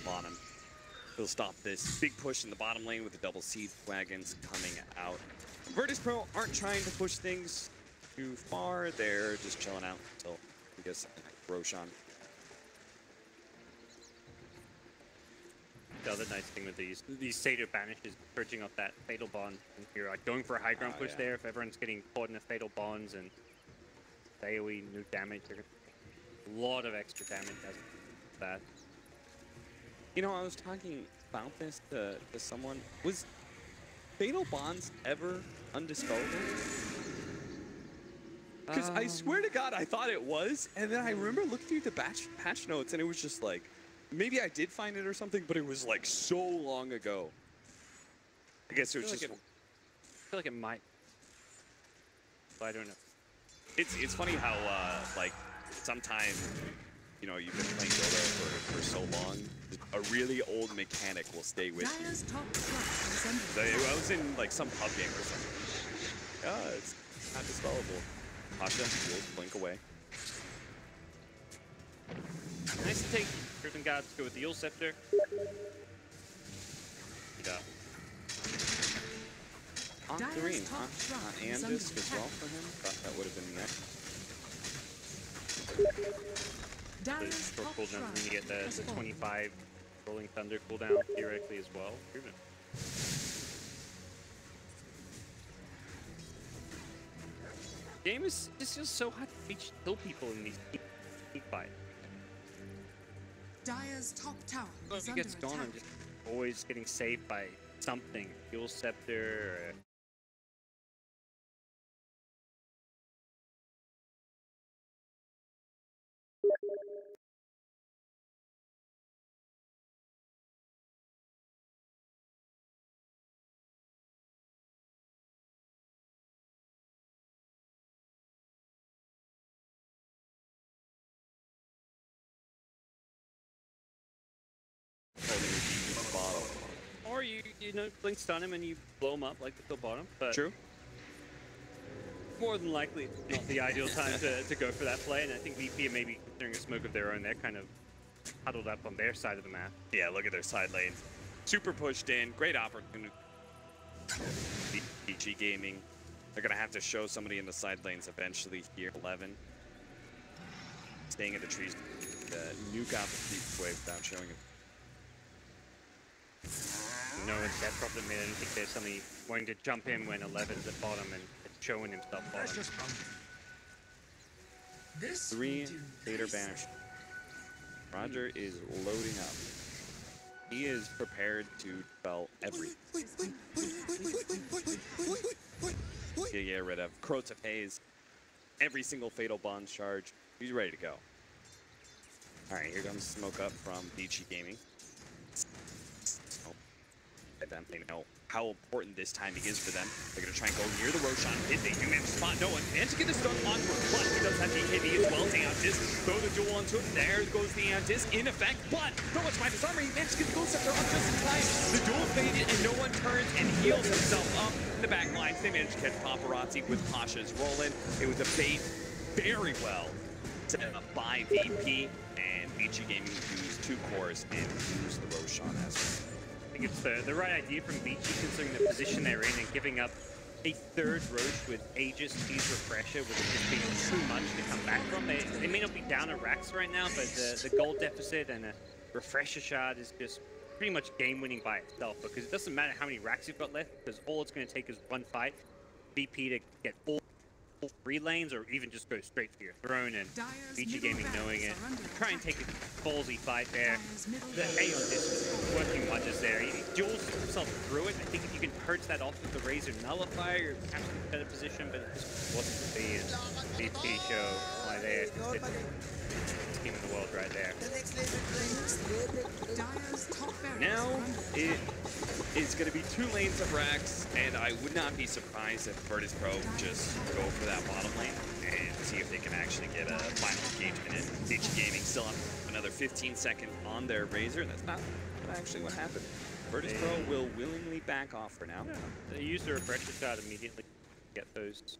Bottom. He'll stop this big push in the bottom lane with the double siege wagons coming out. Virtus Pro aren't trying to push things too far. They're just chilling out until, I guess, Roshan. The other nice thing with these Satyr banishes, purging up that fatal bond. And you're like going for a high ground push there. If everyone's getting caught in the fatal bonds and AoE nuke damage, they're gonna a lot of extra damage as that. You know, I was talking about this to someone. Was fatal bonds ever undiscovered? Because I swear to God, I thought it was, and then I remember looking through the patch notes, and it was just like, maybe I did find it or something, but it was like so long ago. I guess it was just. I feel like it might, but I don't know. It's funny how like sometimes, you know, you've been playing Dota for so long, a really old mechanic will stay with you. So I was in like some pub game or something. Yeah, it's not dispellable. Pasha, you'll blink away. Nice to take Driven Guards, go with the Duel Scepter. Yeah. Green, huh? Andis as well for him. Thought that would have been next. The short cooldown, and then you get the 25 Rolling Thunder cooldown theoretically as well. Driven. Game is just feels so hard to kill people in these team fights. Dire's top tower is He under gets gone attack. and just always getting saved by something. Duel Scepter. Or you know, blink stun him and you blow him up like the bottom. But true. more than likely it's not the ideal time to go for that play, and I think VP are maybe considering a smoke of their own. They're kind of huddled up on their side of the map. Yeah, look at their side lane. Super pushed in. Great opportunity. VG Gaming. They're going to have to show somebody in the side lanes eventually here. 11. Staying in the trees. Nuke out the deep wave without showing it. No one's that problem. I don't think there's somebody wanting to jump in when 11's at bottom and showing himself bottom. 3 later banished. Roger is loading up. He is prepared to spell everything. Yeah, rid of Crota Haze. Every single Fatal Bond charge. He's ready to go. Alright, here comes smoke up from VG Gaming. They know how important this timing is for them. They're going to try and go near the Roshan. Did they do manage to spot no one? And to get the stun on but he does have the AKB as well. Deantis, throw the duel onto it. There goes the Deantis in effect, but no one's minus armor. He managed to get the Ghost Scepter on just in time. The duel faded and no one turns and heals himself up. In the back lines, they managed to catch Paparazzi with Pasha's rolling. It was a bait very well set up by VP, and VG Gaming used 2 cores and used the Roshan as well. I think it's the right idea from VG considering the position they're in, and giving up a 3rd Roche with Aegis, Siege Refresher would have just been too much to come back from. They may not be down at racks right now, but the gold deficit and a Refresher Shard is just pretty much game-winning by itself, because it doesn't matter how many racks you've got left, because all it's going to take is one fight, VP to get all 3 lanes, or even just go straight for your throne, and VG Gaming knowing it. Try and take a ballsy fight there. The Aeon is working wonders there. He duels himself through it. I think if you can purge that off with the Razor Nullifier, you're perhaps in a better position, but it just wasn't to be, as VP show why there. It's team in the world right there. Now it is going to be 2 lanes of racks, and I would not be surprised if Virtus Pro just go for that bottom lane and see if they can actually get a final engagement in. VG Gaming still have another 15 seconds on their Razor, and that's not actually what happened. Virtus Pro will willingly back off for now. Yeah, they use the Refresher Shard immediately to get those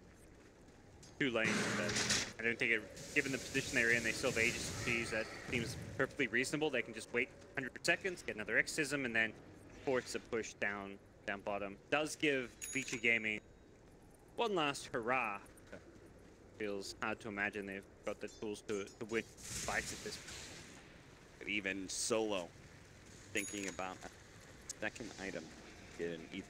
2 lanes, but I don't think given the position they're in, they still have Aegis to use. That seems perfectly reasonable. They can just wait 100 seconds, get another Exorcism, and then force a push down bottom. Does give VG Gaming one last hurrah. Feels hard to imagine they've got the tools to win fights at this point. But even solo, thinking about a second item, get an Ether.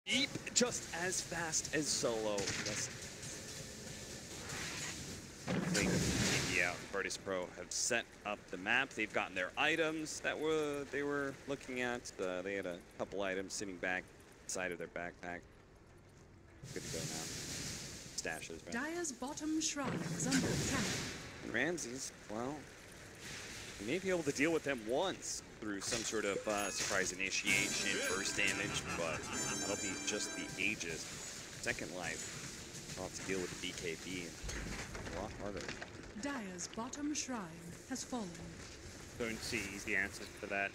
Deep, just as fast as solo. Yeah, Virtus Pro have set up the map. They've gotten their items that they were looking at. They had a couple items sitting back inside of their backpack. Good to go now. Stashes, right? Dire's bottom shrine is under attack. And Ramses, well, you may be able to deal with them once through some sort of surprise initiation, burst damage, but that'll be just the Aegis. Second life, I'll have to deal with the BKB a lot harder. Dire's bottom shrine has fallen. Don't see easy answers for that.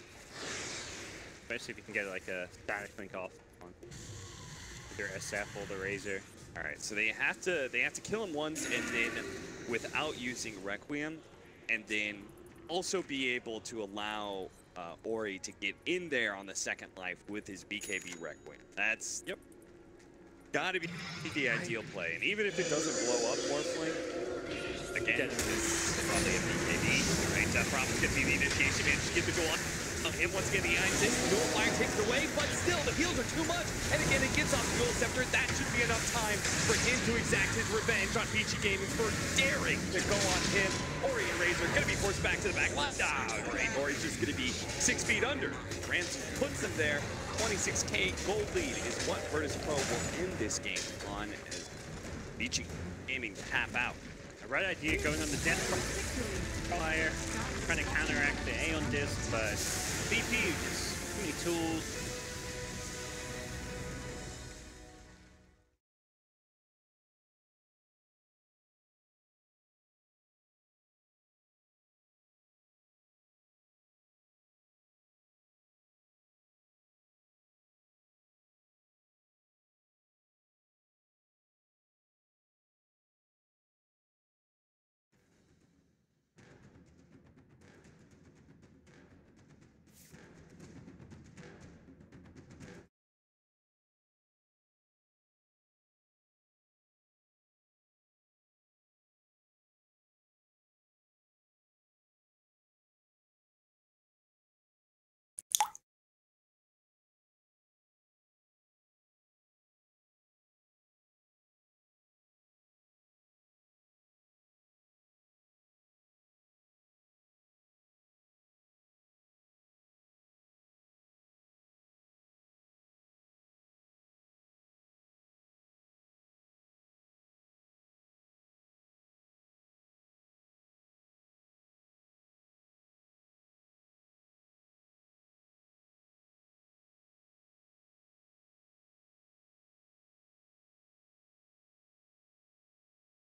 Especially if you can get like a static link off on either SF or the Razor. All right, so they have to kill him once, and then without using Requiem, and then also be able to allow Ori to get in there on the second life with his BKB Requiem. That's gotta be the ideal play. And even if it doesn't blow up Morphling, again, this is probably a BKB. Right, that probably gonna be the initiation. Managed to get the goal on him once again. The Iron Fist, Nullifier takes it away, but still the heals are too much. And again, it gets off the Dual Scepter. That should be enough time for him to exact his revenge on VG Gaming for daring to go on him. Ori and Razor gonna be forced back to the back left. Great. Ori's just gonna be 6 feet under. Rams puts him there. 26k gold lead is what Virtus Pro will end this game on, as VG Gaming tap out. The right idea going on the death fire, trying to counteract the Aeon Disc, but VP just too many tools,